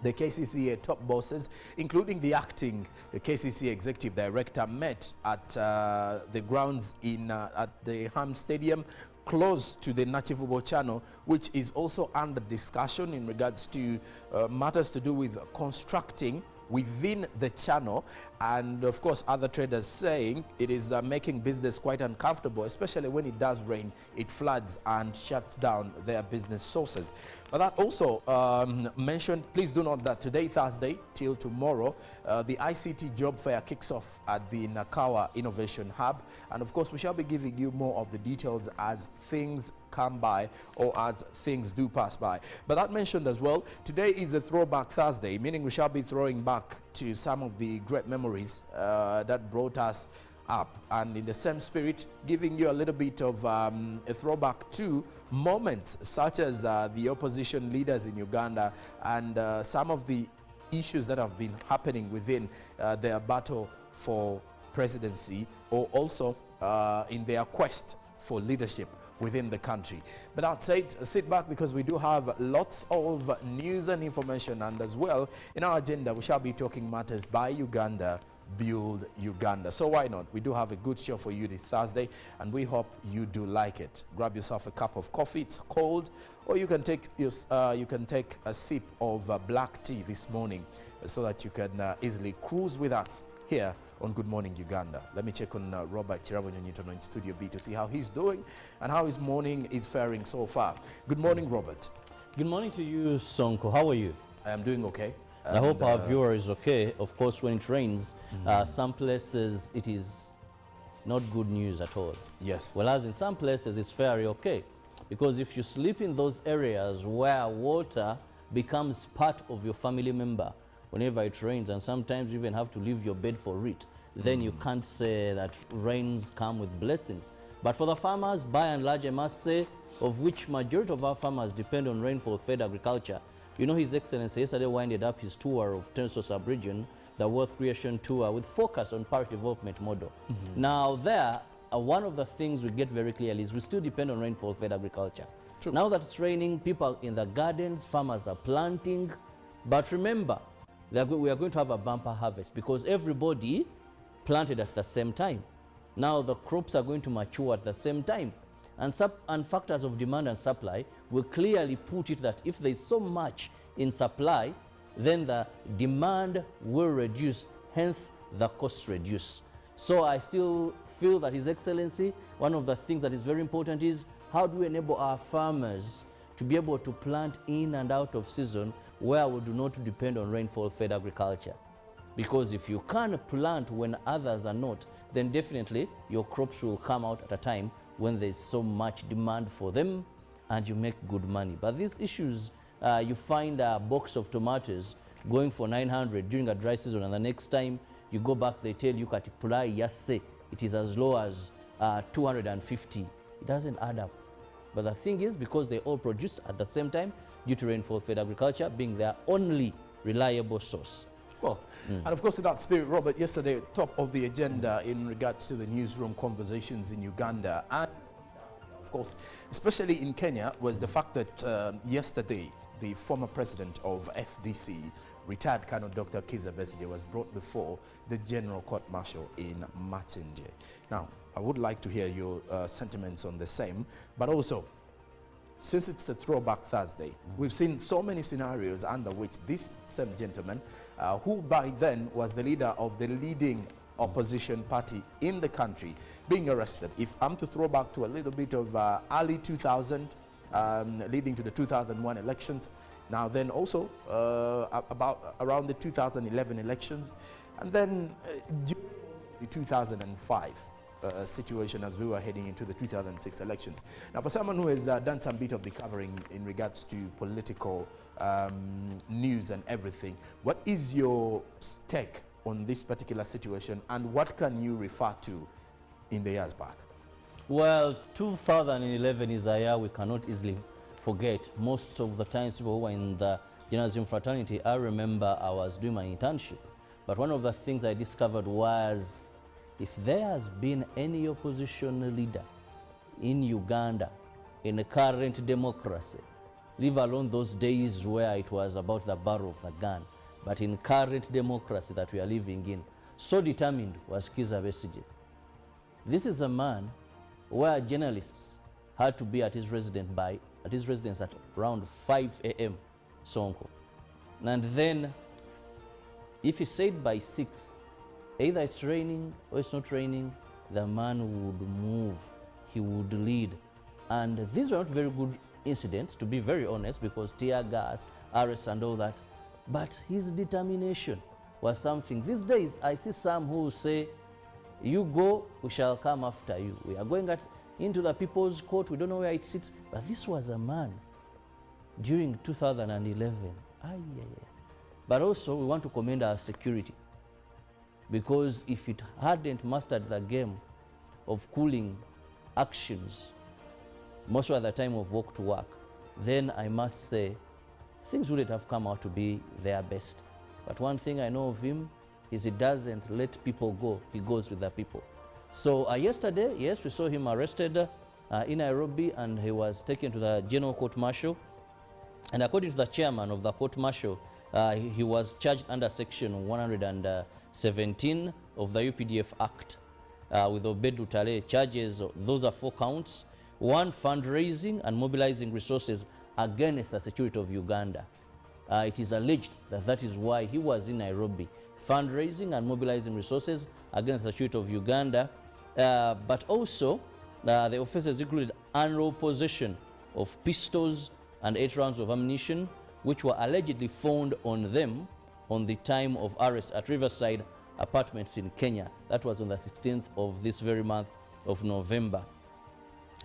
The KCCA top bosses, including the acting KCCA executive director, met at the grounds at the Ham Stadium, close to the Nachi Football Channel, which is also under discussion in regards to matters to do with constructing within the channel, and of course other traders saying it is making business quite uncomfortable, especially when it does rain. It floods and shuts down their business sources. But that also mentioned, please do note that today, Thursday, till tomorrow, the ICT job fair kicks off at the Nakawa Innovation Hub, and of course we shall be giving you more of the details as things come by or as things do pass by. But that mentioned as well, today is a throwback Thursday, meaning we shall be throwing back to some of the great memories that brought us up, and in the same spirit giving you a little bit of a throwback to moments such as the opposition leaders in Uganda and some of the issues that have been happening within their battle for presidency, or also in their quest for leadership within the country. But that said, sit back because we do have lots of news and information, and as well in our agenda we shall be talking matters by Uganda, build Uganda. So why not? We do have a good show for you this Thursday, and we hope you do like it. Grab yourself a cup of coffee, it's cold, or you can take a sip of black tea this morning so that you can easily cruise with us here on Good Morning Uganda. Let me check on Robert Chirabonyo in Studio B to see how he's doing and how his morning is faring so far. Good morning, Robert. Good morning to you, Sonko. How are you? I am doing okay. I hope our viewer is okay. Of course, when it rains, some places it is not good news at all. Yes. Whereas in some places it's fairly okay. Because if you sleep in those areas where water becomes part of your family member, whenever it rains, and sometimes you even have to leave your bed for it, then you can't say that rains come with blessings. But for the farmers, by and large, I must say, of which majority of our farmers depend on rainfall-fed agriculture. You know, His Excellency yesterday winded up his tour of Tenso Sub-Region, the Wealth Creation Tour, with focus on parish development model. Now there, one of the things we get very clearly is we still depend on rainfall-fed agriculture. True. Now that it's raining, people in the gardens, farmers are planting, but remember, we are going to have a bumper harvest because everybody planted at the same time. Now the crops are going to mature at the same time. And factors of demand and supply will clearly put it that if there is so much in supply, then the demand will reduce, hence the costs reduce. So I still feel that His Excellency, one of the things that is very important is how do we enable our farmers to be able to plant in and out of season where we do not depend on rainfall-fed agriculture. Because if you can't plant when others are not, then definitely your crops will come out at a time when there's so much demand for them and you make good money. But these issues, you find a box of tomatoes going for 900 during a dry season, and the next time you go back, they tell you katipulai yase, it is as low as 250. It doesn't add up. But the thing is, because they all produced at the same time, due to rainfall-fed agriculture being their only reliable source. Well, and of course in that spirit, Robert, yesterday top of the agenda in regards to the newsroom conversations in Uganda, and of course especially in Kenya, was the fact that yesterday the former president of FDC, retired Colonel Dr. Kizza Besigye, was brought before the General Court Martial in Machenje. Now, I would like to hear your sentiments on the same, but also, since it's a throwback Thursday, we've seen so many scenarios under which this same gentleman, who by then was the leader of the leading opposition party in the country, being arrested. If I'm to throw back to a little bit of early 2000, leading to the 2001 elections, now then also about around the 2011 elections, and then during the 2005 situation as we were heading into the 2006 elections. Now, for someone who has done some bit of the covering in regards to political news and everything, what is your take on this particular situation, and what can you refer to in the years back? Well, 2011 is a year we cannot easily forget. Most of the times people who were in the journalism fraternity, I remember I was doing my internship. But one of the things I discovered was, if there has been any opposition leader in Uganda in a current democracy, leave alone those days where it was about the barrel of the gun. But in current democracy that we are living in, so determined was Kizza Besigye. This is a man where journalists had to be at his residence at around 5 a.m. Sonko. And then, if he said by 6, either it's raining or it's not raining, the man would move, he would lead. And these were not very good incidents, to be very honest, because tear gas, arrests and all that. But his determination was something. These days, I see some who say, you go, we shall come after you. We are going into the People's Court, we don't know where it sits. But this was a man during 2011. But also, we want to commend our security, because if it hadn't mastered the game of cooling actions most of the time of walk to work, then I must say things wouldn't have come out to be their best. But one thing I know of him is he doesn't let people go, he goes with the people. So yesterday, yes, we saw him arrested in Nairobi, and he was taken to the General Court Martial. And according to the chairman of the Court Martial, he was charged under Section 117 of the UPDF Act with Obed Lutale charges. Those are 4 counts. 1, fundraising and mobilizing resources against the security of Uganda. It is alleged that that is why he was in Nairobi, fundraising and mobilizing resources against the security of Uganda. But also, the offenses included unlawful possession of pistols and 8 rounds of ammunition, which were allegedly found on them on the time of arrest at Riverside Apartments in Kenya. That was on the 16th of this very month of November.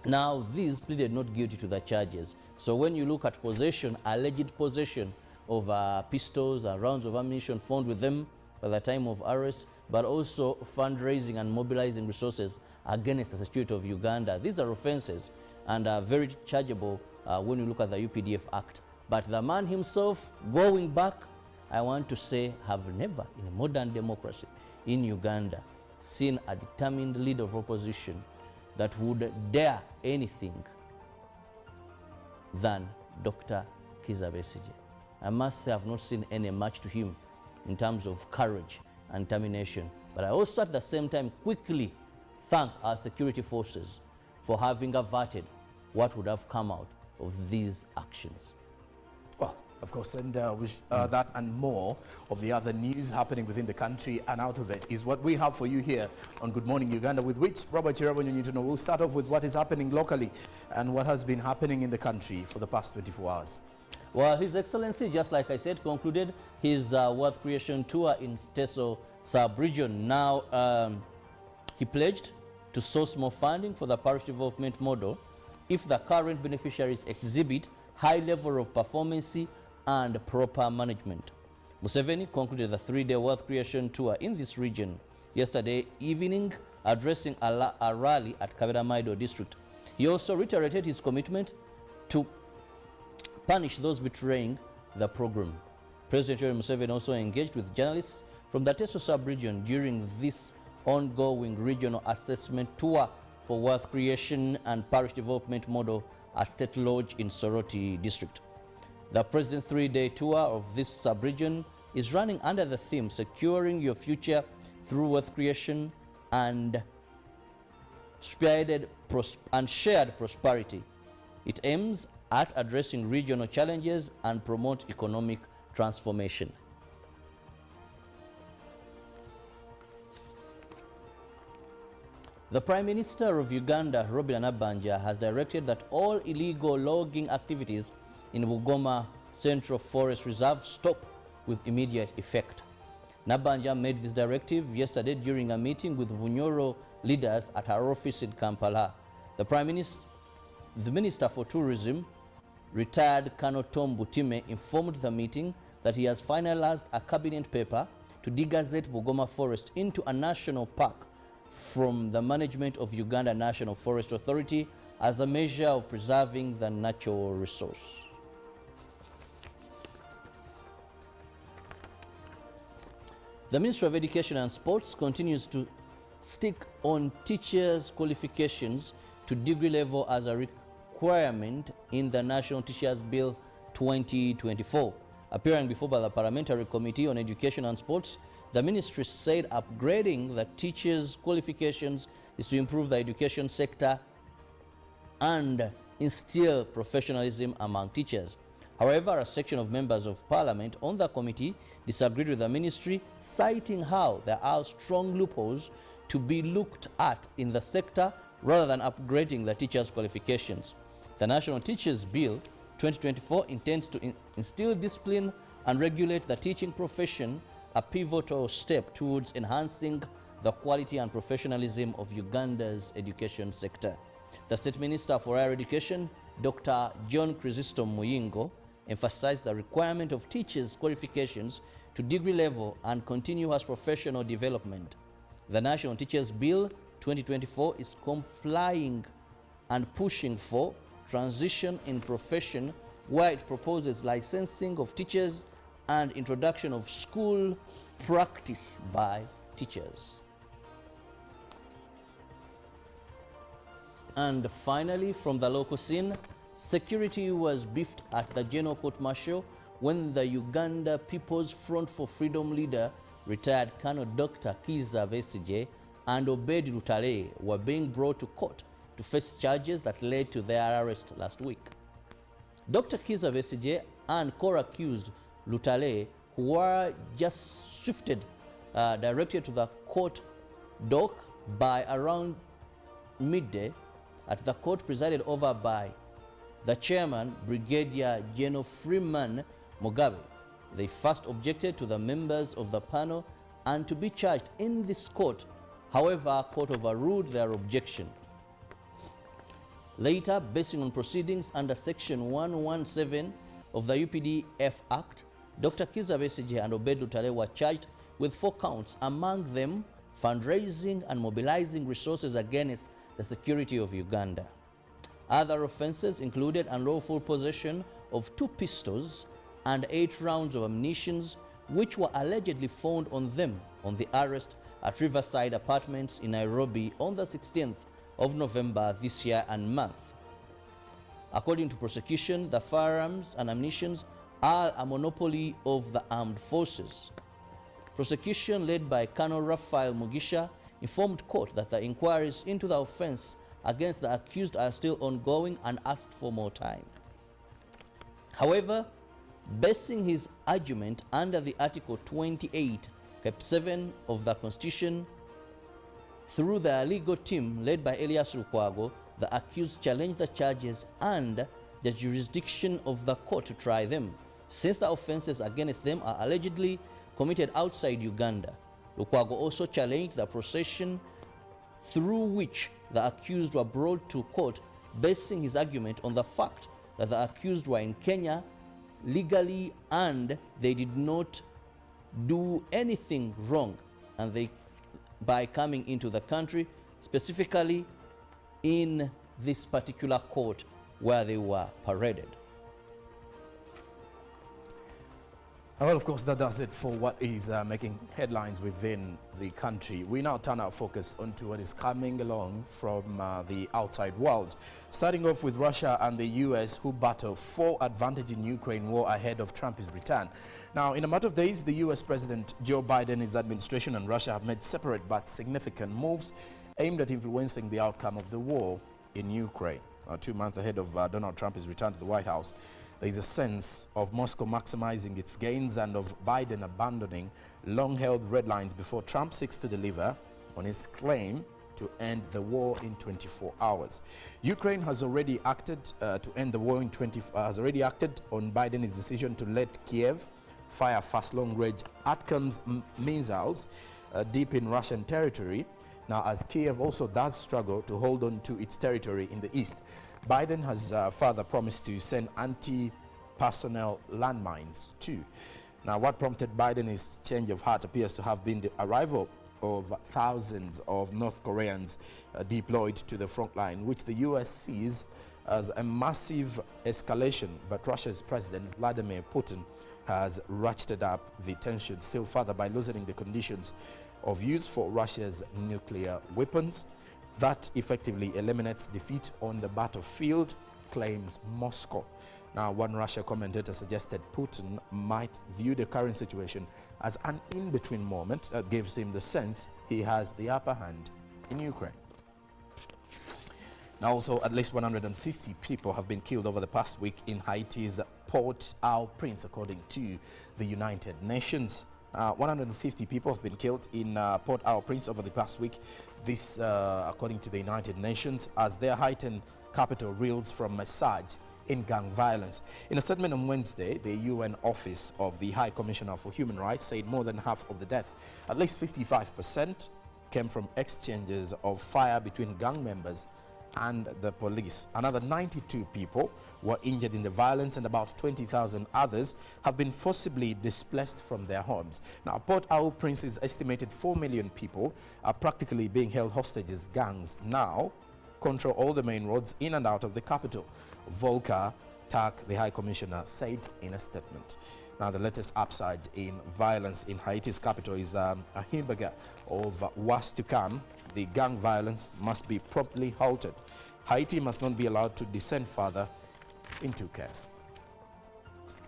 Now, these pleaded not guilty to the charges. So when you look at possession, alleged possession of pistols and rounds of ammunition found with them by the time of arrest, but also fundraising and mobilizing resources against the security of Uganda, these are offenses and are very chargeable when you look at the UPDF Act. But the man himself, going back, I want to say, have never in a modern democracy in Uganda seen a determined leader of opposition that would dare anything than Dr. Kizza Besigye. I must say I've not seen any match to him in terms of courage and determination. But I also at the same time quickly thank our security forces for having averted what would have come out of these actions. Well, of course, and that and more of the other news happening within the country and out of it is what we have for you here on Good Morning Uganda, with which Robert Chirabo, you need to know. We'll start off with what is happening locally and what has been happening in the country for the past 24 hours. Well, His Excellency, just like I said, concluded his wealth creation tour in Teso sub-region. Now, he pledged to source more funding for the parish development model if the current beneficiaries exhibit high level of performance and proper management. Museveni concluded the 3-day wealth creation tour in this region yesterday evening, addressing a rally at Kaberamaido district. He also reiterated his commitment to punish those betraying the program. President Yoweri Museveni also engaged with journalists from the Teso sub-region during this ongoing regional assessment tour for wealth creation and parish development model at State Lodge in Soroti district. The President's 3-day tour of this sub-region is running under the theme Securing Your Future Through Wealth Creation and Shared Prosperity. It aims at addressing regional challenges and promote economic transformation. The Prime Minister of Uganda, Robert Nabanja, has directed that all illegal logging activities in Bugoma Central Forest Reserve stop with immediate effect. Nabanja made this directive yesterday during a meeting with Bunyoro leaders at her office in Kampala. The Minister for Tourism, retired Colonel Tom Butime, informed the meeting that he has finalized a cabinet paper to degazette Bugoma Forest into a national park from the management of Uganda National Forest Authority as a measure of preserving the natural resource. The Ministry of Education and Sports continues to stick on teachers' qualifications to degree level as a requirement in the National Teachers Bill 2024. Appearing before the Parliamentary Committee on Education and Sports, the ministry said upgrading the teachers' qualifications is to improve the education sector and instill professionalism among teachers. However, a section of members of parliament on the committee disagreed with the ministry, citing how there are strong loopholes to be looked at in the sector rather than upgrading the teachers' qualifications. The National Teachers Bill 2024 intends to instill discipline and regulate the teaching profession, a pivotal step towards enhancing the quality and professionalism of Uganda's education sector. The State Minister for Higher Education, Dr. John Chrysostom Muyingo, emphasized the requirement of teachers' qualifications to degree level and continuous professional development. The National Teachers Bill 2024 is complying and pushing for transition in profession, where it proposes licensing of teachers and introduction of school practice by teachers. And finally, from the local scene, security was beefed at the General Court Martial when the Uganda People's Front for Freedom leader, retired Colonel Dr. Kizza Besigye and Obed Lutale were being brought to court to face charges that led to their arrest last week. Dr. Kizza Besigye and co-accused Lutale, who were just shifted directly to the court dock by around midday at the court presided over by the chairman, Brigadier General Freeman Mugabe. They first objected to the members of the panel and to be charged in this court. However, court overruled their objection. Later, basing on proceedings under Section 117 of the UPDF Act, Dr. Kizza Besigye and Obed Lutale were charged with 4 counts, among them fundraising and mobilizing resources against the security of Uganda. Other offenses included unlawful possession of 2 pistols and 8 rounds of ammunition, which were allegedly found on them on the arrest at Riverside Apartments in Nairobi on the 16th of November this year and month. According to prosecution, the firearms and ammunition are a monopoly of the armed forces. Prosecution, led by Colonel Raphael Mugisha, informed court that the inquiries into the offense against the accused are still ongoing and asked for more time. However, basing his argument under the Article 28, Cap 7 of the Constitution, through the legal team led by Elias Lukwago, the accused challenged the charges and the jurisdiction of the court to try them, since the offenses against them are allegedly committed outside Uganda. Lukwago also challenged the procession through which the accused were brought to court, basing his argument on the fact that the accused were in Kenya legally and they did not do anything wrong, and they by coming into the country, specifically in this particular court where they were paraded. Well, of course, that does it for what is making headlines within the country. We now turn our focus onto what is coming along from the outside world. Starting off with Russia and the US, who battle for advantage in Ukraine war ahead of Trump's return. Now, in a matter of days, the US President Joe Biden, his administration, and Russia have made separate but significant moves aimed at influencing the outcome of the war in Ukraine. 2 months ahead of Donald Trump's return to the White House, there is a sense of Moscow maximizing its gains and of Biden abandoning long-held red lines before Trump seeks to deliver on his claim to end the war in 24 hours. Ukraine has already acted to end the war in has already acted on Biden's decision to let Kiev fire fast long-range ATACMS missiles deep in Russian territory. Now, as Kiev also does struggle to hold on to its territory in the east, Biden has further promised to send anti-personnel landmines too. Now, what prompted Biden's change of heart appears to have been the arrival of thousands of North Koreans deployed to the front line, which the US sees as a massive escalation. But Russia's President Vladimir Putin has ratcheted up the tension still further by loosening the conditions of use for Russia's nuclear weapons. That effectively eliminates defeat on the battlefield, claims Moscow. Now, one Russia commentator suggested Putin might view the current situation as an in-between moment that gives him the sense he has the upper hand in Ukraine. Now, also, at least 150 people have been killed over the past week in Haiti's Port-au-Prince, according to the United Nations. 150 people have been killed in Port-au-Prince over the past week. This, according to the United Nations, as their Haitian capital reels from a surge in gang violence. In a statement on Wednesday, the UN Office of the High Commissioner for Human Rights said more than half of the death, at least 55%, came from exchanges of fire between gang members and the police. Another 92 people were injured in the violence, and about 20,000 others have been forcibly displaced from their homes. Now, Port-au-Prince's estimated 4 million people are practically being held hostage as gangs now control all the main roads in and out of the capital. Volker Turk, the High Commissioner, said in a statement. Now, the latest upsurge in violence in Haiti's capital is a hamburger of what's to come. The gang violence must be promptly halted. Haiti must not be allowed to descend further into chaos,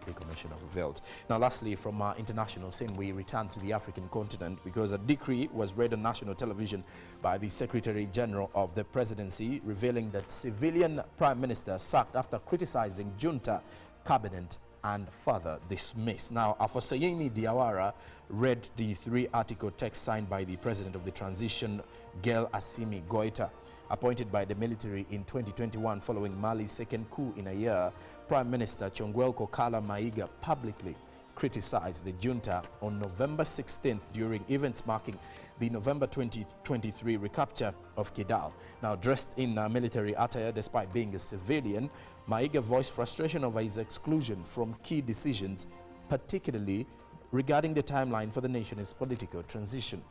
the commissioner revealed. Now, lastly, from our international scene, we return to the African continent because a decree was read on national television by the Secretary General of the Presidency, revealing that civilian Prime Minister sacked after criticizing junta cabinet and further dismissed. Now, Afosayemi Diawara read the 3-article text signed by the President of the Transition, Gail Assimi Goita. Appointed by the military in 2021 following Mali's second coup in a year, Prime Minister Chongwel Kokala Maiga publicly criticized the junta on November 16th during events marking the November 2023 recapture of Kidal. Now, dressed in military attire despite being a civilian, Maiga voiced frustration over his exclusion from key decisions, particularly regarding the timeline for the nation's political transition.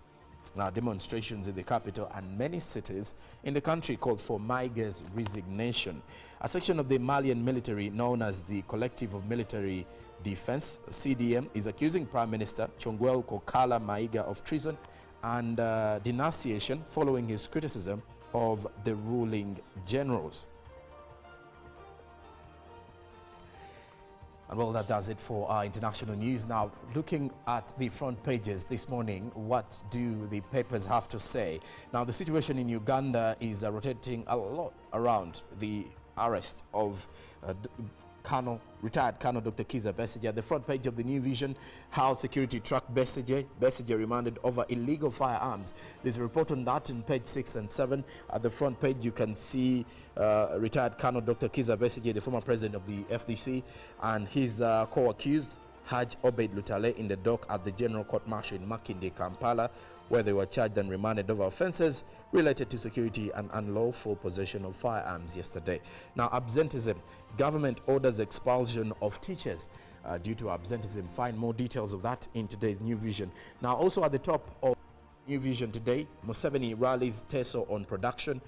Now, demonstrations in the capital and many cities in the country called for Maiga's resignation. A section of the Malian military known as the Collective of Military Defense, CDM, is accusing Prime Minister Chongwel Kokala Maiga of treason and denunciation following his criticism of the ruling generals. And well, that does it for our international news. Now, looking at the front pages this morning, what do the papers have to say? Now, the situation in Uganda is rotating a lot around the arrest of retired Colonel Dr. Kizza Besigye. At the front page of the New Vision, how security tracked Besigye remanded over illegal firearms. There's a report on that in page 6 and 7. At the front page, you can see retired Colonel Dr. Kizza Besigye, the former president of the FDC, and his co-accused, Haj Obeid Lutale, in the dock at the General Court Martial in Makinde, Kampala, where they were charged and remanded over offences related to security and unlawful possession of firearms yesterday. Now, absenteeism. Government orders expulsion of teachers due to absenteeism. Find more details of that in today's New Vision. Now, also at the top of New Vision today, Museveni rallies Teso on production.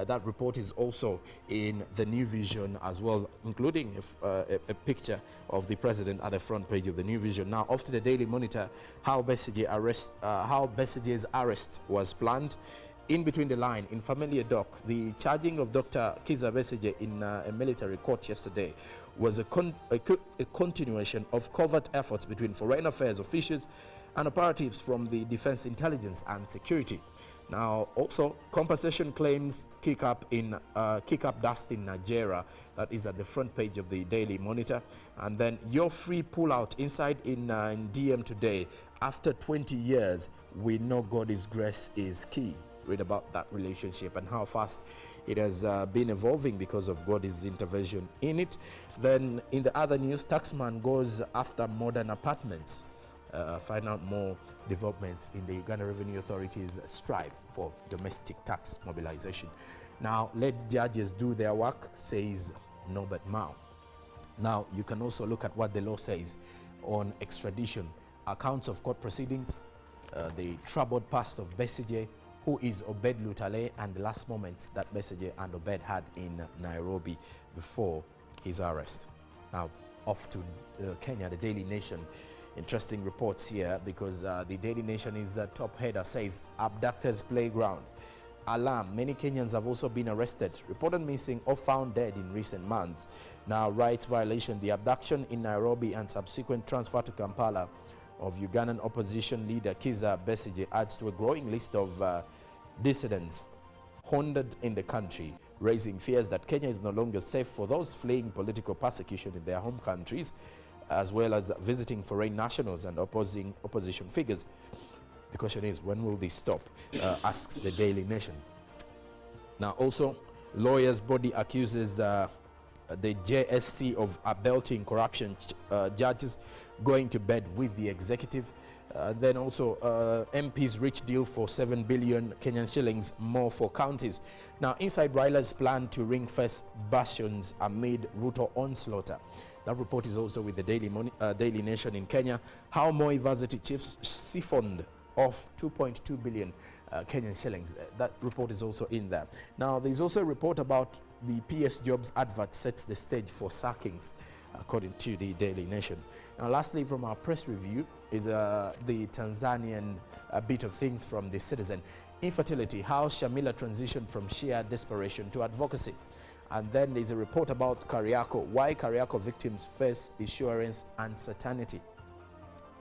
That report is also in the New Vision as well, including a picture of the president at the front page of the New Vision. Now, off to the Daily Monitor, how Besigye's arrest was planned. In between the line, in familiar dock, the charging of Dr. Kizza Besigye in a military court yesterday was a continuation of covert efforts between foreign affairs officials and operatives from the Defense Intelligence and Security. Now, also, compensation claims kick up dust in Nigeria. That is at the front page of the Daily Monitor. And then your free pullout inside in DM today. After 20 years, we know God's grace is key. Read about that relationship and how fast it has been evolving because of God's intervention in it. Then in the other news, taxman goes after modern apartments. Find out more developments in the Uganda Revenue Authority's strive for domestic tax mobilization. Now, let judges do their work, says Norbert Mao. Now, you can also look at what the law says on extradition, accounts of court proceedings, the troubled past of Besigye, who is Obeid Lutale, and the last moments that Besigye and Obeid had in Nairobi before his arrest. Now, off to Kenya, the Daily Nation. Interesting reports here because the Daily Nation is top header says abductors playground. alarm. Many Kenyans have also been arrested, reported missing or found dead in recent months. Now, rights violation, the abduction in Nairobi and subsequent transfer to Kampala of Ugandan opposition leader Kizza Besigye adds to a growing list of dissidents hounded in the country, raising fears that Kenya is no longer safe for those fleeing political persecution in their home countries, as well as visiting foreign nationals and opposition figures. The question is, when will this stop? Asks the Daily Nation. Now, also, lawyers' body accuses the JSC of belting corruption judges going to bed with the executive. Then also MPs reach deal for 7 billion Kenyan shillings more for counties. Now, inside Raila's plan to ring-fence bastions amid Ruto onslaught. That report is also with the Daily Nation in Kenya. How Moi University chiefs siphoned off 2.2 billion Kenyan shillings. That report is also in there. Now, there's also a report about the PS Jobs advert sets the stage for sackings, according to the Daily Nation. Now, lastly, from our press review is the Tanzanian bit of things from the Citizen. Infertility, how Shamila transitioned from sheer desperation to advocacy. And then there's a report about Kariako, why Kariako victims face insurance uncertainty.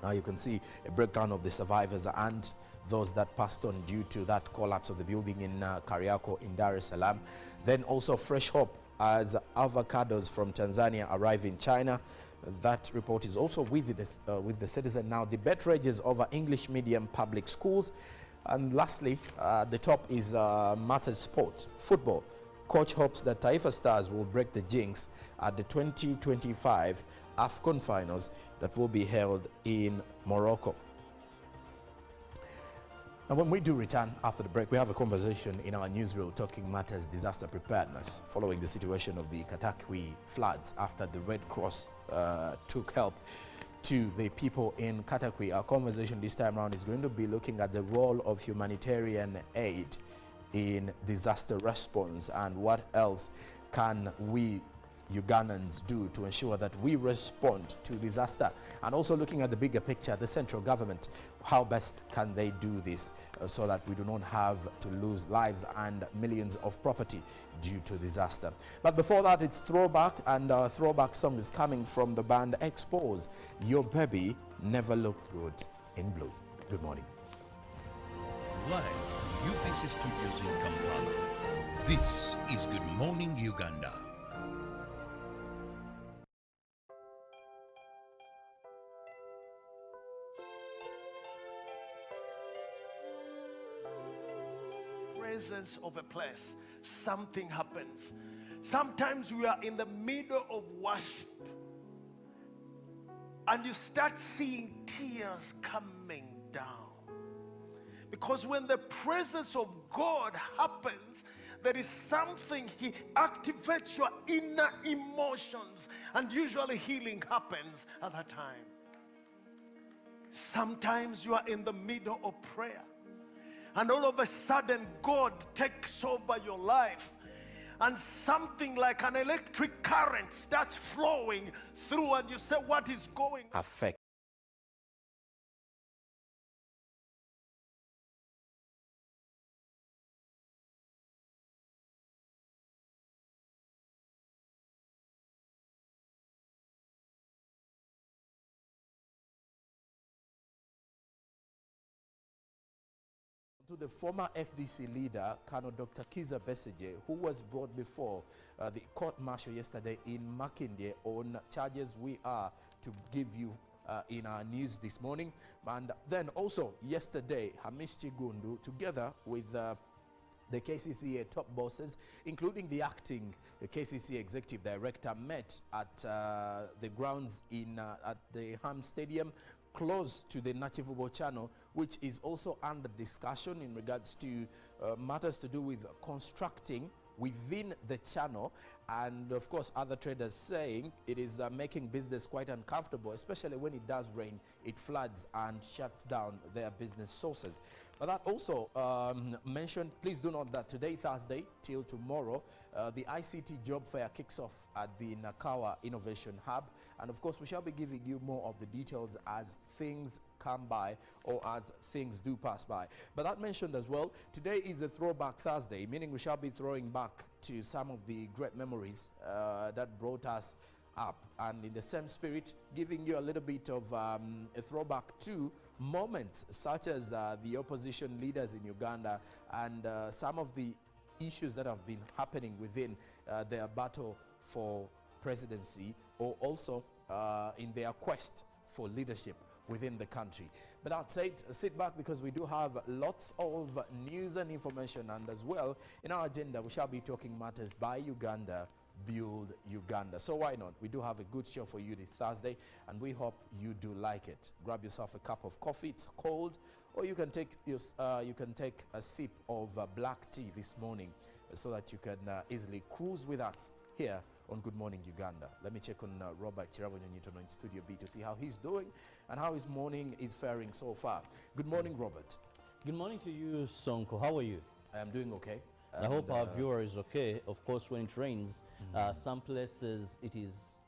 Now you can see a breakdown of the survivors and those that passed on due to that collapse of the building in Kariako in Dar es Salaam. Then also fresh hope as avocados from Tanzania arrive in China. That report is also with the Citizen. Now, debate rages over English medium public schools. And lastly, the top is matters sport, football. Coach hopes that Taifa Stars will break the jinx at the 2025 AFCON finals that will be held in Morocco. Now, when we do return after the break, we have a conversation in our newsreel talking matters disaster preparedness following the situation of the Katakwi floods after the Red Cross took help to the people in Katakwi. Our conversation this time around is going to be looking at the role of humanitarian aid in disaster response and what else can we Ugandans do to ensure that we respond to disaster, and also looking at the bigger picture, the central government, how best can they do this so that we do not have to lose lives and millions of property due to disaster. But before that, it's throwback, and our throwback song is coming from the band Expose. Your Baby Never Looked Good in Blue. Good morning. Live from UPC Studios in Kampala, this is Good Morning Uganda. Presence of a place, something happens. Sometimes we are in the middle of worship and you start seeing tears coming down. Because when the presence of God happens, there is something, He activates your inner emotions, and usually healing happens at that time. Sometimes you are in the middle of prayer, and all of a sudden God takes over your life, and something like an electric current starts flowing through, and you say, what is going on? Affect. To the former FDC leader, Colonel Dr. Kizza Besigye, who was brought before the court-martial yesterday in Makindye on charges we are to give you in our news this morning. And then also yesterday, Hamish Chigundu, together with the KCCA top bosses, including the acting KCCA executive director, met at the grounds at the Ham Stadium, close to the Nachivubo channel, which is also under discussion in regards to matters to do with constructing within the channel and of course other traders saying it is making business quite uncomfortable, especially when it does rain. It floods and shuts down their business sources. But that also mentioned, please do note that today, Thursday, till tomorrow, the ICT job fair kicks off at the Nakawa Innovation Hub. And of course, we shall be giving you more of the details as things come by or as things do pass by. But that mentioned as well, today is a throwback Thursday, meaning we shall be throwing back to some of the great memories that brought us up, and in the same spirit, giving you a little bit of a throwback to moments such as the opposition leaders in Uganda and some of the issues that have been happening within their battle for presidency, or also in their quest for leadership within the country. But that said, sit back, because we do have lots of news and information, and as well in our agenda we shall be talking matters by Uganda, build Uganda. So why not? We do have a good show for you this Thursday, and we hope you do like it. Grab yourself a cup of coffee, it's cold, or you can take a sip of black tea this morning so that you can easily cruise with us here on Good Morning Uganda. Let me check on Robert Chirabonyo in Studio B to see how he's doing and how his morning is faring so far. Good morning, Robert. Good morning to you, Sonko. How are you? I am doing okay. I hope our viewer is okay. Of course, when it rains, some places it is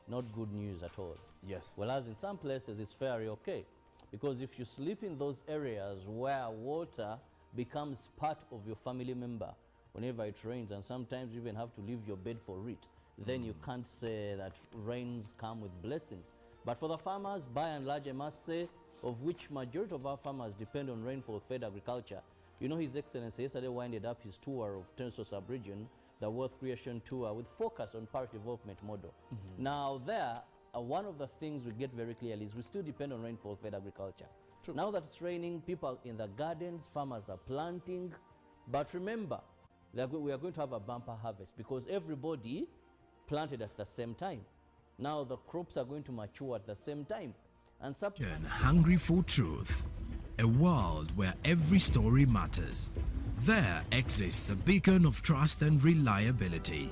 not good news at all. Yes. Whereas in some places it's fairly okay. Because if you sleep in those areas where water becomes part of your family member, whenever it rains, and sometimes you even have to leave your bed for it, then you can't say that rains come with blessings. But for the farmers, by and large, I must say, of which majority of our farmers depend on rainfall-fed agriculture. You know, His Excellency yesterday winded up his tour of Tenso Sub-Region, the Wealth Creation Tour, with focus on parish development model. Now there, one of the things we get very clearly is we still depend on rainfall-fed agriculture. True. Now that it's raining, people in the gardens, farmers are planting. But remember, we are going to have a bumper harvest because everybody planted at the same time. Now the crops are going to mature at the same time. And hungry for truth, a world where every story matters. There exists a beacon of trust and reliability.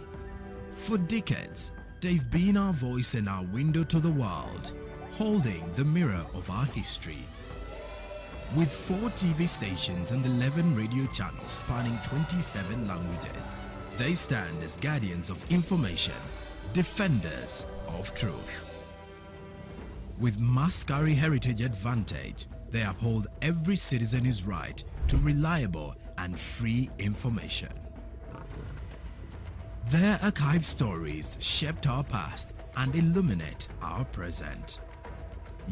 For decades, they've been our voice and our window to the world, holding the mirror of our history. With 4 TV stations and 11 radio channels spanning 27 languages, they stand as guardians of information, defenders of truth. With Mascari Heritage Advantage, they uphold every citizen's right to reliable and free information. Their archived stories shaped our past and illuminate our present.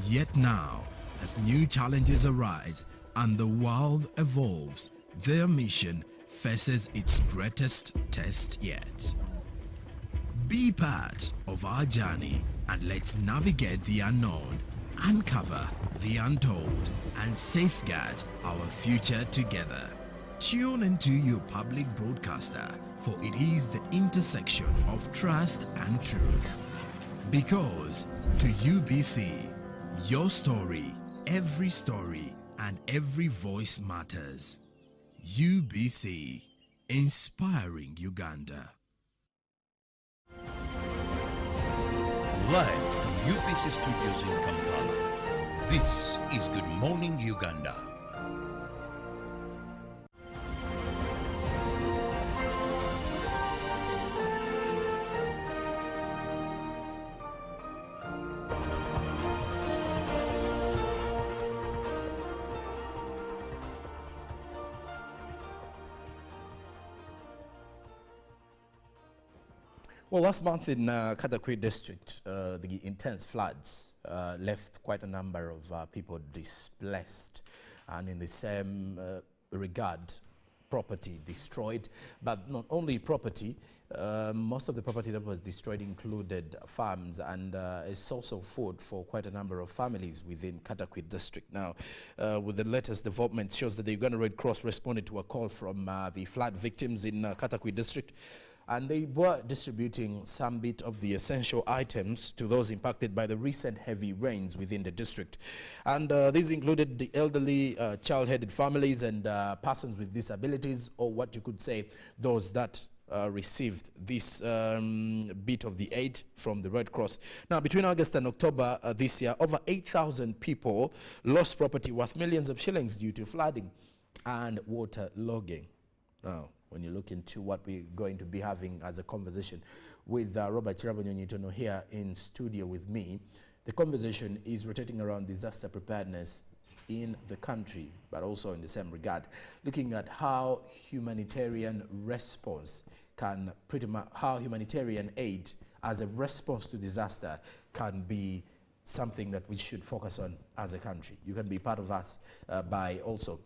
Yet now, as new challenges arise and the world evolves, their mission faces its greatest test yet. Be part of our journey and let's navigate the unknown, uncover the untold, and safeguard our future together. Tune into your public broadcaster, for it is the intersection of trust and truth. Because to UBC, your story, every story, and every voice matters. UBC, inspiring Uganda. Live from UBC Studios in Kampala, this is Good Morning Uganda. Well, last month in Katakwi district, the intense floods left quite a number of people displaced, and in the same regard, property destroyed. But not only property, most of the property that was destroyed included farms and a source of food for quite a number of families within Katakwi district. Now, with the latest development shows that the Uganda Red Cross responded to a call from the flood victims in Katakwi district, and they were distributing some bit of the essential items to those impacted by the recent heavy rains within the district. And these included the elderly, child-headed families and persons with disabilities, or what you could say, those that received this bit of the aid from the Red Cross. Now, between August and October this year, over 8,000 people lost property worth millions of shillings due to flooding and water logging. Now, when you look into what we're going to be having as a conversation with Robert Chirabonyonyitono here in studio with me, the conversation is rotating around disaster preparedness in the country, but also in the same regard, looking at how humanitarian response can how humanitarian aid as a response to disaster can be something that we should focus on as a country. You can be part of us by also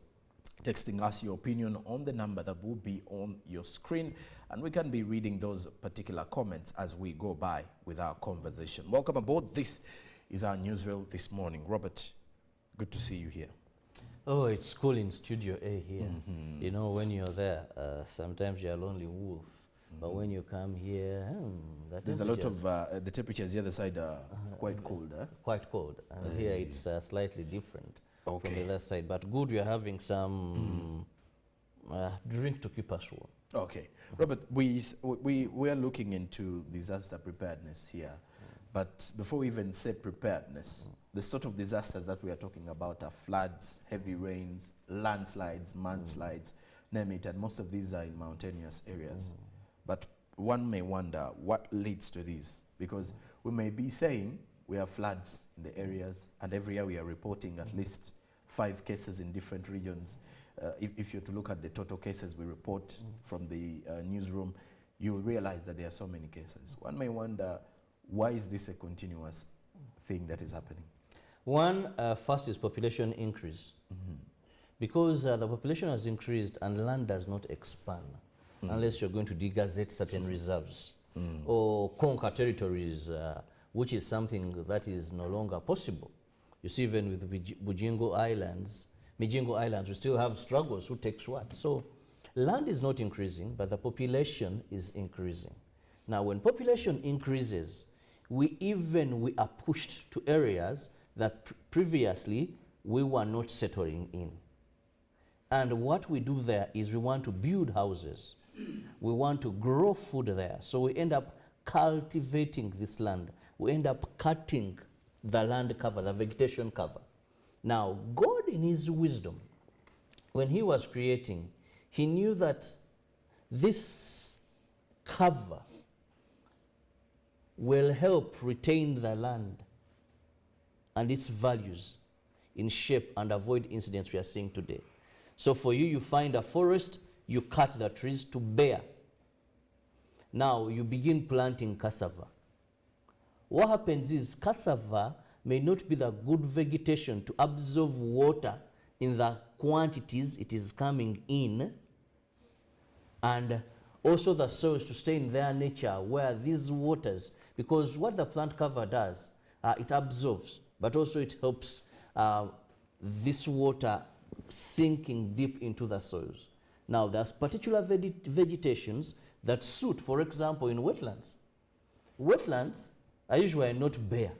texting us your opinion on the number that will be on your screen, and we can be reading those particular comments as we go by with our conversation. Welcome aboard. This is our newsreel this morning. Robert, good to see you here. Oh, it's cool in Studio A here. You know, when you're there, sometimes you're a lonely wolf. But when you come here, there's a lot of, the temperatures the other side are quite cold. Quite cold. And here it's slightly different from the other side. But good, we are having some drink to keep us warm. Okay. Robert, we are looking into disaster preparedness here. But before we even say preparedness, the sort of disasters that we are talking about are floods, heavy rains, landslides, mudslides, name it, and most of these are in mountainous areas. But one may wonder what leads to these, because we may be saying we have floods in the areas, and every year we are reporting at least 5 cases in different regions. If you're to look at the total cases we report from the newsroom, you will realize that there are so many cases. One may wonder, why is this a continuous thing that is happening? One, first is population increase. Because the population has increased and land does not expand unless you're going to degazette certain reserves or conquer territories, which is something that is no longer possible. You see, even with Mijingo Islands, we still have struggles who takes what. So land is not increasing, but the population is increasing. Now, when population increases, we are pushed to areas that previously we were not settling in. And what we do there is we want to build houses. We want to grow food there. So we end up cultivating this land. We end up cutting the land cover, the vegetation cover. Now, God in his wisdom, when he was creating, he knew that this cover will help retain the land and its values in shape and avoid incidents we are seeing today. So for you, you find a forest, you cut the trees to bear. Now you begin planting cassava. What happens is cassava may not be the good vegetation to absorb water in the quantities it is coming in, and also the soils to stay in their nature where these waters, because what the plant cover does, it absorbs, but also it helps this water sinking deep into the soils. Now, there's particular vegetations that suit, for example, in wetlands. Wetlands are usually not bare,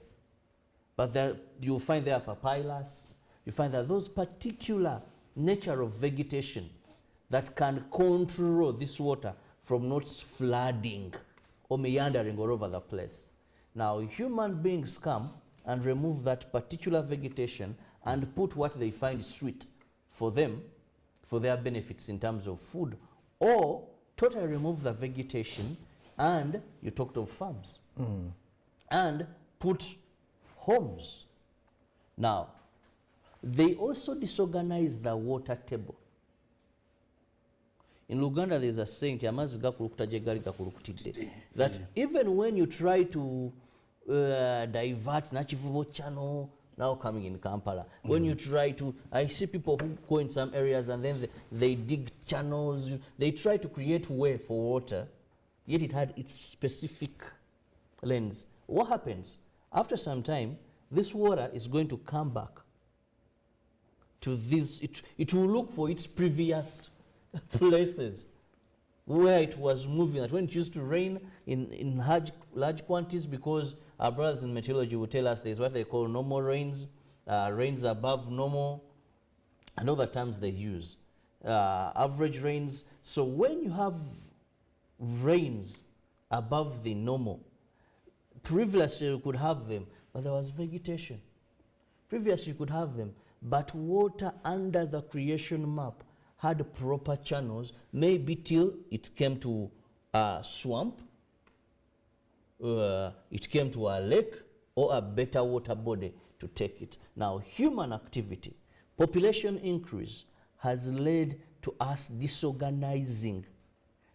but you'll find there papyrus, you find that those particular nature of vegetation that can control this water from not flooding or meandering all over the place. Now, human beings come and remove that particular vegetation and put what they find sweet for them, for their benefits in terms of food, or totally remove the vegetation, and you talked of farms, and put homes. Now, they also disorganize the water table. In Uganda, there's a saying, that even when you try to divert Nachivubo channel, now coming in Kampala, when you try to, I see people who go in some areas and then they dig channels, they try to create way for water, yet it had its specific lens. What happens? After some time, this water is going to come back to this, it will look for its previous places where it was moving. That when it used to rain in large quantities, because our brothers in meteorology will tell us there's what they call normal rains, rains above normal, and other terms they use, average rains. So when you have rains above the normal. Previously you could have them, but there was vegetation. Previously you could have them, but water under the creation map had proper channels, maybe till it came to a swamp, it came to a lake, or a better water body to take it. Now, human activity, population increase has led to us disorganizing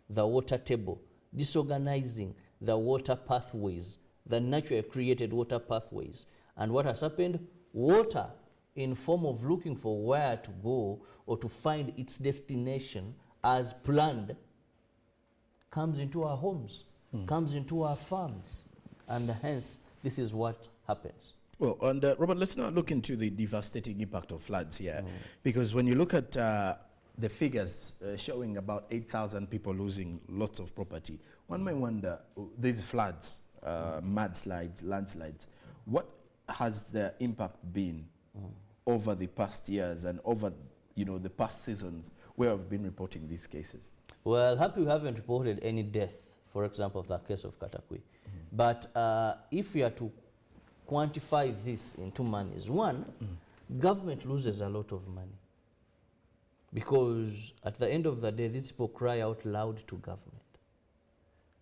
the water table, disorganizing the water pathways, the naturally created water pathways. And what has happened? Water, in form of looking for where to go or to find its destination as planned, comes into our homes, comes into our farms, and hence this is what happens. Well, and Robert, let's now look into the devastating impact of floods here, because when you look at the figures showing about 8,000 people losing lots of property, one may wonder, these floods, mudslides, landslides, what has the impact been over the past years and over, you know, the past seasons where I've been reporting these cases? Well, happy we haven't reported any death, for example, of the case of Katakwi. But if we are to quantify this in two manners, one, government loses a lot of money because at the end of the day, these people cry out loud to government.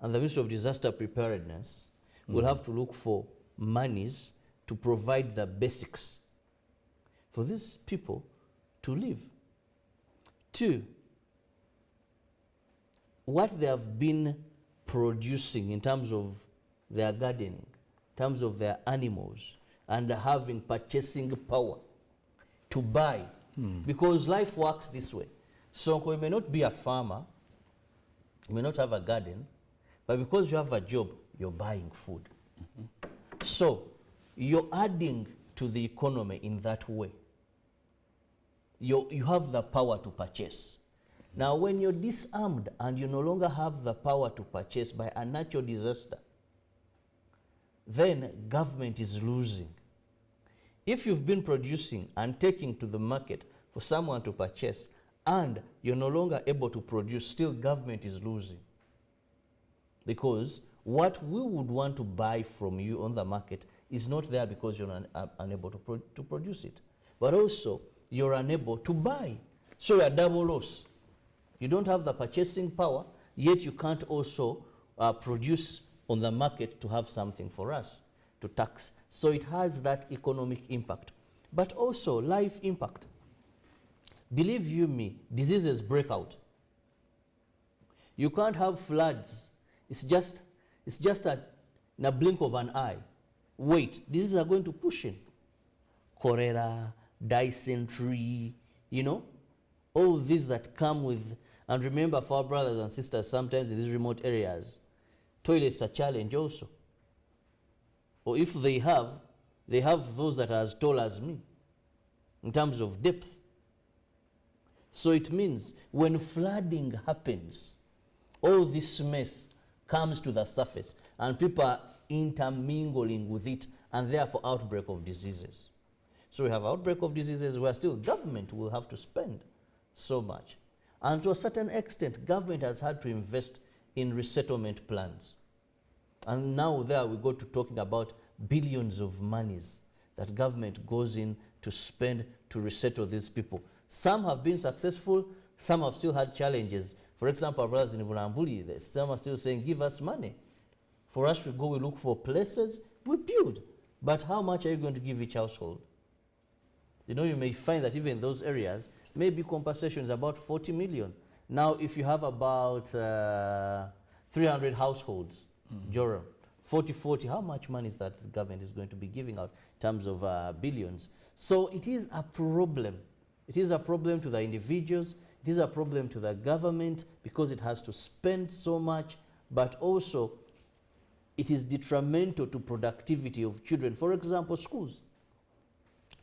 And the Ministry of Disaster Preparedness will have to look for monies to provide the basics for these people to live. Two, what they have been producing in terms of their gardening, in terms of their animals, and having purchasing power to buy, because life works this way. So you may not be a farmer, you may not have a garden, but because you have a job, you're buying food. So you're adding to the economy in that way. You have the power to purchase. Now, when you're disarmed and you no longer have the power to purchase by a natural disaster, then government is losing. If you've been producing and taking to the market for someone to purchase and you're no longer able to produce, still government is losing. Because what we would want to buy from you on the market is not there because you're unable to produce it. But also, you're unable to buy. So you're double loss. You don't have the purchasing power, yet you can't also produce on the market to have something for us to tax. So it has that economic impact, but also life impact. Believe you me, diseases break out. You can't have floods. It's just in a blink of an eye. Wait, diseases are going to push in. Cholera, dysentery, you know, all these that come with. And remember, for our brothers and sisters, sometimes in these remote areas, toilets are a challenge also. Or if they have those that are as tall as me in terms of depth. So it means when flooding happens, all this mess comes to the surface and people are intermingling with it, and therefore outbreak of diseases. So we have outbreak of diseases where still government will have to spend so much. And to a certain extent, government has had to invest in resettlement plans. And now there we go to talking about billions of monies that government goes in to spend to resettle these people. Some have been successful, some have still had challenges. For example, our brothers in Bulambuli, some are still saying, give us money. For us to go, we look for places, we build. But how much are you going to give each household? You know, you may find that even in those areas, maybe compensation is about 40 million. Now, if you have about 300 households, Joram, 40, how much money is that the government is going to be giving out in terms of billions? So it is a problem. It is a problem to the individuals. It is a problem to the government because it has to spend so much, but also it is detrimental to productivity of children. For example, schools.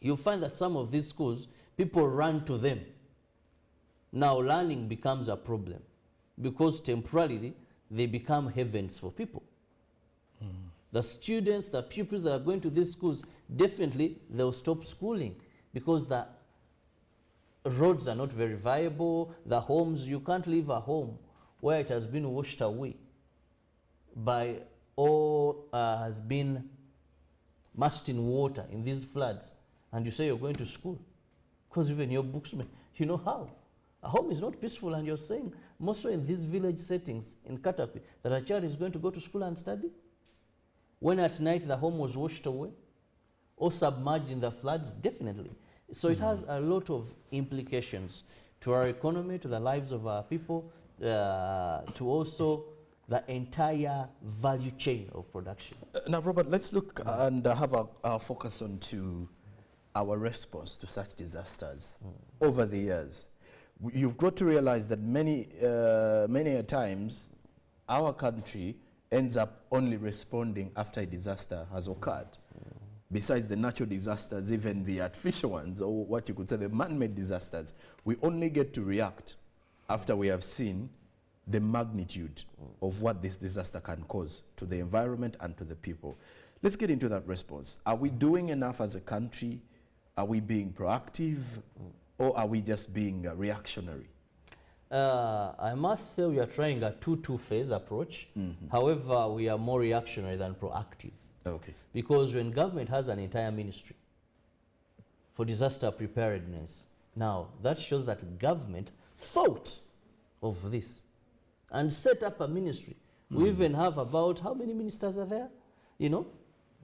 You'll find that some of these schools, people run to them. Now learning becomes a problem because temporarily they become heavens for people. The students, the pupils that are going to these schools, definitely they'll stop schooling because the roads are not very viable. The homes, you can't leave a home where it has been washed away by all has been immersed in water in these floods, and you say you're going to school, because even your books, you know how. A home is not peaceful, and you're saying, mostly in these village settings in Katapi, that a child is going to go to school and study? When at night the home was washed away or submerged in the floods? Definitely. So it has a lot of implications to our economy, to the lives of our people, to also the entire value chain of production. Now, Robert, let's look and have our focus on to our response to such disasters over the years. You've got to realize that many a times our country ends up only responding after a disaster has occurred. Besides the natural disasters, even the artificial ones, or what you could say the man-made disasters, we only get to react after we have seen the magnitude of what this disaster can cause to the environment and to the people. Let's get into that response. Are we doing enough as a country? Are we being proactive? Or are we just being reactionary? I must say we are trying a two-phase approach. However, we are more reactionary than proactive. Okay. Because when government has an entire ministry for disaster preparedness, now that shows that government thought of this and set up a ministry. We even have about, how many ministers are there? You know,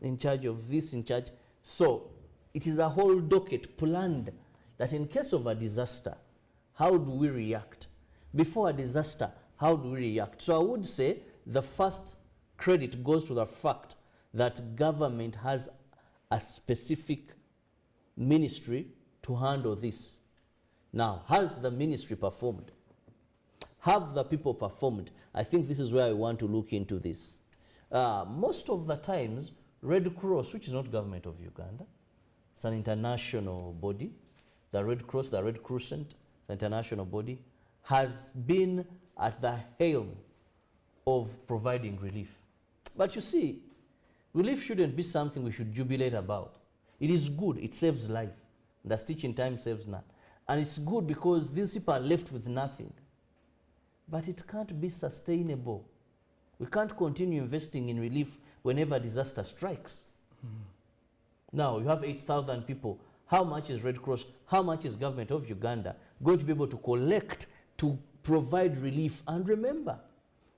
in charge of this, in charge. So it is a whole docket planned that in case of a disaster, how do we react? Before a disaster, how do we react? So I would say the first credit goes to the fact that government has a specific ministry to handle this. Now, has the ministry performed? Have the people performed? I think this is where I want to look into this. Most of the times, Red Cross, which is not government of Uganda, it's an international body, the Red Cross, the Red Crescent, the international body, has been at the helm of providing relief. But you see, relief shouldn't be something we should jubilate about. It is good, it saves life. The stitch in time saves none. And it's good because these people are left with nothing. But it can't be sustainable. We can't continue investing in relief whenever disaster strikes. Now, you have 8,000 people. How much is Red Cross? How much is government of Uganda going to be able to collect to provide relief? And remember,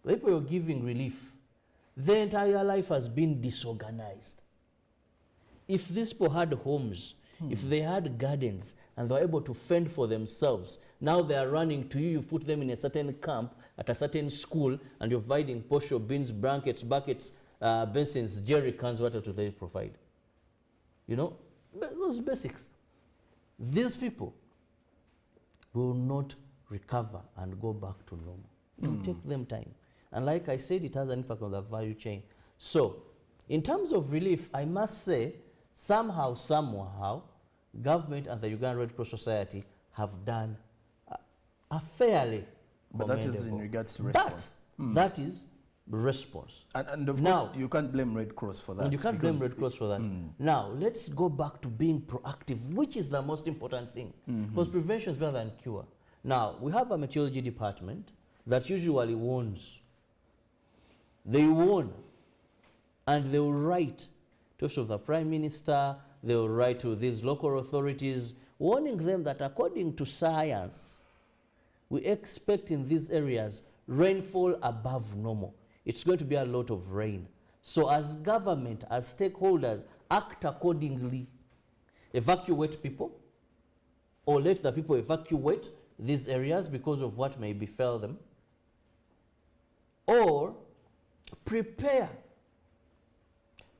the people you're giving relief, their entire life has been disorganized. If these people had homes, if they had gardens, and they were able to fend for themselves, now they are running to you, you put them in a certain camp, at a certain school, and you're providing posho, beans, blankets, buckets, basins, jerry cans, what do they provide? You know, those basics. These people will not recover and go back to normal. It will take them time. And like I said, it has an impact on the value chain. So, in terms of relief, I must say, somehow, government and the Uganda Red Cross Society have done a fairly But that is in regards to response. That is response. And of Now, course, you can't blame Red Cross for that. And you can't blame Red Cross for that. Now, let's go back to being proactive, which is the most important thing. Because prevention is better than cure. Now, we have a meteorology department that usually warns. They warn. And they will write to the office of the Prime Minister, they will write to these local authorities, warning them that according to science, we expect in these areas rainfall above normal. It's going to be a lot of rain. So as government, as stakeholders, act accordingly. Evacuate people, or let the people evacuate these areas because of what may befell them, or prepare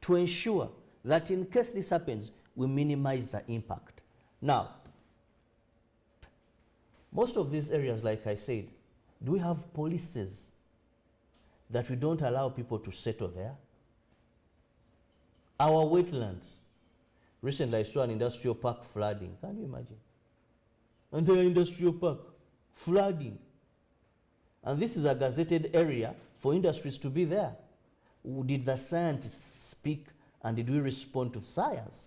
to ensure that in case this happens, we minimize the impact. Now, most of these areas, like I said, do we have policies that we don't allow people to settle there? Our wetlands. Recently, I saw an industrial park flooding. Can you imagine? Entire industrial park flooding. And this is a gazetted area for industries to be there. Did the scientists speak and did we respond to science?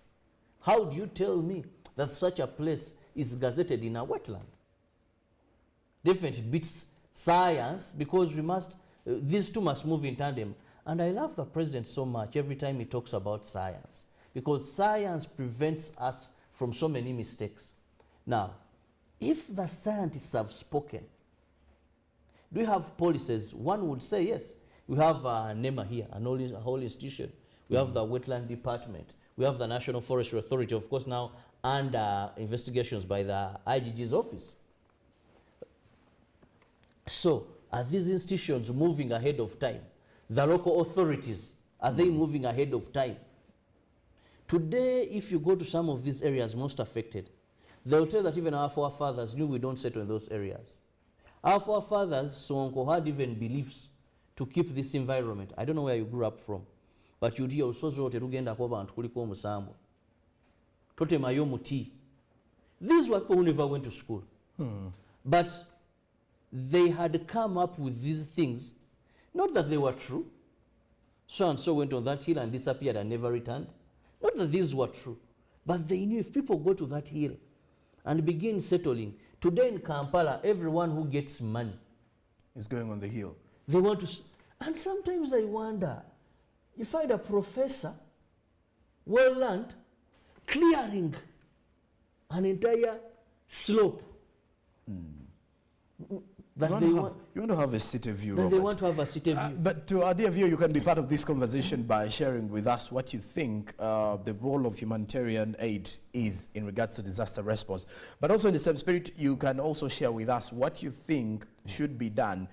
How do you tell me that such a place is gazetted in a wetland? Definitely beats science, because we must, these two must move in tandem. And I love the president so much every time he talks about science, because science prevents us from so many mistakes. Now, if the scientists have spoken, do we have policies? One would say yes. We have NEMA here, a whole institution. We have the Wetland Department. We have the National Forestry Authority, of course, now under investigations by the IGG's office. So, are these institutions moving ahead of time? The local authorities, are they moving ahead of time? Today, if you go to some of these areas most affected, they'll tell that even our forefathers knew we don't settle in those areas. Our forefathers, Sonko, had even beliefs to keep this environment. I don't know where you grew up from, but you'd hear also terugenda kwa bantu kuliko omusambo. Tote mayo muti. These were people who never went to school. But they had come up with these things, not that they were true. So and so went on that hill and disappeared and never returned. Not that these were true, but they knew if people go to that hill and begin settling. Today in Kampala, everyone who gets money is going on the hill. They want to, and sometimes I wonder, you find a professor, well learned, clearing an entire slope. That you want to have a city view, that Robert. they want to have a city view. But to our dear viewer, you can be part of this conversation by sharing with us what you think the role of humanitarian aid is in regards to disaster response. But also in the same spirit, you can also share with us what you think should be done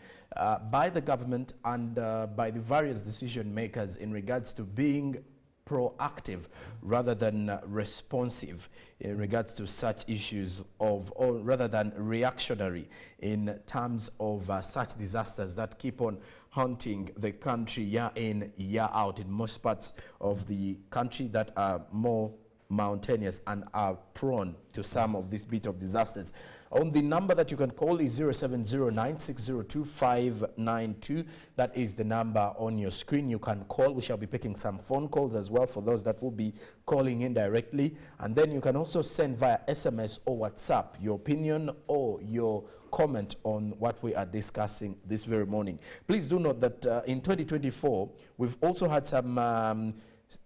by the government and by the various decision makers in regards to being proactive rather than responsive in regards to such issues of, or rather than reactionary in terms of such disasters that keep on haunting the country year in, year out in most parts of the country that are more mountainous and are prone to some of this bit of disasters. On the number that you can call is 0709602592. That is the number on your screen. You can call. We shall be picking some phone calls as well for those that will be calling in directly. And then you can also send via SMS or WhatsApp your opinion or your comment on what we are discussing this very morning. Please do note that in 2024, we've also had some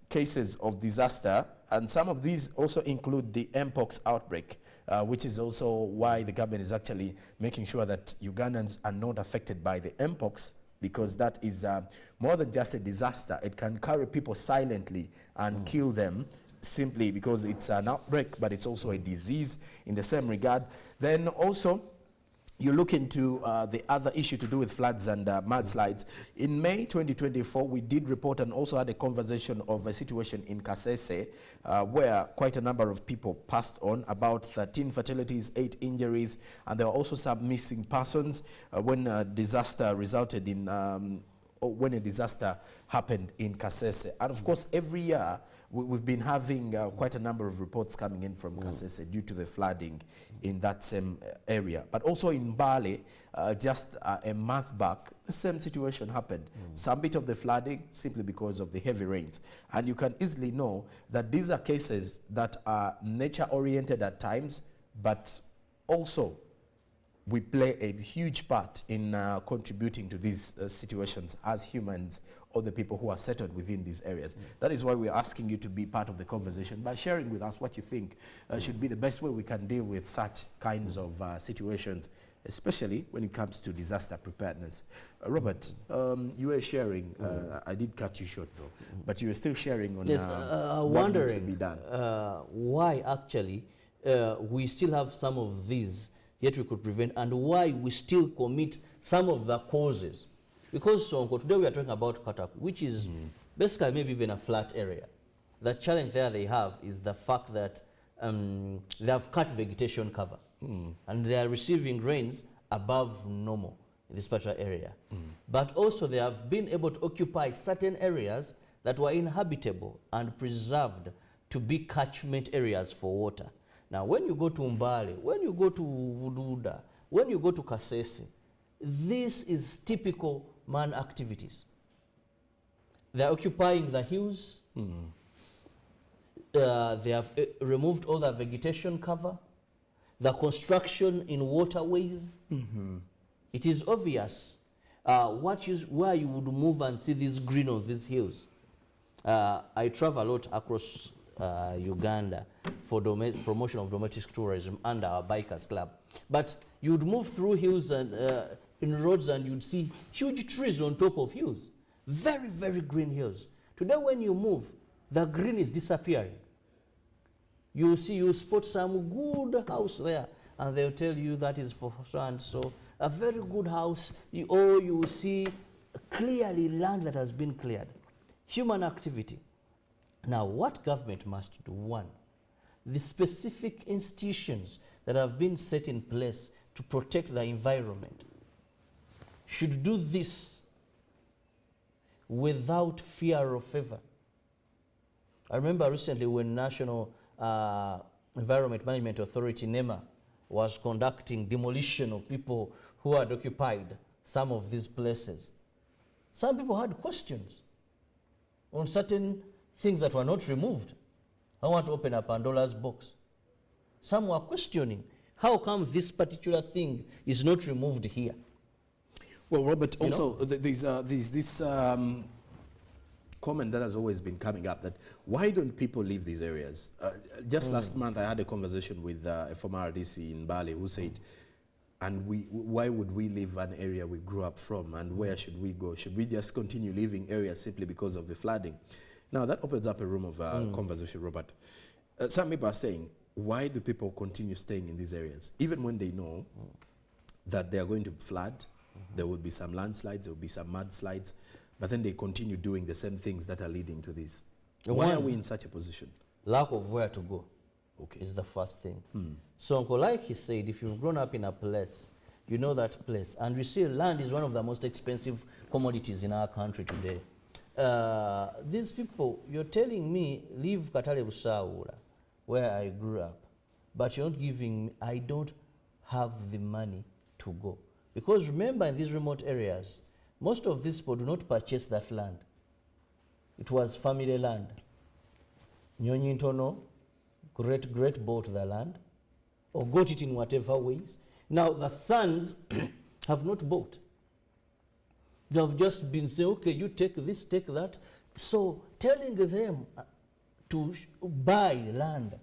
cases of disaster, and some of these also include the Mpox outbreak, which is also why the government is actually making sure that Ugandans are not affected by the Mpox, because that is more than just a disaster. It can carry people silently and kill them simply because it's an outbreak, but it's also a disease in the same regard. Then also, you look into the other issue to do with floods and mudslides. In May 2024, we did report and also had a conversation of a situation in Kasese where quite a number of people passed on, about 13 fatalities, 8 injuries, and there were also some missing persons when a disaster resulted in, when a disaster happened in Kasese. And of course, every year, we've been having quite a number of reports coming in from Kasese due to the flooding in that same area. But also in Bale, just a month back, the same situation happened. Some bit of the flooding simply because of the heavy rains. And you can easily know that these are cases that are nature-oriented at times, but also we play a huge part in contributing to these situations as humans or the people who are settled within these areas. That is why we're asking you to be part of the conversation by sharing with us what you think should be the best way we can deal with such kinds of situations, especially when it comes to disaster preparedness. Robert, you were sharing, I did cut you short though, but you were still sharing on what needs to be done. Why actually we still have some of these yet we could prevent, and why we still commit some of the causes. Because today we are talking about Kataku, which is basically maybe even a flat area. The challenge there they have is the fact that they have cut vegetation cover, and they are receiving rains above normal in this particular area. But also they have been able to occupy certain areas that were inhabitable and preserved to be catchment areas for water. Now, when you go to Mbale, when you go to Wududa, when you go to Kasese, this is typical man activities. They're occupying the hills. They have removed all the vegetation cover, the construction in waterways. it is obvious where you would move and see this green on these hills. I travel a lot across Uganda for promotion of domestic tourism under our bikers club. But you'd move through hills and in roads and you'd see huge trees on top of hills. Very, very green hills. Today when you move, the green is disappearing. You spot some good house there and they'll tell you that is for so and so. A very good house, or you will see clearly land that has been cleared. Human activity. Now, what government must do? One, the specific institutions that have been set in place to protect the environment should do this without fear of favor. I remember recently when National Environment Management Authority, NEMA, was conducting demolition of people who had occupied some of these places. Some people had questions on certain things that were not removed. I want to open up Pandora's box. Some were questioning, how come this particular thing is not removed here? Well, Robert, also there's this comment that has always been coming up, that why don't people leave these areas? Just last month I had a conversation with a former RDC in Bali who said, and why would we leave an area we grew up from, and where should we go? Should we just continue leaving areas simply because of the flooding? Now that opens up a room of conversation, Robert. Some people are saying, why do people continue staying in these areas? Even when they know that they are going to flood, there will be some landslides, there will be some mudslides, but then they continue doing the same things that are leading to this. Why are we in such a position? Lack of where to go is the first thing. So Uncle, like he said, if you've grown up in a place, you know that place. And we see land is one of the most expensive commodities in our country today. These people, you're telling me, leave Katale Busaura, where I grew up, but you're not giving me, I don't have the money to go. Because remember, in these remote areas, most of these people do not purchase that land. It was family land. Nyonyi Ntono, great bought the land, or got it in whatever ways. Now the sons have not bought. They have just been saying, okay, you take this, take that. So telling them to buy land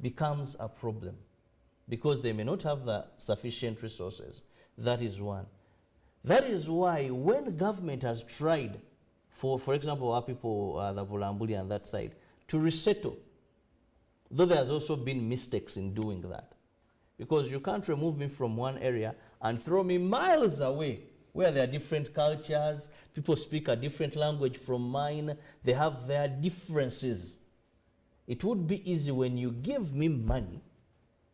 becomes a problem because they may not have the sufficient resources. That is one. That is why when government has tried, for example, our people, the Bulambuli and that side, to resettle, though there has also been mistakes in doing that. Because you can't remove me from one area and throw me miles away where there are different cultures, people speak a different language from mine, they have their differences. It would be easy when you give me money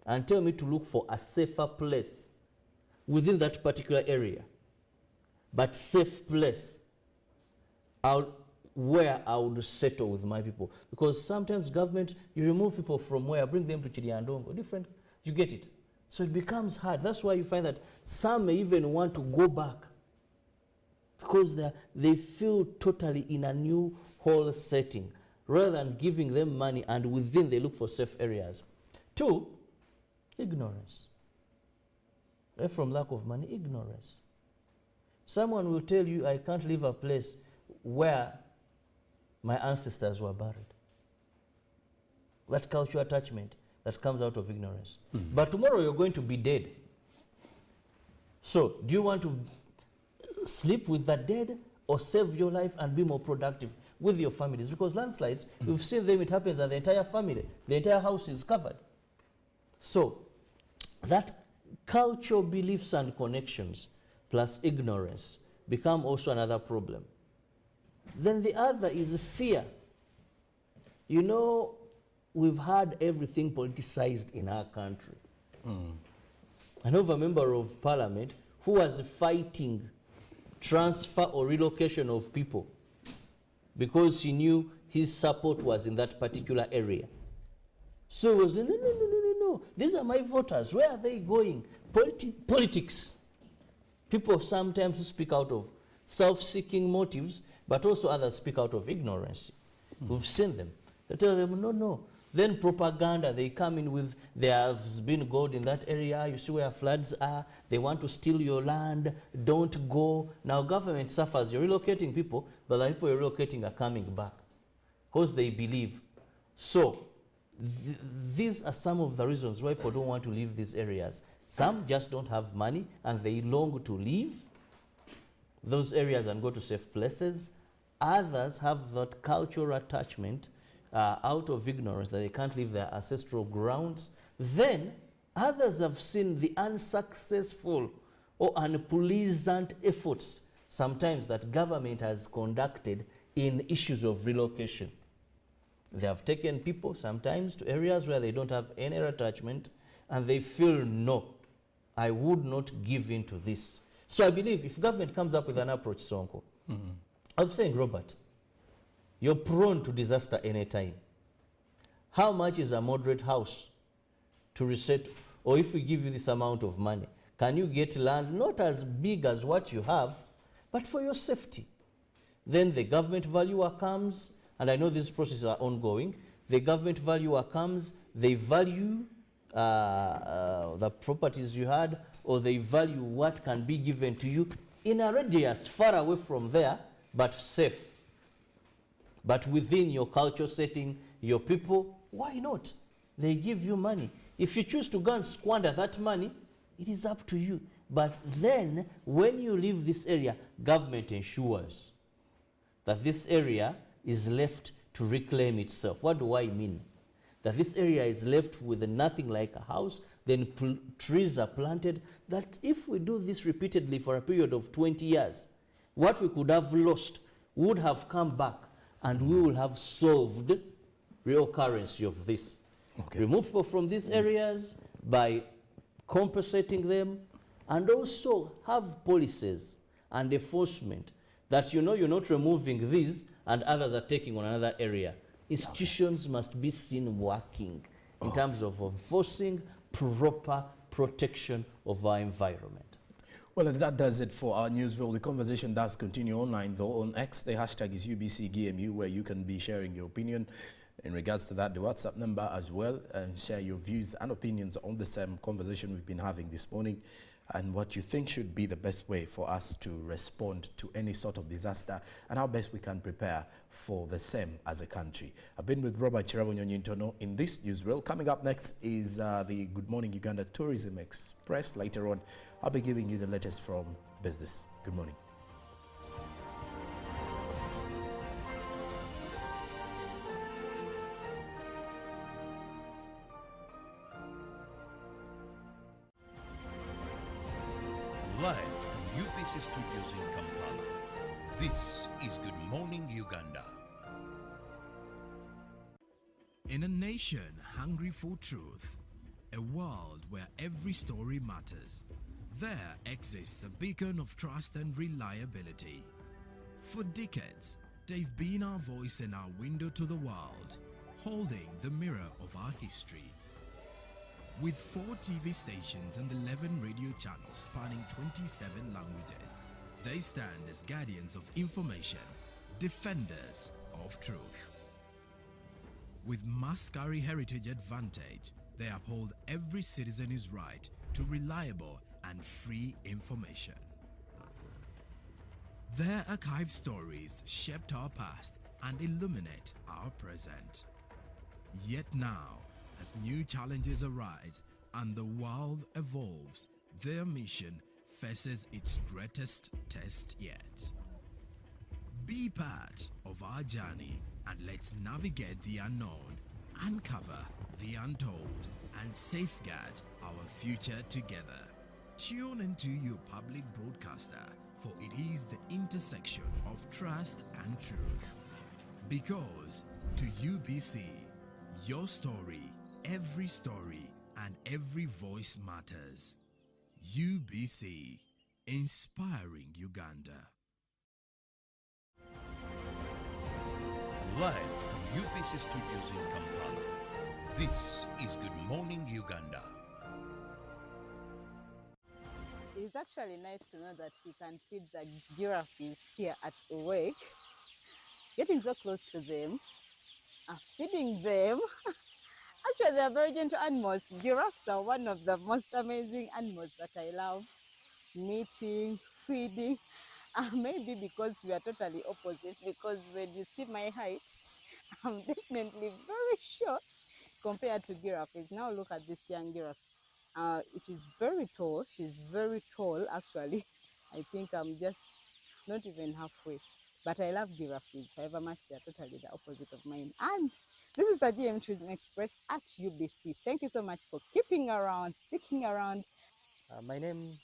and tell me to look for a safer place within that particular area, but safe place where I would settle with my people. Because sometimes government, you remove people from where, bring them to Chiriandongo, different, you get it. So it becomes hard. That's why you find that some may even want to go back because they feel totally in a new whole setting rather than giving them money and within they look for safe areas. Two, ignorance. From lack of money, ignorance. Someone will tell you, I can't leave a place where my ancestors were buried. That cultural attachment that comes out of ignorance. But tomorrow you're going to be dead. So do you want to sleep with the dead or save your life and be more productive with your families? Because landslides, we've seen them, it happens and the entire family, the entire house is covered. So that cultural beliefs and connections plus ignorance become also another problem. Then the other is fear. You know, we've had everything politicized in our country. I know of a member of parliament who was fighting transfer or relocation of people because he knew his support was in that particular area. So it was, no, these are my voters. Where are they going? Politics. People sometimes speak out of self-seeking motives, but also others speak out of ignorance. We've seen them. They tell them, no, Then propaganda, they come in with, there has been gold in that area, you see where floods are, they want to steal your land, don't go. Now government suffers, you're relocating people, but the people you're relocating are coming back because they believe. So these are some of the reasons why people don't want to leave these areas. Some just don't have money and they long to leave those areas and go to safe places. Others have that cultural attachment out of ignorance that they can't leave their ancestral grounds. Then others have seen the unsuccessful or unpleasant efforts sometimes that government has conducted in issues of relocation. They have taken people sometimes to areas where they don't have any attachment and they feel, no, I would not give in to this. So I believe if government comes up with an approach, Sonko, I'm saying, Robert, you're prone to disaster anytime. How much is a moderate house to reset? Or if we give you this amount of money, can you get land not as big as what you have, but for your safety? Then the government valuer comes, and I know these processes are ongoing. The government valuer comes, they value the properties you had, or they value what can be given to you in a radius far away from there, but safe. But within your culture setting, your people, why not? They give you money. If you choose to go and squander that money, it is up to you. But then, when you leave this area, government ensures that this area is left to reclaim itself. What do I mean? That this area is left with nothing like a house, then trees are planted, that if we do this repeatedly for a period of 20 years, what we could have lost would have come back, and we will have solved reoccurrence of this. Okay. Remove people from these areas by compensating them, and also have policies and enforcement that you know you're not removing these and others are taking on another area. Institutions must be seen working in terms of enforcing proper protection of our environment. Well, and that does it for our newsreel. The conversation does continue online, though. On X, the hashtag is UBCGMU, where you can be sharing your opinion in regards to that, the WhatsApp number as well, and share your views and opinions on the same conversation we've been having this morning, and what you think should be the best way for us to respond to any sort of disaster, and how best we can prepare for the same as a country. I've been with Robert Chirabonyonyintono in this newsreel. Coming up next is the Good Morning Uganda Tourism Express. Later on, I'll be giving you the latest from business. Good morning. Live from UBC Studios in Kampala, this is Good Morning Uganda. In a nation hungry for truth, a world where every story matters, there exists a beacon of trust and reliability. For decades, they've been our voice and our window to the world, holding the mirror of our history. With 4 TV stations and 11 radio channels spanning 27 languages, they stand as guardians of information, defenders of truth. With Mascari Heritage Advantage, they uphold every citizen's right to reliable and free information. Their archived stories shaped our past and illuminate our present. Yet now, as new challenges arise and the world evolves, their mission faces its greatest test yet. Be part of our journey and let's navigate the unknown, uncover the untold, and safeguard our future together. Tune into your public broadcaster, for it is the intersection of trust and truth. Because to UBC, your story, every story, and every voice matters. UBC, inspiring Uganda. Live from UBC Studios in Kampala, this is Good Morning Uganda. It's actually nice to know that we can feed the giraffes here at work. Getting so close to them, feeding them, Actually, they are very gentle animals. Giraffes are one of the most amazing animals that I love. Meeting, feeding. Maybe because we are totally opposite, because when you see my height, I'm definitely very short compared to giraffes. Now look at this young giraffe. It is very tall. She's very tall, actually. I think I'm just not even halfway. But I love giraffes. However much they are totally the opposite of mine. And this is the GM Tourism Express at UBC. Thank you so much for keeping around, sticking around. My name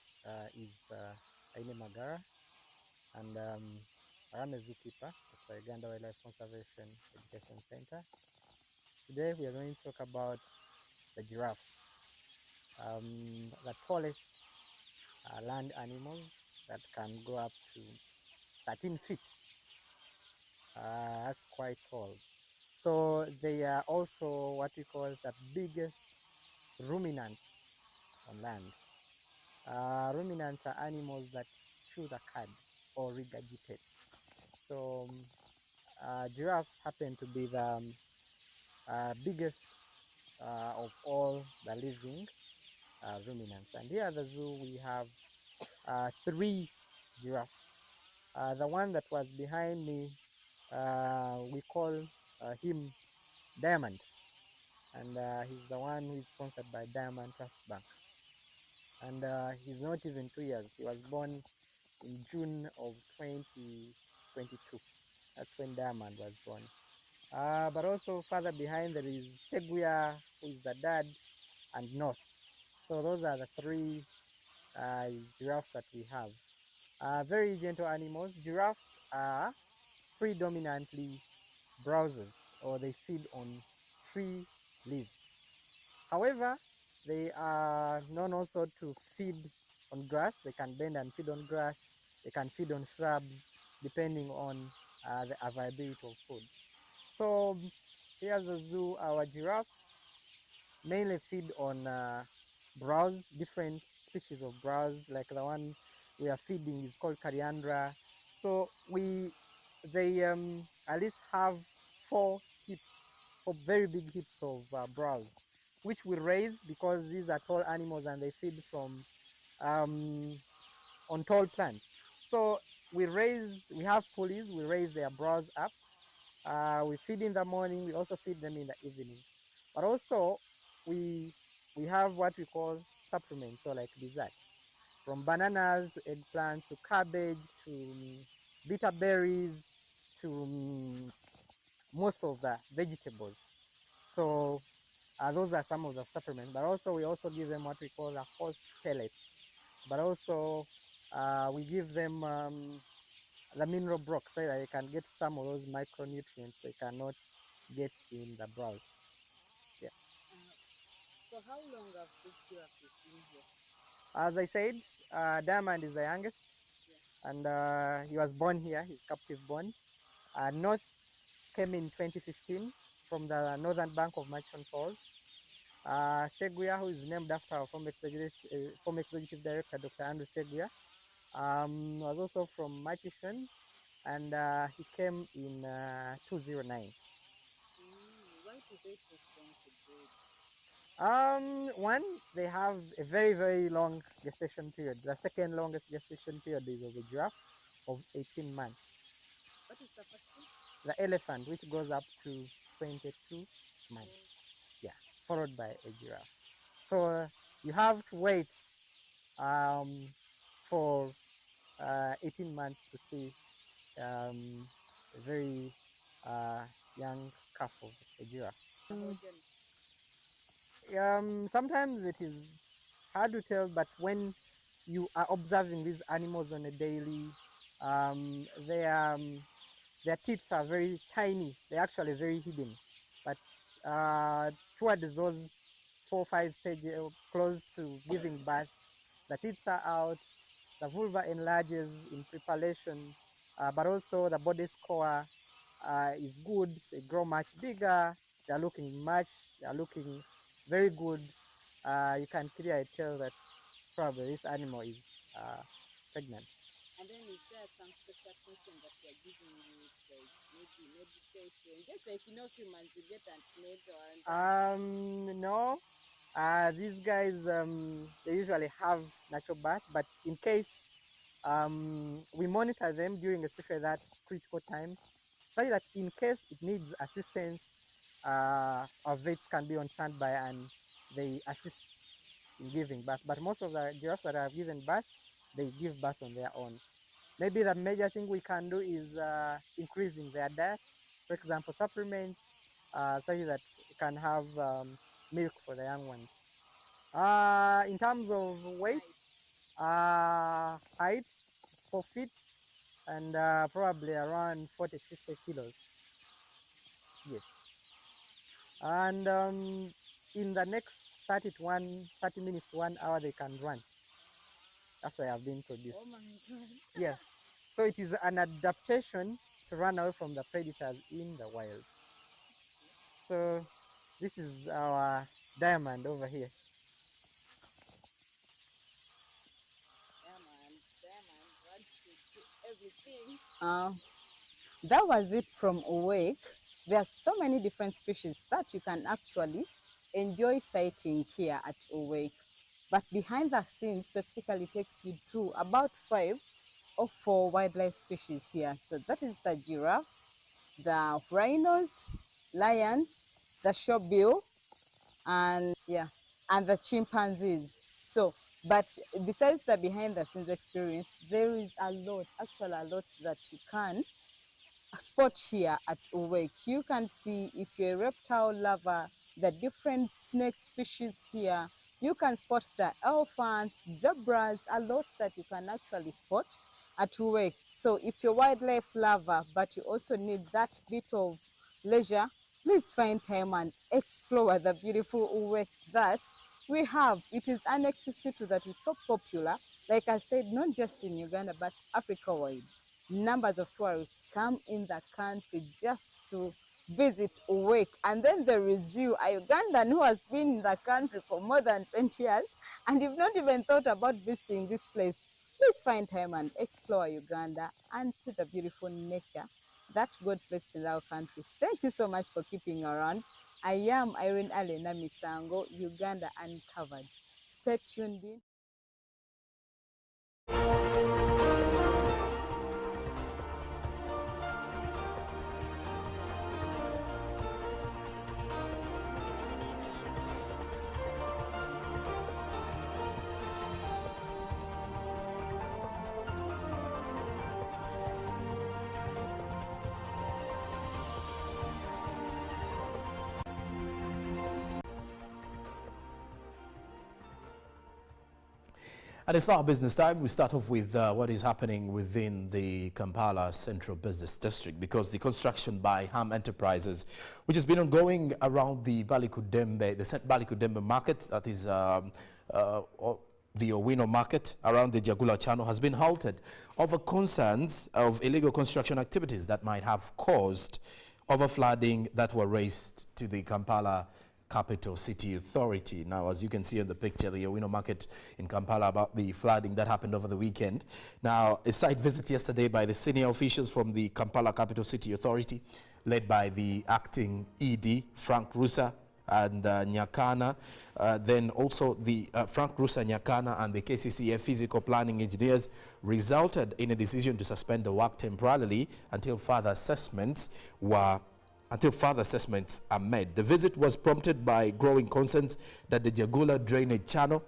is Aine Magara, and I'm a zookeeper at the Uganda Wildlife Conservation Education Center. Today we are going to talk about the giraffes, the tallest land animals that can go up to 13 feet. That's quite tall. So they are also what we call the biggest ruminants on land. Ruminants are animals that chew the cud or regurgitate. So giraffes happen to be the biggest of all the living ruminants. And here at the zoo we have 3 giraffes. The one that was behind me, we call him Diamond, and he's the one who is sponsored by Diamond Trust Bank. And he's not even 2 years. He was born in June of 2022. That's when Diamond was born. But also further behind there is Seguia, who is the dad, and North. So those are the 3 giraffes that we have. Very gentle animals. Giraffes are predominantly browsers, or they feed on tree leaves. However, they are known also to feed on grass. They can bend and feed on grass. They can feed on shrubs, depending on the availability of food. So here at the zoo, our giraffes mainly feed on browse, different species of browse, like the one we are feeding is called Cariandra. So they at least have 4 hips, 4 very big hips of browse, which we raise because these are tall animals and they feed from on tall plants. So we have pulleys, we raise their browse up. We feed in the morning, we also feed them in the evening. But also we have what we call supplements, so like dessert, from bananas to eggplants to cabbage to bitter berries to most of the vegetables. So those are some of the supplements. But also we also give them what we call the horse pellets. But also we give them the mineral broth, so that they can get some of those micronutrients they cannot get in the browse. Yeah. So how long have this giraffe been here? As I said, Diamond is the youngest, and he was born here. He's captive born. North came in 2015 from the northern bank of Murchison Falls. Seguia, who is named after our former executive director, Dr. Andrew Seguia, was also from Murchison, and he came in 2009. Why do they take long to breed? One, they have a very, very long gestation period. The second longest gestation period is of a giraffe of 18 months. What is the first one? The elephant, which goes up to 22 months. Yeah, followed by a giraffe. So you have to wait for 18 months to see a very young calf of a giraffe. Sometimes it is hard to tell, but when you are observing these animals on a daily, their teeth are very tiny. They're actually very hidden. But towards those 4 or 5 stages, close to giving birth, the teeth are out, the vulva enlarges in preparation, but also the body score is good. They grow much bigger. They're looking very good. You can clearly tell that probably this animal is pregnant. And then is there some special attention that you are giving it, like maybe meditation, just like humans, you get antenatal and No. These guys, they usually have natural birth, but in case we monitor them during especially that critical time, such that in case it needs assistance, our vets can be on standby and they assist in giving birth. But most of the giraffes that have given birth, they give birth on their own. Maybe the major thing we can do is increasing their diet, for example, supplements, such that it can have milk for the young ones. In terms of weight, height, 4 feet, and probably around 40-50 kilos. Yes. And in the next 30 minutes to 1 hour, they can run after they have been produced. oh my God. Yes. So it is an adaptation to run away from the predators in the wild. So this is our diamond over here. Diamond, everything. That was it from Awake. There are so many different species that you can actually enjoy sighting here at Awake. But behind the scenes specifically takes you to about 5 or 4 wildlife species here. So that is the giraffes, the rhinos, lions, the shorebill, and the chimpanzees. So, but besides the behind the scenes experience, there is a lot that you can spot here at Awake. You can see, if you're a reptile lover, the different snake species here. You can spot the elephants, zebras, a lot that you can actually spot at Awake. So if you're a wildlife lover, but you also need that bit of leisure, please find time and explore the beautiful Awake that we have. It is an accessory that is so popular, like I said, not just in Uganda, but Africa-wide. Numbers of tourists come in the country just to visit Awake. And then there is you, a Ugandan who has been in the country for more than 20 years, and you've not even thought about visiting this place. Please find time and explore Uganda and see the beautiful nature that God placed in our country. Thank you so much for keeping around. I am Irene Alena Misango, Uganda Uncovered. Stay tuned in. And it's now business time. We start off with what is happening within the Kampala Central Business District, because the construction by Ham Enterprises, which has been ongoing around the St. Balikudembe market, that is the Owino market around the Jagula Channel, has been halted over concerns of illegal construction activities that might have caused overflooding that were raised to the Kampala Capital City Authority. Now, as you can see in the picture, the Owino market in Kampala, about the flooding that happened over the weekend. Now, a site visit yesterday by the senior officials from the Kampala Capital City Authority, led by the acting ED, Frank Rusa and Nyakana. Then also the Frank Rusa, Nyakana and the KCCA physical planning engineers, resulted in a decision to suspend the work temporarily until further assessments are made. The visit was prompted by growing concerns that the Jagula drainage channel,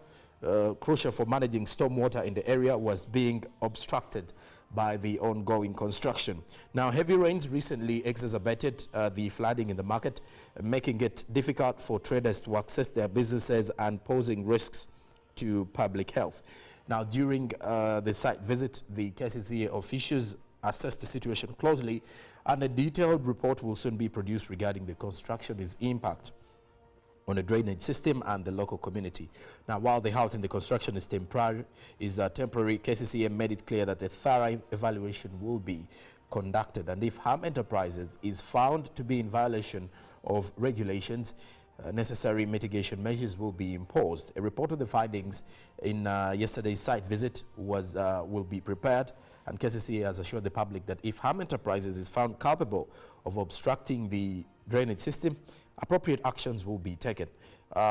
crucial for managing stormwater in the area, was being obstructed by the ongoing construction. Now, heavy rains recently exacerbated the flooding in the market, making it difficult for traders to access their businesses and posing risks to public health. Now, during the site visit, the KCCA officials assessed the situation closely, and a detailed report will soon be produced regarding the construction's impact on the drainage system and the local community. Now, while the halt in the construction is temporary, KCCA made it clear that a thorough evaluation will be conducted, and if Ham Enterprises is found to be in violation of regulations, necessary mitigation measures will be imposed. A report of the findings in yesterday's site visit will be prepared, and KCCA has assured the public that if Ham Enterprises is found culpable of obstructing the drainage system, appropriate actions will be taken.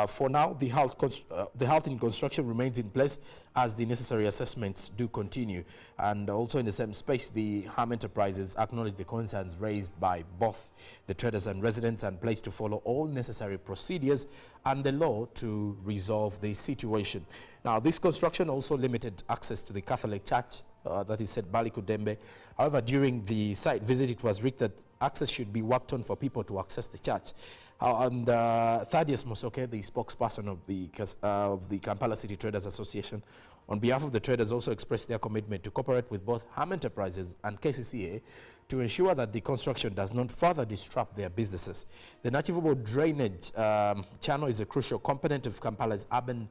For now, the halt in construction remains in place as the necessary assessments do continue. And also in the same space, the Ham Enterprises acknowledge the concerns raised by both the traders and residents and pledge to follow all necessary procedures and the law to resolve the situation. Now, this construction also limited access to the Catholic Church, that is at Bali Kudembe. However, during the site visit, it was written that access should be worked on for people to access the church. And Thaddeus Mosoke, the spokesperson of the Kampala City Traders Association, on behalf of the traders, also expressed their commitment to cooperate with both Ham Enterprises and KCCA to ensure that the construction does not further disrupt their businesses. The Nachivubo drainage channel is a crucial component of Kampala's urban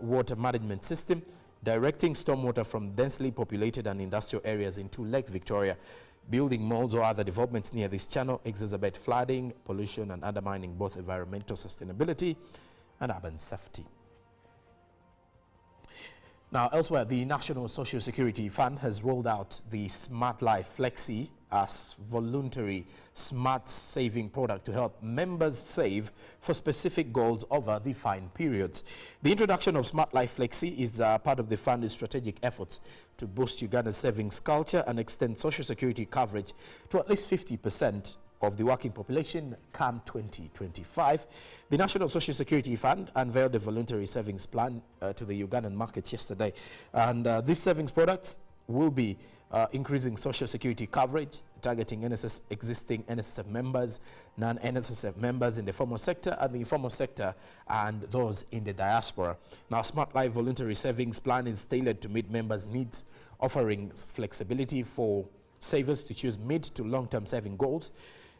water management system, directing stormwater from densely populated and industrial areas into Lake Victoria. Building molds or other developments near this channel exacerbate flooding, pollution, and undermining both environmental sustainability and urban safety. Now, elsewhere, the National Social Security Fund has rolled out the Smart Life Flexi as voluntary smart saving product to help members save for specific goals over defined periods. The introduction of Smart Life Flexi is part of the fund's strategic efforts to boost Uganda's savings culture and extend social security coverage to at least 50% of the working population come 2025. The National Social Security Fund unveiled a voluntary savings plan to the Ugandan market yesterday, and these savings products will be increasing social security coverage, targeting existing NSSF members, non-NSSF members in the formal sector and the informal sector, and those in the diaspora. Now, Smart Life Voluntary Savings Plan is tailored to meet members' needs, offering flexibility for savers to choose mid to long-term saving goals.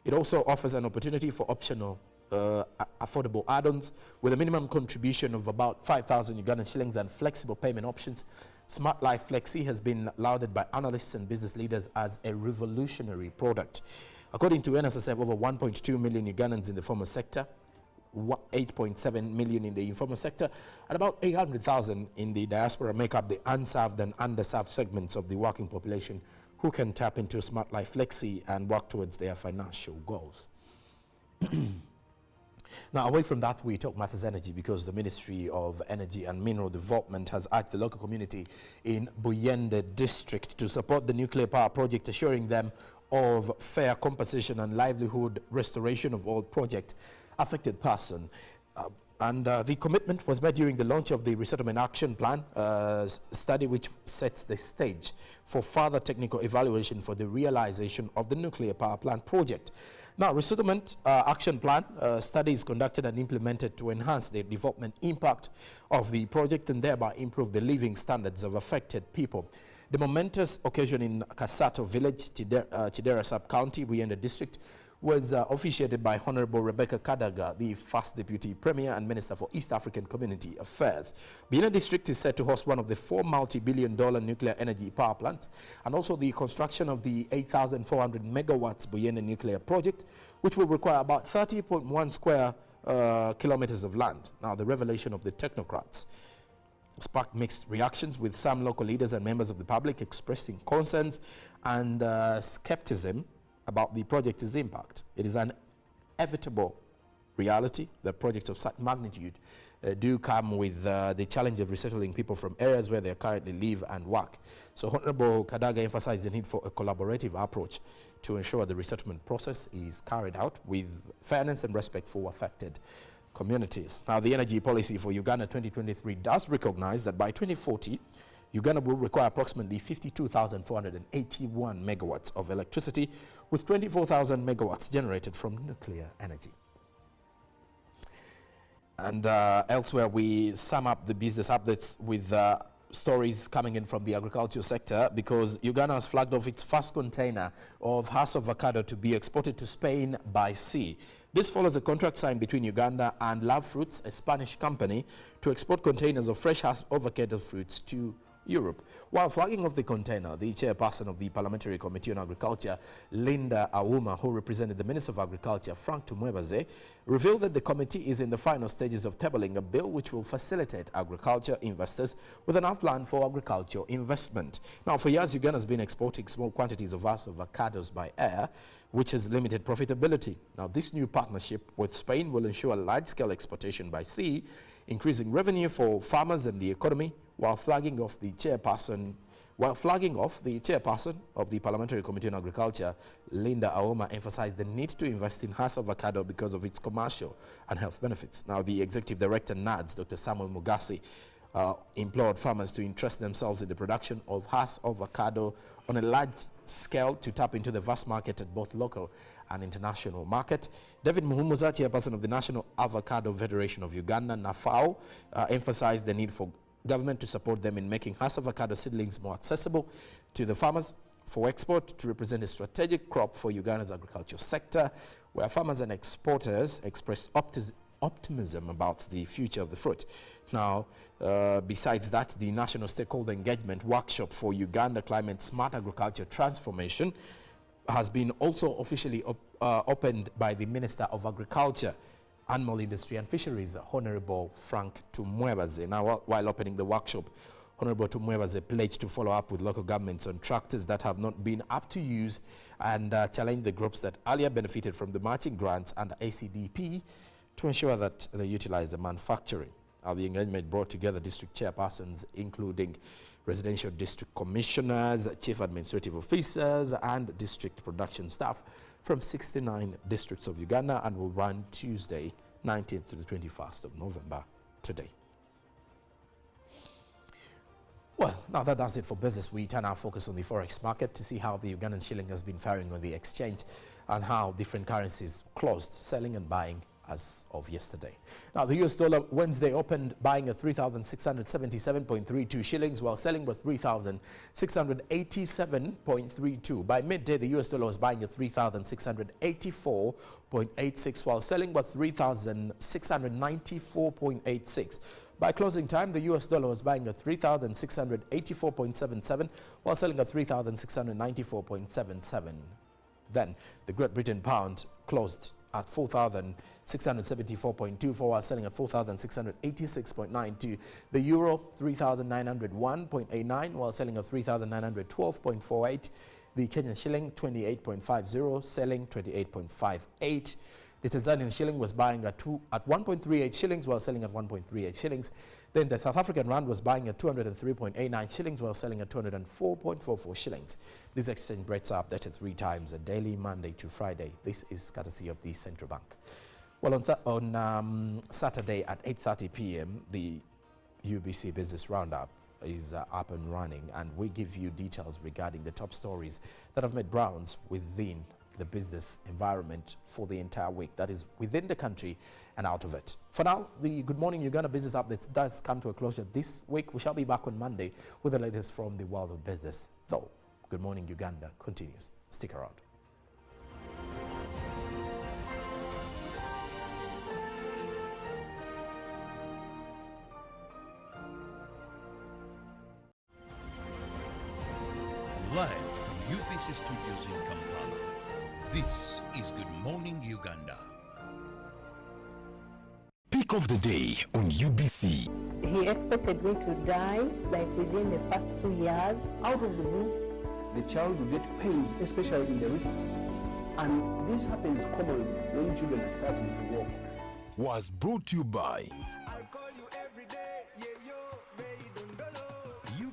It also offers an opportunity for optional affordable add-ons with a minimum contribution of about 5,000 Ugandan shillings and flexible payment options. Smart Life Flexi has been lauded by analysts and business leaders as a revolutionary product. According to NSSF, over 1.2 million Ugandans in the formal sector, 8.7 million in the informal sector, and about 800,000 in the diaspora make up the unserved and underserved segments of the working population who can tap into Smart Life Flexi and work towards their financial goals. Now, away from that, we talk matters energy, because the Ministry of Energy and Mineral Development has urged the local community in Buyende district to support the nuclear power project, assuring them of fair compensation and livelihood restoration of all project affected person. The commitment was made during the launch of the Resettlement Action Plan study, which sets the stage for further technical evaluation for the realization of the nuclear power plant project. Now, Resettlement Action Plan study is conducted and implemented to enhance the development impact of the project and thereby improve the living standards of affected people. The momentous occasion in Kasato Village, Chidera Sub-County, Buyende District, was officiated by Honorable Rebecca Kadaga, the first Deputy Premier and Minister for East African Community Affairs. Buyende District is set to host one of the 4 multi-billion-dollar nuclear energy power plants, and also the construction of the 8,400 megawatts Buyende nuclear project, which will require about 30.1 square kilometers of land. Now, the revelation of the technocrats sparked mixed reactions, with some local leaders and members of the public expressing concerns and skepticism about the project's impact. It is an inevitable reality that projects of such magnitude do come with the challenge of resettling people from areas where they currently live and work. So Honorable Kadaga emphasized the need for a collaborative approach to ensure the resettlement process is carried out with fairness and respect for affected communities. Now, the energy policy for Uganda 2023 does recognize that by 2040, Uganda will require approximately 52,481 megawatts of electricity, with 24,000 megawatts generated from nuclear energy. And elsewhere, we sum up the business updates with stories coming in from the agricultural sector, because Uganda has flagged off its first container of Hass avocado to be exported to Spain by sea. This follows a contract signed between Uganda and Love Fruits, a Spanish company, to export containers of fresh Hass avocado fruits to Europe. While flagging off the container, the chairperson of the Parliamentary Committee on Agriculture, Linda Auma, who represented the Minister of Agriculture, Frank Tumwebaze, revealed that the committee is in the final stages of tabling a bill which will facilitate agriculture investors with an outline for agricultural investment. Now, for years, Uganda has been exporting small quantities of avocados by air, which has limited profitability. Now, this new partnership with Spain will ensure large-scale exportation by sea, increasing revenue for farmers and the economy, while flagging off the chairperson of the Parliamentary Committee on Agriculture, Linda Auma, emphasized the need to invest in Hass avocado because of its commercial and health benefits. Now, the Executive Director, NADS, Dr. Samuel Mugasi, implored farmers to interest themselves in the production of Hass avocado on a large scale to tap into the vast market at both local and international market. David Muhumuza, chairperson of the National Avocado Federation of Uganda, NAFAO, emphasized the need for government to support them in making Hass avocado seedlings more accessible to the farmers for export to represent a strategic crop for Uganda's agricultural sector, where farmers and exporters expressed optimism about the future of the fruit. Now, besides that, the National Stakeholder Engagement Workshop for Uganda Climate Smart Agriculture Transformation has been also officially opened by the Minister of Agriculture, Animal Industry and Fisheries, Honorable Frank Tumwebaze. Now, while opening the workshop, Honorable Tumwebaze pledged to follow up with local governments on tractors that have not been up to use and challenge the groups that earlier benefited from the matching grants under ACDP to ensure that they utilize the manufacturing. The engagement brought together district chairpersons, including residential district commissioners, chief administrative officers, and district production staff from 69 districts of Uganda, and will run Tuesday, 19th to the 21st of November today. Well, now that does it for business. We turn our focus on the forex market to see how the Ugandan shilling has been faring on the exchange and how different currencies closed, selling and buying as of yesterday. Now, the US dollar Wednesday opened buying at 3,677.32 shillings, while selling with 3,687.32. By midday, the US dollar was buying at 3,684.86, while selling with 3,694.86. By closing time, the US dollar was buying at 3,684.77, while selling at 3,694.77. Then, the Great Britain pound closed at 4,674.24, while selling at 4,686.92. The euro, 3,901.89, while selling at 3,912.48. The Kenyan shilling, 28.50, selling 28.58. The Tanzanian shilling was buying at 1.38 shillings, while selling at 1.38 shillings. Then the South African rand was buying at 203.89 shillings, while selling at 204.44 shillings. These exchange rates are updated 3 times a daily, Monday to Friday. This is courtesy of the Central Bank. Well, on Saturday at 8:30 p.m., the UBC Business Roundup is up and running, and we give you details regarding the top stories that have made rounds within the business environment for the entire week, that is within the country and out of it. For now, the Good Morning Uganda Business Updates does come to a closure this week. We shall be back on Monday with the latest from the world of business. Though, Good Morning Uganda continues. Stick around. Live from UBC Studios in Kampala, this is Good Morning Uganda. Pick of the day on UBC. He expected me to die like within the first 2 years. Out of the blue, the child will get pains, especially in the wrists. And this happens commonly when children are starting to walk. Was brought to you by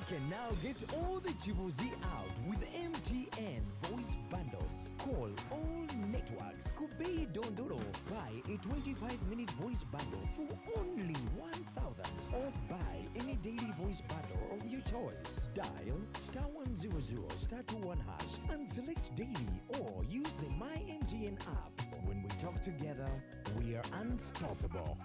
can now get all the Chibuzi out with MTN voice bundles. Call all networks. Kubei Dondoro. Buy a 25-minute voice bundle for only 1,000, or buy any daily voice bundle of your choice. Dial *100*21# and select daily, or use the My MTN app. When we talk together, we are unstoppable.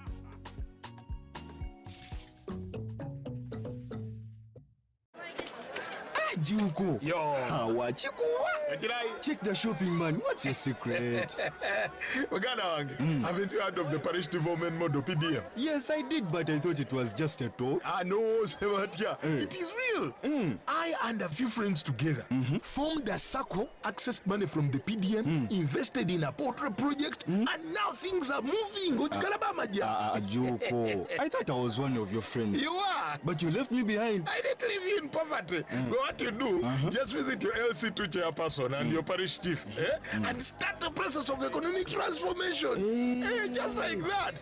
Juko. Yo. Check the shopping, man. What's your secret? Haven't you heard of the parish development model PDM? Yes, I did, but I thought it was just a talk. No, Sebatia. It is real. I and a few friends together formed a circle, accessed money from the PDM, invested in a portrait project, and now things are moving. Juko. I thought I was one of your friends. You are. But you left me behind. I didn't leave you in poverty. But what you do, just visit your LC2 chairperson and your parish chief and start the process of economic transformation. Just like that.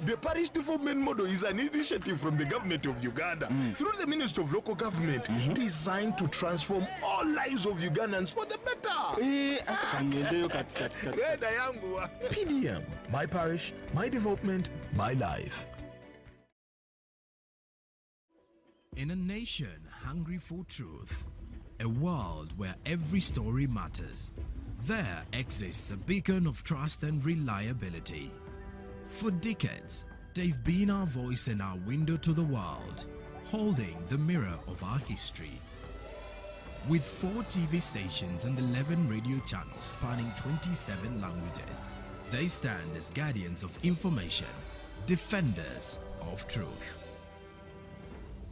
The parish development model is an initiative from the government of Uganda through the Ministry of Local Government designed to transform all lives of Ugandans for the better. PDM, my parish, my development, my life. In a nation hungry for truth, a world where every story matters, there exists a beacon of trust and reliability. For decades, they've been our voice and our window to the world, holding the mirror of our history. With 4 TV stations and 11 radio channels spanning 27 languages, they stand as guardians of information, defenders of truth.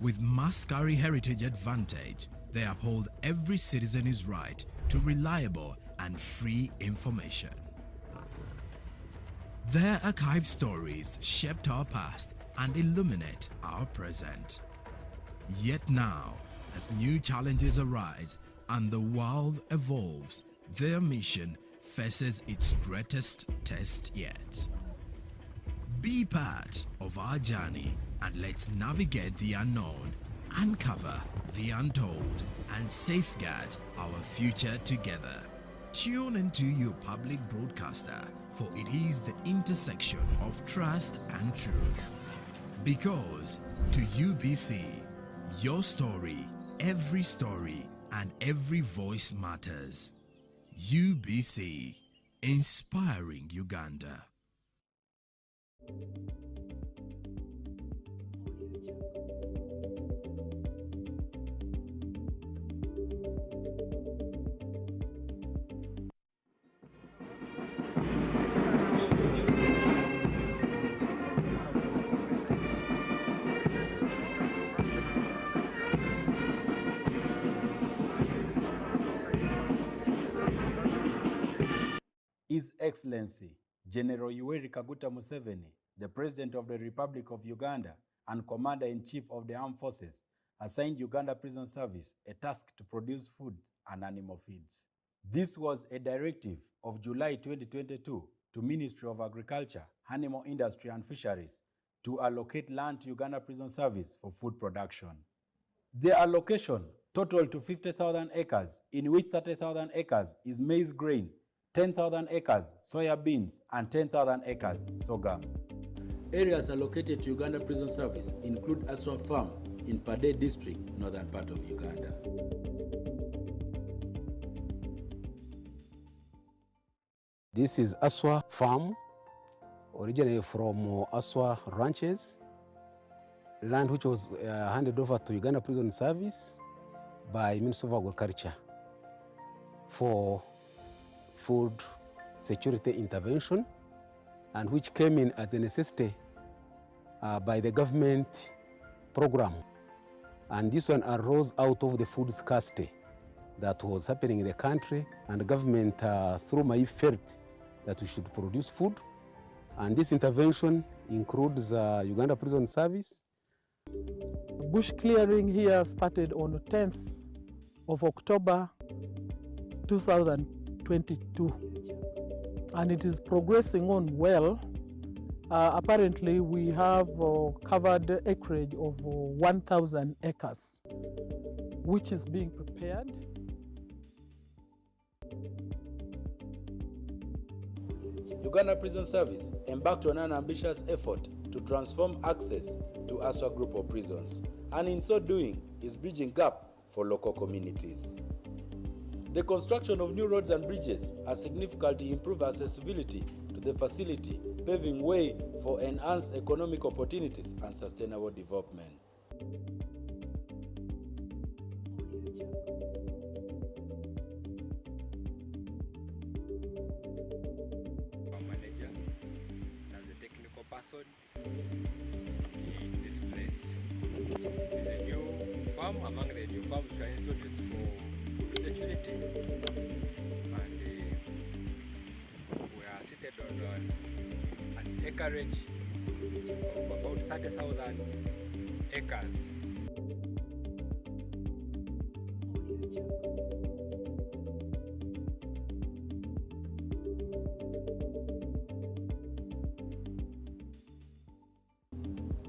With Maskari Heritage Advantage, they uphold every citizen's right to reliable and free information. Their archived stories shaped our past and illuminate our present. Yet now, as new challenges arise and the world evolves, their mission faces its greatest test yet. Be part of our journey and let's navigate the unknown, uncover the untold, and safeguard our future together. Tune into your public broadcaster, for it is the intersection of trust and truth. Because to UBC, your story, every story, and every voice matters. UBC, inspiring Uganda. His Excellency General Yoweri Kaguta Museveni, the President of the Republic of Uganda and Commander-in-Chief of the Armed Forces, assigned Uganda Prison Service a task to produce food and animal feeds. This was a directive of July 2022 to Ministry of Agriculture, Animal Industry and Fisheries to allocate land to Uganda Prison Service for food production. The allocation totaled to 50,000 acres, in which 30,000 acres is maize grain, 10,000 acres soya beans, and 10,000 acres sorghum. Areas allocated to Uganda Prison Service include Aswa Farm in Pade District, northern part of Uganda. This is Aswa Farm, originally from Aswa Ranches, land which was handed over to Uganda Prison Service by Ministry of Agriculture for food security intervention, and which came in as a necessity by the government program. And this one arose out of the food scarcity that was happening in the country, and the government through my felt that we should produce food. And this intervention includes Uganda Prison Service. Bush clearing here started on the 10th of October 2022, and it is progressing on well. Apparently we have covered acreage of 1,000 acres, which is being prepared. Uganda Prison Service embarked on an ambitious effort to transform access to Aswa group of prisons, and in so doing is bridging gap for local communities. The construction of new roads and bridges has significantly improved accessibility to the facility, paving way for enhanced economic opportunities and sustainable development. in this place. It's a new farm among the new farms which are introduced for food security. And we are seated on an acreage of about 30,000 acres.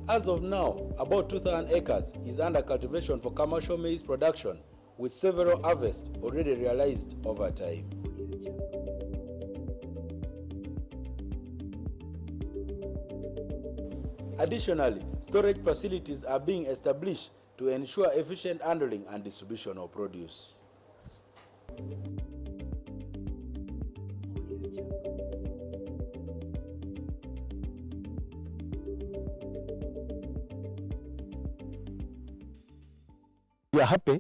As of now, about 2,000 acres is under cultivation for commercial maize production, with several harvests already realized over time. Additionally, storage facilities are being established to ensure efficient handling and distribution of produce. We are happy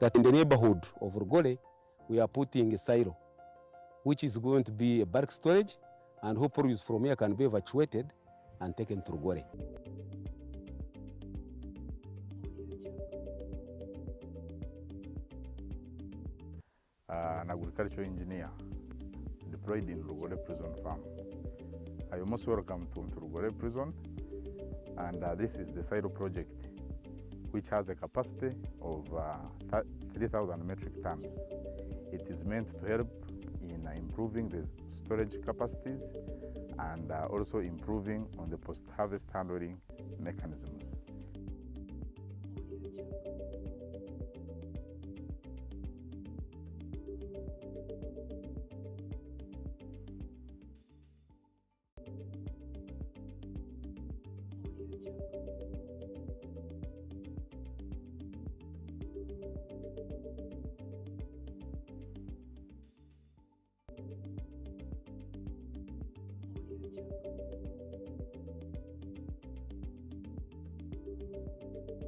that in the neighborhood of Rugole, we are putting a silo, which is going to be a bulk storage, and whole produce from here can be evacuated and taken to Rugole. An agricultural engineer deployed in Rugole Prison Farm. I am most welcome to Rugole Prison, and this is the silo project, which has a capacity of 3,000 metric tons. It is meant to help in improving the storage capacities and also improving on the post-harvest handling mechanisms.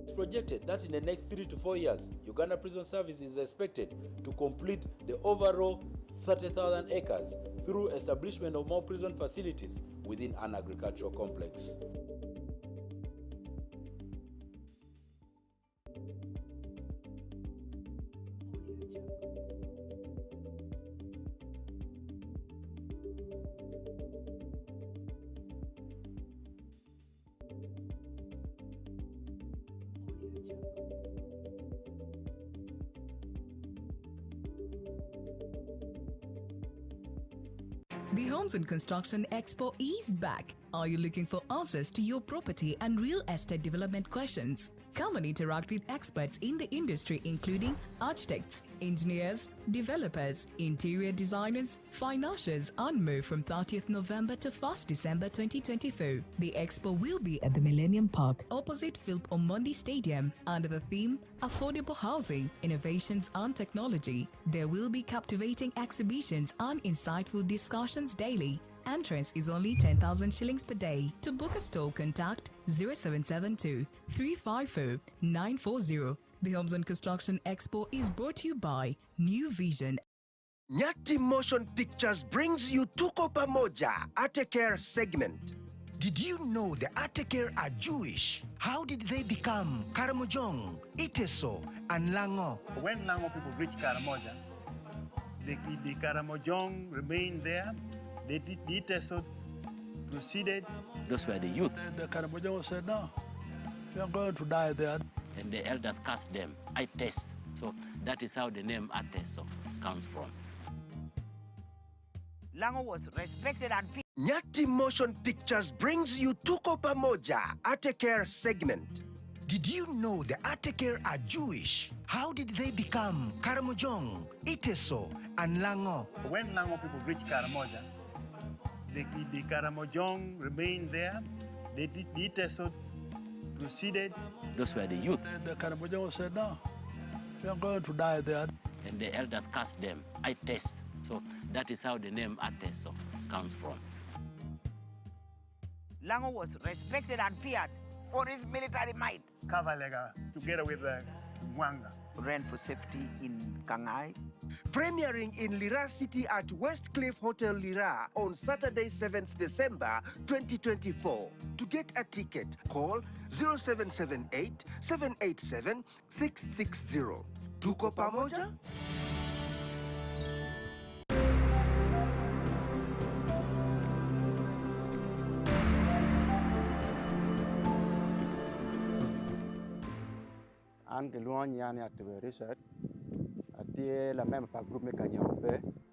It's projected that in the next 3 to 4 years, Uganda Prison Service is expected to complete the overall 30,000 acres through establishment of more prison facilities within an agricultural complex. The Homes and Construction Expo is back. Are you looking for answers to your property and real estate development questions? Come and interact with experts in the industry, including architects, engineers, developers, interior designers, financiers, and more from 30th November to 1st December 2024. The expo will be at the Millennium Park, opposite Philip Omondi Stadium, under the theme Affordable Housing, Innovations and Technology. There will be captivating exhibitions and insightful discussions daily. Entrance is only 10,000 shillings per day. To book a stall, contact 0772 354 940. The Homes and Construction Expo is brought to you by New Vision. Nyati Motion Pictures brings you Tuko Pamoja, Atecare segment. Did you know the Atecare are Jewish? How did they become Karamojong, Iteso, and Lango? When Lango people reached Karamoja, the Karamojong remained there. The Itesos proceeded. Those were the youth. The Karamojong said, no, we are going to die there. And the elders cast them, Ites. So that is how the name Ateso comes from. Lango was respected and Nyati Motion Pictures brings you Tuko Pamoja, Atecare segment. Did you know the Atecare are Jewish? How did they become Karamojong, Iteso, and Lango? When Lango people reached Karamoja, the Karamojong remained there. The Itesos proceeded. Those were the youth. The Karamojong said, no, we are going to die there. And the elders cast them, Ites. So that is how the name Ateso comes from. Lango was respected and feared for his military might. Kavalega, together with the Mwanga. Ran for safety in Kangai. Premiering in Lira City at Westcliff Hotel Lira on Saturday, 7th December 2024. To get a ticket, call 0778 787 660. Tuko pamoja?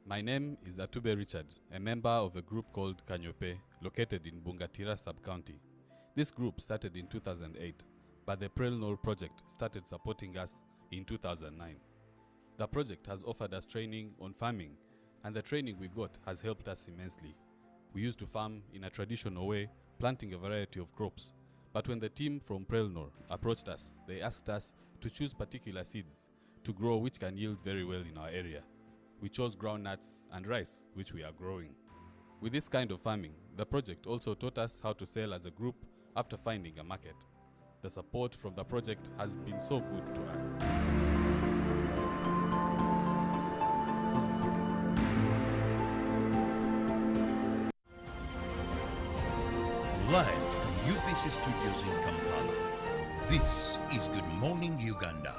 My name is Atube Richard, a member of a group called Kanyope, located in Bungatira sub-county. This group started in 2008, but the Prelnol project started supporting us in 2009. The project has offered us training on farming, and the training we got has helped us immensely. We used to farm in a traditional way, planting a variety of crops. But when the team from Prelnor approached us, they asked us to choose particular seeds to grow which can yield very well in our area. We chose groundnuts and rice, which we are growing. With this kind of farming, the project also taught us how to sell as a group after finding a market. The support from the project has been so good to us. Live from UBC Studios in Kampala, this is Good Morning Uganda.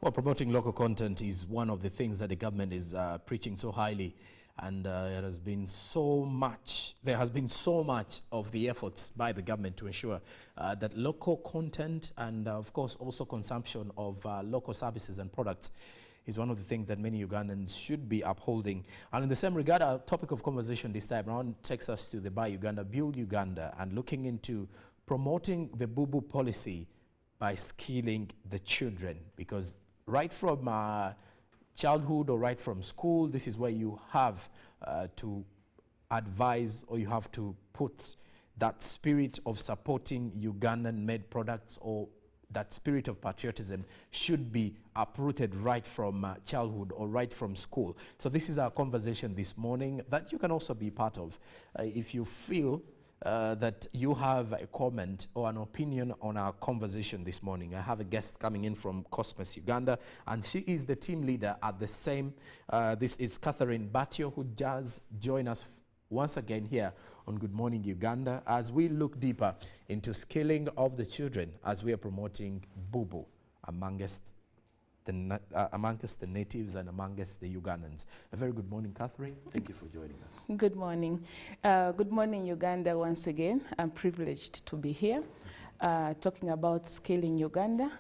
Well, promoting local content is one of the things that the government is preaching so highly, and there has been so much of the efforts by the government to ensure that local content and of course also consumption of local services and products is one of the things that many Ugandans should be upholding. And in the same regard, our topic of conversation this time around takes us to the Buy Uganda, Build Uganda, and looking into promoting the Bubu policy by skilling the children, because right from childhood or right from school, this is where you have to advise, or you have to put that spirit of supporting Ugandan-made products, or that spirit of patriotism should be uprooted right from childhood or right from school. So this is our conversation this morning that you can also be part of. If you feel that you have a comment or an opinion on our conversation this morning, I have a guest coming in from Cosmos Uganda, and she is the team leader at the same. This is Catherine Batio, who does join us once again here on Good Morning Uganda as we look deeper into skilling of the children as we are promoting Bubu amongst the natives and amongst the Ugandans. A very good morning, Catherine. Thank you for joining us. Good morning. Good morning, Uganda, once again. I'm privileged to be here talking about scaling Uganda,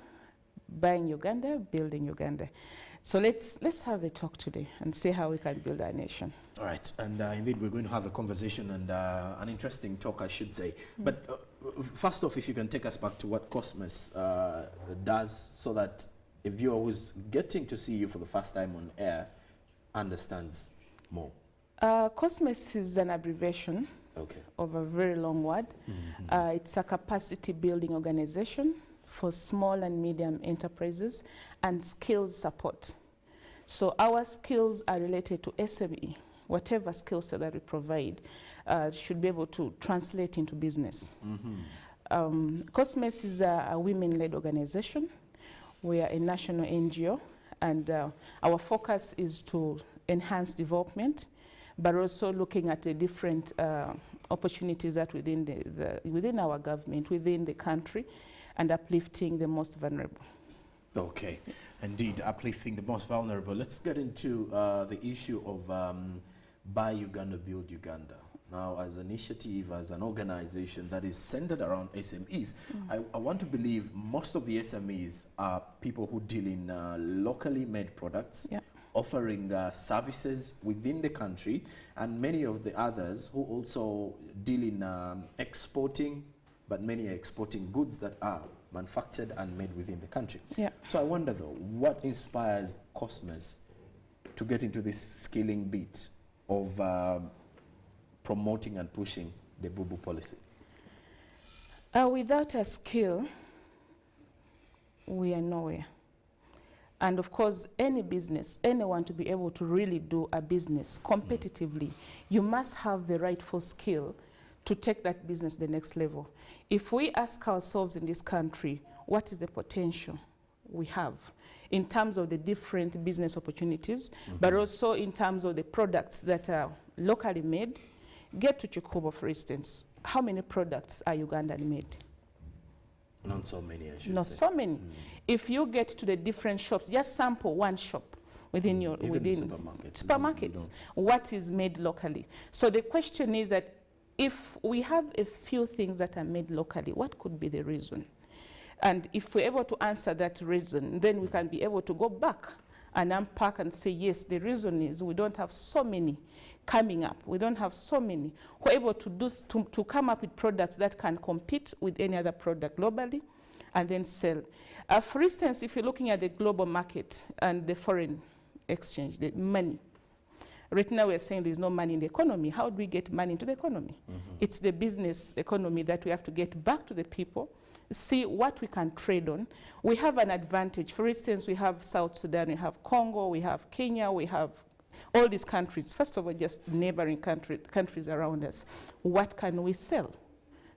buying Uganda, building Uganda. So let's have the talk today and see how we can build our nation. All right, and indeed we're going to have a conversation and an interesting talk, I should say. But first off, if you can take us back to what Cosmos does, so that a viewer who's getting to see you for the first time on air understands more. Cosmos is an abbreviation of a very long word. It's a capacity building organization for small and medium enterprises and skills support. So our skills are related to SME. Whatever skills that we provide should be able to translate into business. Cosmos is a women-led organization. We are a national NGO, and our focus is to enhance development, but also looking at the different opportunities that within our government, within the country, and uplifting the most vulnerable. Okay, indeed, uplifting the most vulnerable. Let's get into the issue of Buy Uganda, Build Uganda. now as an initiative, as an organization that is centered around SMEs. I want to believe most of the SMEs are people who deal in locally made products, offering services within the country, and many of the others who also deal in exporting, but many are exporting goods that are manufactured and made within the country. So I wonder though, what inspires Cosmos to get into this skilling bit of promoting and pushing the Bubu policy? Without a skill, we are nowhere. And of course, any business, anyone to be able to really do a business competitively, you must have the rightful skill to take that business to the next level. If we ask ourselves in this country, what is the potential we have in terms of the different business opportunities, but also in terms of the products that are locally made. Get to Chukubo, for instance. How many products are Ugandan made? Not so many, I should say. Not so many. If you get to the different shops, just sample one shop within your supermarkets, what is made locally. So the question is that if we have a few things that are made locally, what could be the reason? And if we're able to answer that reason, then we can be able to go back and unpack and say, yes, the reason is we don't have so many coming up. We don't have so many who are able to come up with products that can compete with any other product globally and then sell. For instance, if you're looking at the global market and the foreign exchange, the money. Right now we're saying there's no money in the economy. How do we get money into the economy? It's the business economy that we have to get back to the people, see what we can trade on. We have an advantage. For instance, we have South Sudan, we have Congo, we have Kenya, we have all these countries. First of all, just neighboring countries around us. What can we sell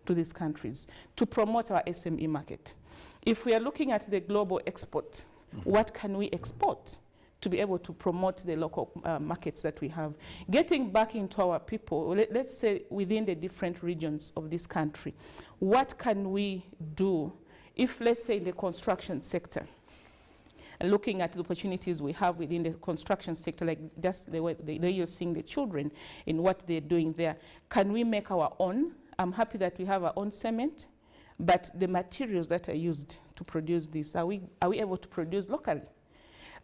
to these countries to promote our SME market? If we are looking at the global export, what can we export to be able to promote the local markets that we have? Getting back into our people, let's say within the different regions of this country, what can we do if, let's say, in the construction sector, looking at the opportunities we have within the construction sector, like just the way you're seeing the children in what they're doing there, can we make our own? I'm happy that we have our own cement, but the materials that are used to produce this, are we able to produce locally?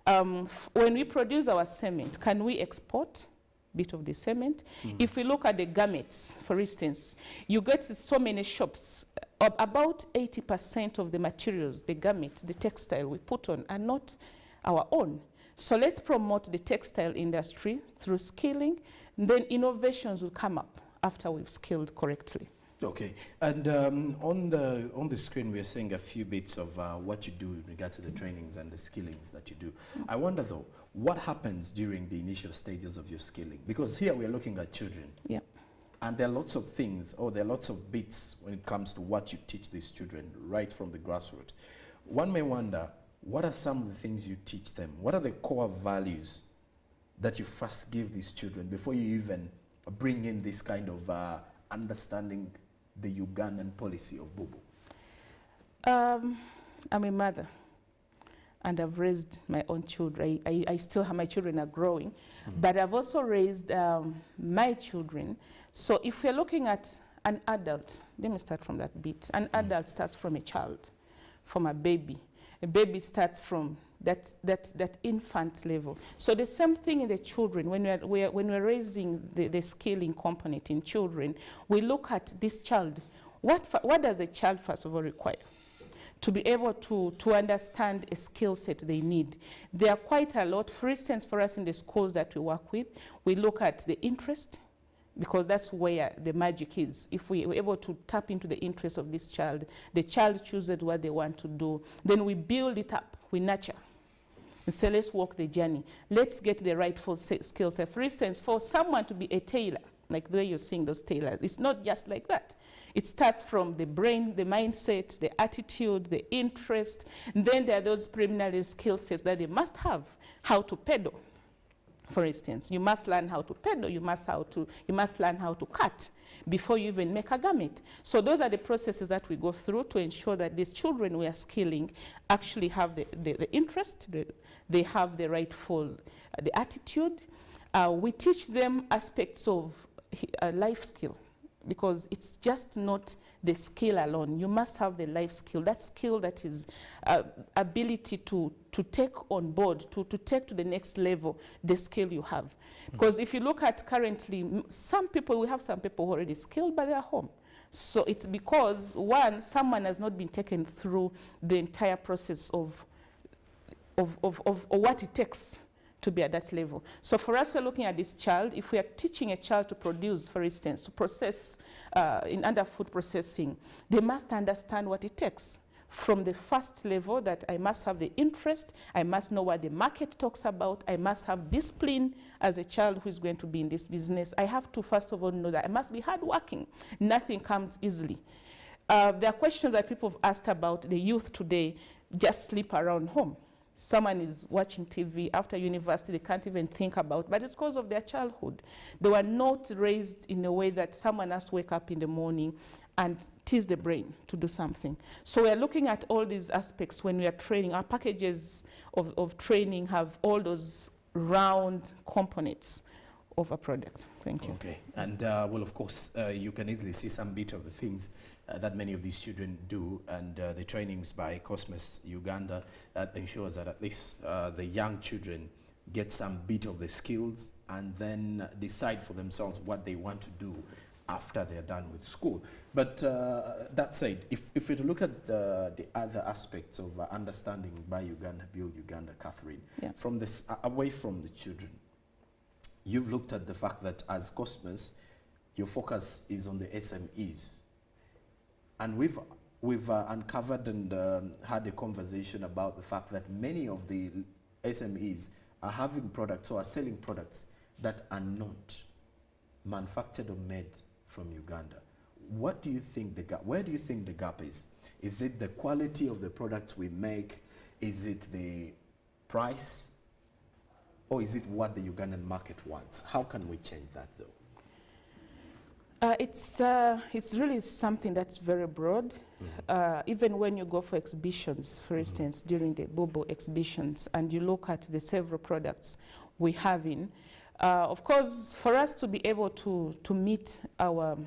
When we produce our cement, can we export a bit of the cement? If we look at the garments, for instance, you get to so many shops, about 80% of the materials, the garments, the textile we put on are not our own. So let's promote the textile industry through skilling, and then innovations will come up after we've skilled correctly. Okay, and on the screen we're seeing a few bits of what you do in regard to the trainings and the skillings that you do. I wonder though, what happens during the initial stages of your skilling? Because here we're looking at children. Yeah. And there are lots of things, or there are lots of bits when it comes to what you teach these children right from the grassroots. One may wonder, what are some of the things you teach them? What are the core values that you first give these children before you even bring in this kind of understanding the Ugandan policy of Bubu? I'm a mother, and I've raised my own children. I still have, my children are growing, but I've also raised my children. So if we're looking at an adult, let me start from that bit. An adult starts from a child, from a baby. A baby starts from that infant level. So the same thing in the children. When we're raising the skilling component in children, we look at this child. What does a child first of all require? To be able to understand a skill set they need. There are quite a lot. For instance, for us in the schools that we work with, we look at the interest, because that's where the magic is. If we were able to tap into the interest of this child, the child chooses what they want to do, then we build it up, we nurture. And say, let's walk the journey. Let's get the rightful skill set. For instance, for someone to be a tailor, like the way you're seeing those tailors, it's not just like that. It starts from the brain, the mindset, the attitude, the interest, and then there are those preliminary skill sets that they must have. How to pedal, for instance. You must learn how to pedal, you must learn how to cut before you even make a garment. So those are the processes that we go through to ensure that these children we are skilling actually have the interest, they have the rightful, the attitude. We teach them aspects of a life skill, because it's just not the skill alone. You must have the life skill, that skill that is ability to take on board, to take to the next level the skill you have. Because if you look at currently, we have some people who are already skilled, but they are home. So it's because, one, someone has not been taken through the entire process of what it takes to be at that level. So for us, we're looking at this child. If we are teaching a child to produce, for instance, to process under food processing, they must understand what it takes. From the first level, that I must have the interest, I must know what the market talks about, I must have discipline as a child who is going to be in this business. I have to, first of all, know that I must be hardworking. Nothing comes easily. There are questions that people have asked about the youth today just sleep around home. Someone is watching TV after university, they can't even think about, but it's because of their childhood. They were not raised in a way that someone has to wake up in the morning and tease the brain to do something. So we're looking at all these aspects when we are training. Our packages of training have all those round components of a product. Thank you. Okay, and well, of course, you can easily see some bit of the things that many of these children do, and the trainings by Cosmos Uganda that ensures that at least the young children get some bit of the skills and then decide for themselves what they want to do after they're done with school. But that said, if we look at the other aspects of understanding Buy Uganda, Build Uganda, Catherine, from this away from the children, you've looked at the fact that as Cosmos, your focus is on the SMEs. And we've uncovered and had a conversation about the fact that many of the SMEs are having products or are selling products that are not manufactured or made from Uganda. What do you think the gap, where do you think the gap is? Is it the quality of the products we make? Is it the price? Or is it what the Ugandan market wants? How can we change that though? It's really something that's very broad. Even when you go for exhibitions, for instance, during the Bobo exhibitions, and you look at the several products we have in, of course, for us to be able to meet our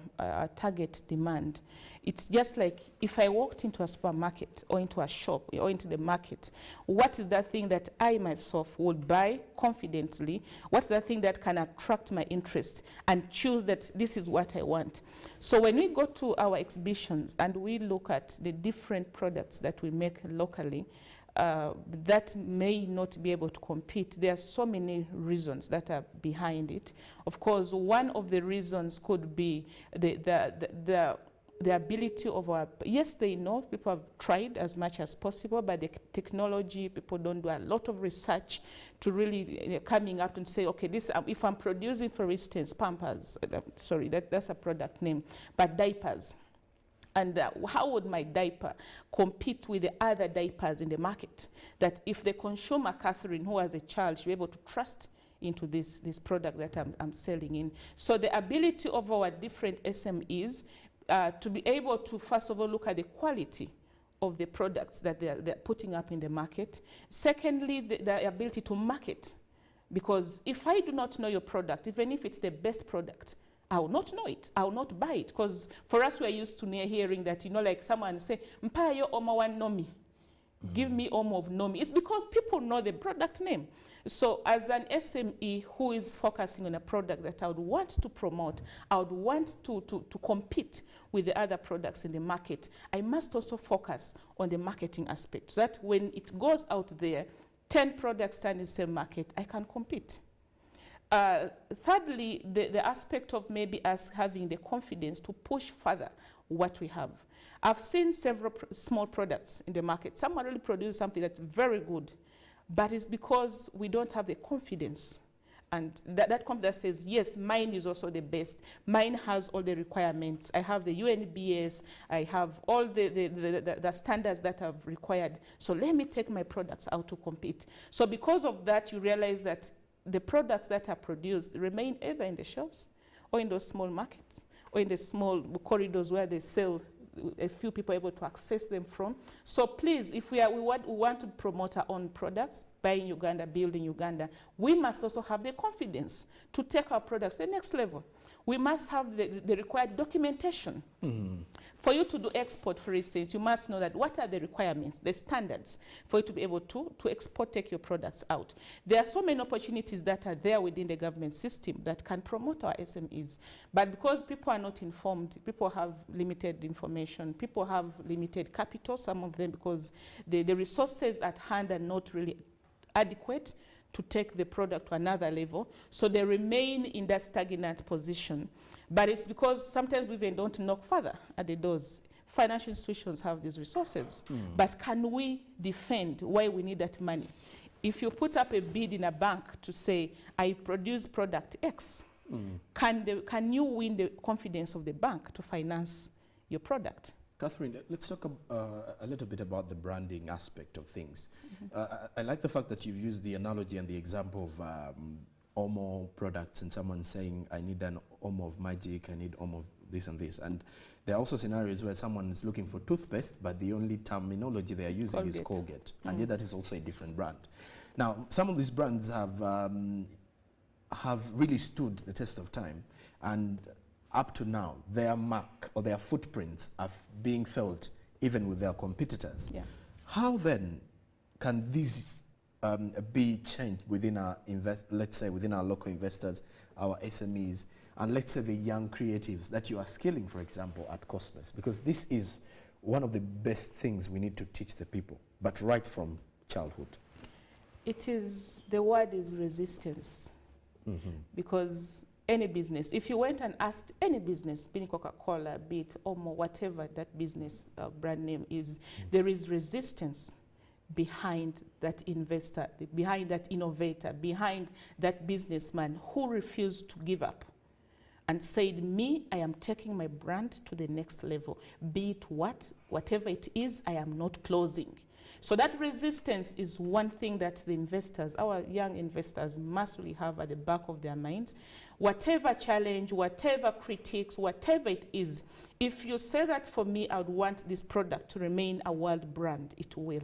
target demand, it's just like if I walked into a supermarket or into a shop or into the market, what is that thing that I myself would buy confidently? What's that thing that can attract my interest and choose that this is what I want? So when we go to our exhibitions and we look at the different products that we make locally, that may not be able to compete. There are so many reasons that are behind it. Of course, one of the reasons could be the ability of our, yes, they know, people have tried as much as possible, but the technology, people don't do a lot of research to really coming out and say, okay, this, if I'm producing, for instance, Pampers, sorry, that's a product name, but diapers. And how would my diaper compete with the other diapers in the market? That if the consumer, Catherine, who has a child, she'll be able to trust into this product that I'm selling in. So the ability of our different SMEs to be able to, first of all, look at the quality of the products that they're putting up in the market. Secondly, the ability to market. Because if I do not know your product, even if it's the best product, I will not know it. I will not buy it. Because for us, we're used to hearing that, like someone say, "Mpa yo omo wan nomi." Give me omo of nomi. It's because people know the product name. So as an SME who is focusing on a product that I would want to promote, I would want to compete with the other products in the market, I must also focus on the marketing aspect. So that when it goes out there, 10 products stand in the same market, I can compete. Thirdly, the aspect of maybe us having the confidence to push further what we have. I've seen several small products in the market. Someone really produces something that's very good, but it's because we don't have the confidence. And that confidence says, yes, mine is also the best. Mine has all the requirements. I have the UNBS. I have all the standards that are required. So let me take my products out to compete. So because of that, you realize that the products that are produced remain either in the shops or in those small markets or in the small corridors where they sell, a few people able to access them from. So please, if we want to promote our own products, buying Uganda, building Uganda, we must also have the confidence to take our products to the next level. we must have the required documentation. For you to do export, for instance, you must know that what are the requirements, the standards, for you to be able to export, take your products out. There are so many opportunities that are there within the government system that can promote our SMEs. But because people are not informed, people have limited information, people have limited capital, some of them, because the resources at hand are not really adequate to take the product to another level. So they remain in that stagnant position. But it's because sometimes we even don't knock further at the doors. Financial institutions have these resources. But can we defend why we need that money? If you put up a bid in a bank to say, I produce product X, can you win the confidence of the bank to finance your product? Catherine, let's talk a little bit about the branding aspect of things. I like the fact that you've used the analogy and the example of Omo products and someone saying, I need an Omo of Magic, I need Omo of this and this. And there are also scenarios where someone is looking for toothpaste, but the only terminology they are using is Colgate. And yet that is also a different brand. Now, some of these brands have really stood the test of time. And up to now, their mark or their footprints are being felt even with their competitors. How then can these be changed within our let's say within our local investors, our SMEs, and let's say the young creatives that you are skilling, for example, at Cosmos? Because this is one of the best things we need to teach the people, but right from childhood. It is, the word is resistance. Because any business, if you went and asked any business, be it Coca-Cola, be it Omo, whatever that business brand name is, there is resistance behind that investor, behind that innovator, behind that businessman who refused to give up and said, me, I am taking my brand to the next level. Be it whatever it is, I am not closing. So that resistance is one thing that the investors, our young investors, must really have at the back of their minds. Whatever challenge, whatever critiques, whatever it is, if you say that for me, I would want this product to remain a world brand, it will.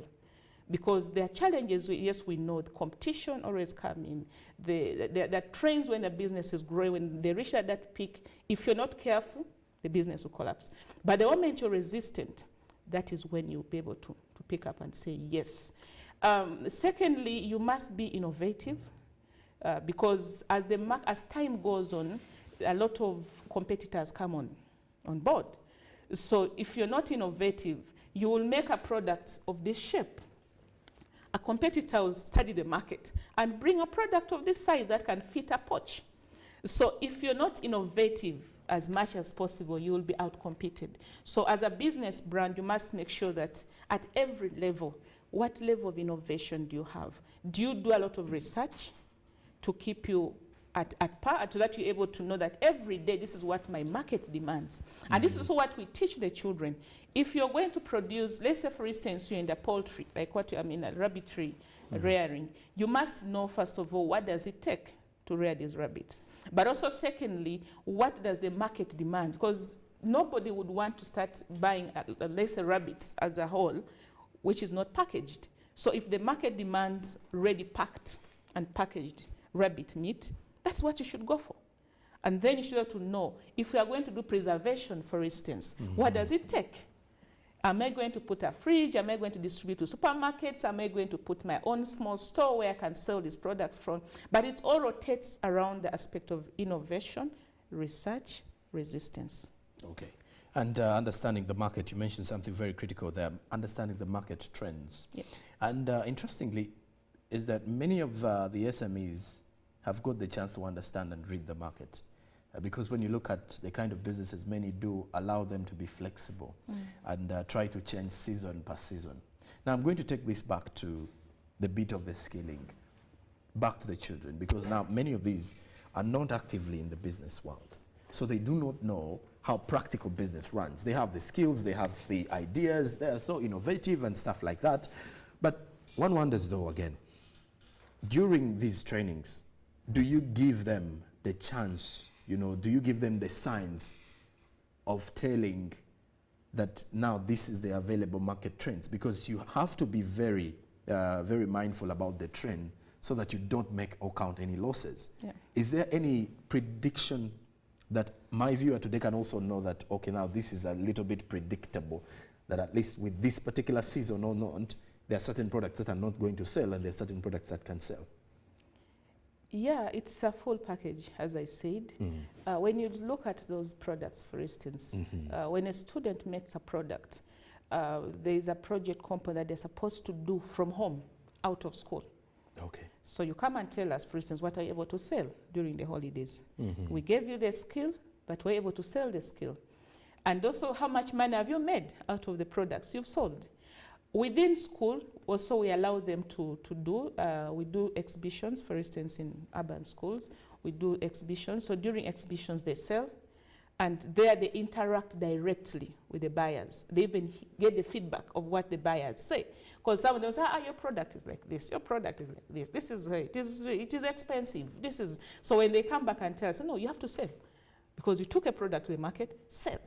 Because there are challenges, yes, we know the competition always comes in. The trends when the business is growing, when they reach at that peak, if you're not careful, the business will collapse. But the moment you're resistant, that is when you'll be able to pick up and say yes. Secondly, you must be innovative because as time goes on, a lot of competitors come on board. So if you're not innovative, you will make a product of this shape. A competitor will study the market and bring a product of this size that can fit a pouch. So if you're not innovative as much as possible, you will be outcompeted. So as a business brand, you must make sure that at every level, what level of innovation do you have? Do you do a lot of research to keep you at par, so that you're able to know that every day this is what my market demands? And this is also what we teach the children. If you're going to produce, let's say for instance, you're in the poultry, like what I mean, rabbitry rearing, you must know first of all, what does it take to rear these rabbits? But also secondly, what does the market demand? Because nobody would want to start buying, let's say, rabbits as a whole, which is not packaged. So if the market demands ready packed and packaged rabbit meat, that's what you should go for. And then you should have to know, if we are going to do preservation, for instance, what does it take? Am I going to put a fridge? Am I going to distribute to supermarkets? Am I going to put my own small store where I can sell these products from? But it all rotates around the aspect of innovation, research, resistance. Okay. And understanding the market, you mentioned something very critical there, understanding the market trends. Yep. And interestingly, is that many of the SMEs have got the chance to understand and read the market. Because when you look at the kind of businesses many do, allow them to be flexible and try to change season per season. Now I'm going to take this back to the bit of the skilling, back to the children, because now many of these are not actively in the business world. So they do not know how practical business runs. They have the skills, they have the ideas, they are so innovative and stuff like that. But one wonders though, again, during these trainings, do you give them the chance, you know, do you give them the signs of telling that now this is the available market trends? Because you have to be very, very mindful about the trend so that you don't make or count any losses. Yeah. Is there any prediction that my viewer today can also know that, okay, now this is a little bit predictable, that at least with this particular season or not, there are certain products that are not going to sell and there are certain products that can sell? Yeah, it's a full package, as I said. When you look at those products, for instance, when a student makes a product, there is a project component that they're supposed to do from home, out of school. Okay. So you come and tell us, for instance, what are you able to sell during the holidays? We gave you the skill, but we're able to sell the skill. And also, how much money have you made out of the products you've sold? Within school, also we allow them to do, we do exhibitions, for instance, in urban schools. We do exhibitions. So during exhibitions, they sell. And there they interact directly with the buyers. They even get the feedback of what the buyers say. Because some of them say, your product is like this, your product is like this, this is, it is expensive, this is. So when they come back and tell us, no, you have to sell. Because you took a product to the market, sell.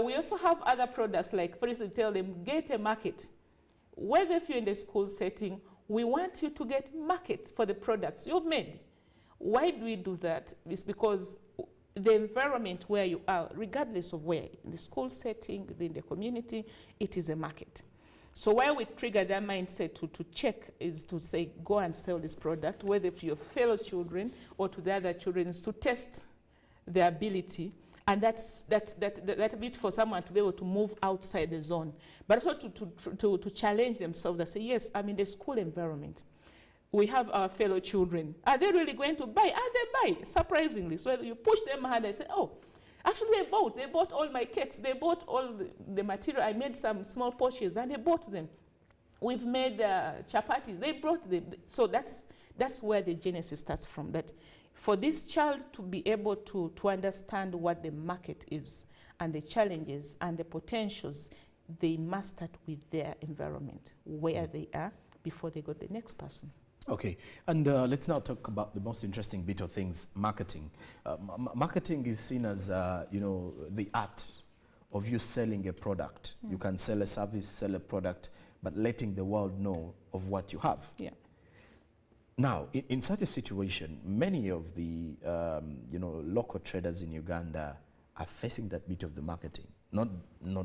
We also have other products, like, for instance, tell them, get a market. Whether if you're in the school setting, we want you to get market for the products you've made. Why do we do that? It's because the environment where you are, regardless of where, in the school setting, within the community, it is a market. So why we trigger that mindset to check is to say, go and sell this product, whether to your fellow children or to the other children, is to test their ability. And that's a bit for someone to be able to move outside the zone. But also to challenge themselves and say, yes, I'm in the school environment. We have our fellow children. Are they really going to buy? They buy, surprisingly. So you push them hard and say, oh, actually they bought all my cakes. They bought all the material. I made some small poches and they bought them. We've made chapatis. They brought them. So that's where the genesis starts from. That for this child to be able to understand what the market is and the challenges and the potentials, they must start with their environment, where they are, before they go to the next person. Okay, and let's now talk about the most interesting bit of things, marketing. Marketing is seen as, the art of you selling a product. You can sell a service, sell a product, but letting the world know of what you have. Yeah. Now, in such a situation, many of the, local traders in Uganda are facing that bit of the marketing, not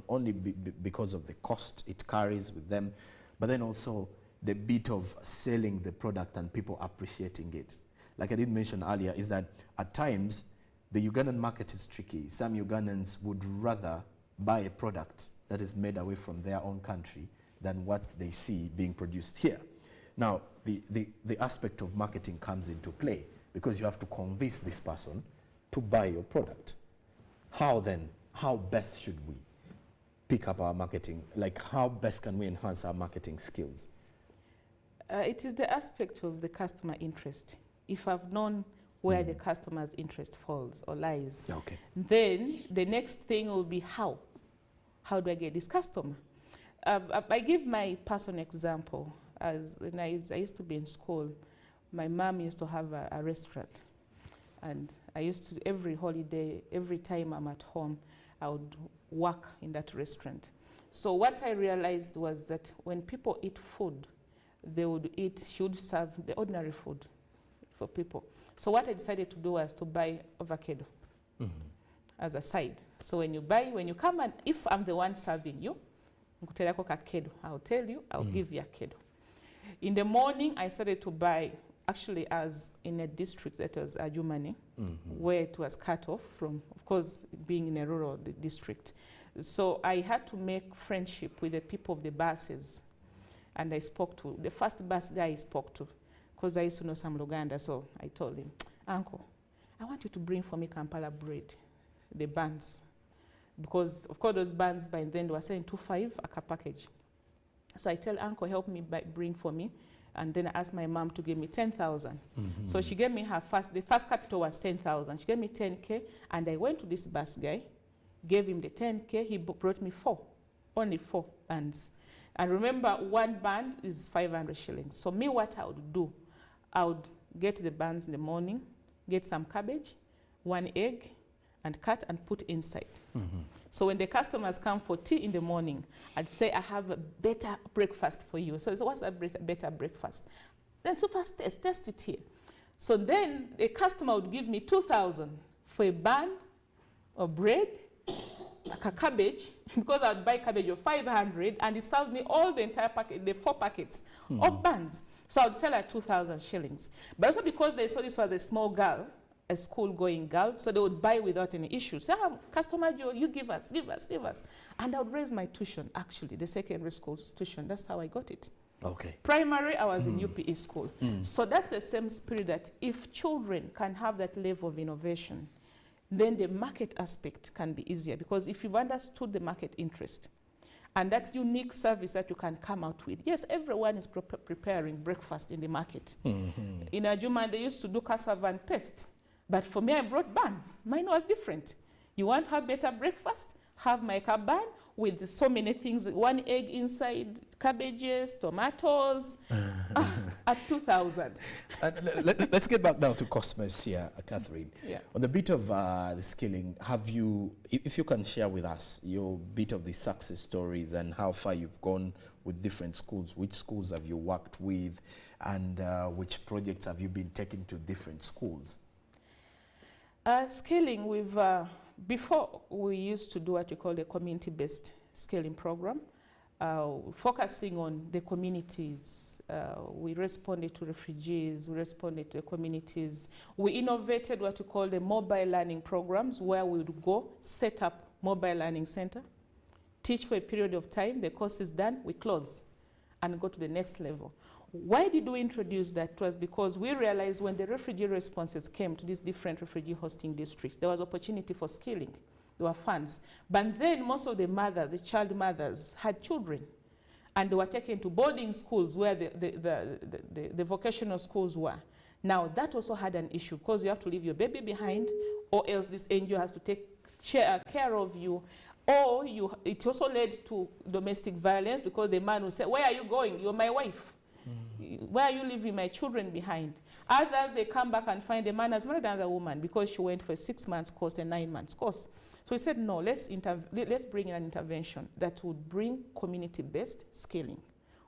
only because of the cost it carries with them, but then also the bit of selling the product and people appreciating it. Like I did mention earlier, is that at times the Ugandan market is tricky. Some Ugandans would rather buy a product that is made away from their own country than what they see being produced here. Now, the aspect of marketing comes into play because you have to convince this person to buy your product. How best should we pick up our marketing? Like, how best can we enhance our marketing skills? It is the aspect of the customer interest. If I've known where the customer's interest falls or lies, then the next thing will be how. How do I get this customer? I give my personal example. When I used to be in school, my mom used to have a restaurant. And I used to, every holiday, every time I'm at home, I would work in that restaurant. So what I realized was that when people eat food, she would serve the ordinary food for people. So what I decided to do was to buy avocado as a side. So when you come and, if I'm the one serving you, I'll tell you, I'll give you a kedo. In the morning, I started to buy, actually as in a district that was Ajumani, where it was cut off from, of course, being in a rural district. So I had to make friendship with the people of the buses. And I spoke to, the first bus guy I spoke to, because I used to know some Luganda, so I told him, Uncle, I want you to bring for me Kampala bread, the buns. Because, of course, those buns by then were selling $2.5 a package. So I tell Uncle, help me bring for me. And then I asked my mom to give me 10,000. So she gave me the first capital was 10,000. She gave me 10K, and I went to this bus guy, gave him the 10K, he brought me only four buns. And remember, one band is 500 shillings. So me, what I would do, I would get the buns in the morning, get some cabbage, one egg, and cut and put inside. So when the customers come for tea in the morning, I'd say, I have a better breakfast for you. So what's a better breakfast? Then so first test it here. So then the customer would give me 2,000 for a band of bread, like a cabbage, because I'd buy cabbage of 500 and it serves me all the entire packet, the 4 packets of buns. So I'd sell at 2,000 shillings. But also because they saw this was a small girl, a school-going girl, so they would buy without any issues. Customer Joe, you give us. And I would raise my tuition, actually, the secondary school tuition. That's how I got it. Okay. Primary, I was in UPE school. So that's the same spirit that if children can have that level of innovation, then the market aspect can be easier, because if you've understood the market interest and that unique service that you can come out with. Yes, everyone is preparing breakfast in the market. In Ajuma, they used to do cassava and paste. But for me, I brought buns. Mine was different. You want to have better breakfast? Have my bun with so many things, 1 egg inside, cabbages, tomatoes, at 2,000. Let's get back now to Cosmos here, Catherine. Yeah. On the bit of the skilling, have you, if you can share with us your bit of the success stories and how far you've gone with different schools, which schools have you worked with, and which projects have you been taking to different schools? Scaling, we've, before we used to do what we call the community-based scaling program, focusing on the communities. We responded to refugees, we responded to the communities. We innovated what we call the mobile learning programs, where we would go, set up mobile learning center, teach for a period of time, the course is done, we close and go to the next level. Why did we introduce that? It was because we realized when the refugee responses came to these different refugee hosting districts, there was opportunity for skilling. There were funds. But then most of the mothers, the child mothers, had children. And they were taken to boarding schools where the vocational schools were. Now, that also had an issue, because you have to leave your baby behind, or else this NGO has to take care of you. Or it also led to domestic violence, because the man would say, where are you going? You're my wife. Where are you leaving my children behind? Others, they come back and find the man has married another woman because she went for a 6 months course, a 9 months course. So he said, no, let's bring in an intervention that would bring community-based scaling.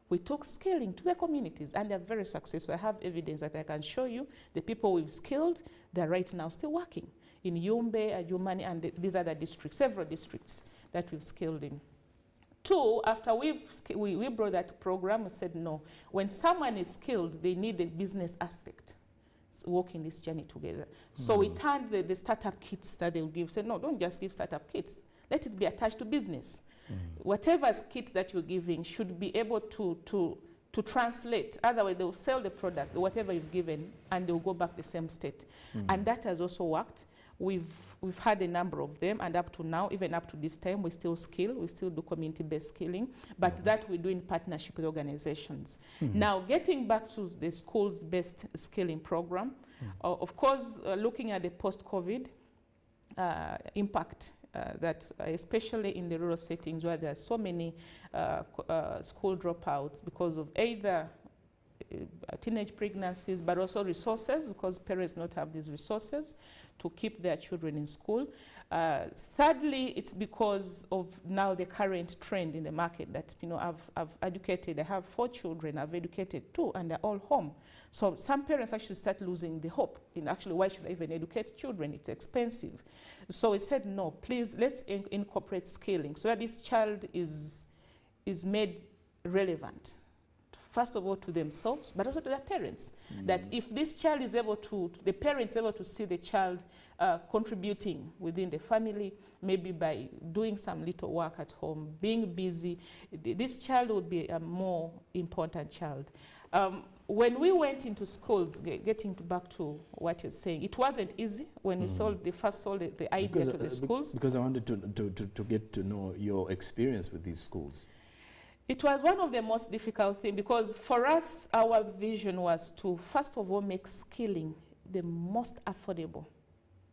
We took scaling to the communities, and they're very successful. I have evidence that I can show you. The people we've skilled, they're right now still working in Yumbe, Ajumani, and these other districts, several districts that we've skilled in. 2, after we brought that program, we said, no, when someone is skilled, they need the business aspect, so walking this journey together. So we turned the startup kits that they will give, said, no, don't just give startup kits. Let it be attached to business. Whatever kits that you're giving should be able to translate. Otherwise, they'll sell the product, whatever you've given, and they'll go back the same state. And that has also worked. We've had a number of them, and up to now, even up to this time, we still skill, we still do community-based skilling, but that we do in partnership with organizations. Now, getting back to the schools-based skilling program, of course, looking at the post-COVID impact, that especially in the rural settings where there are so many school dropouts because of either teenage pregnancies, but also resources, because parents do not have these resources to keep their children in school. Thirdly, it's because of now the current trend in the market that, you know, I've educated, I have 4 children, I've educated 2, and they're all home. So some parents actually start losing the hope in actually, why should I even educate children? It's expensive. So we said, no, please, let's incorporate scaling so that this child is made relevant. First of all, to themselves, but also to their parents. That if this child is able to, the parents able to see the child contributing within the family, maybe by doing some little work at home, being busy, this child would be a more important child. When we went into schools, getting back to what you're saying, it wasn't easy when we first sold the idea to the schools. Because I wanted to get to know your experience with these schools. It was one of the most difficult things, because for us, our vision was to, first of all, make skilling the most affordable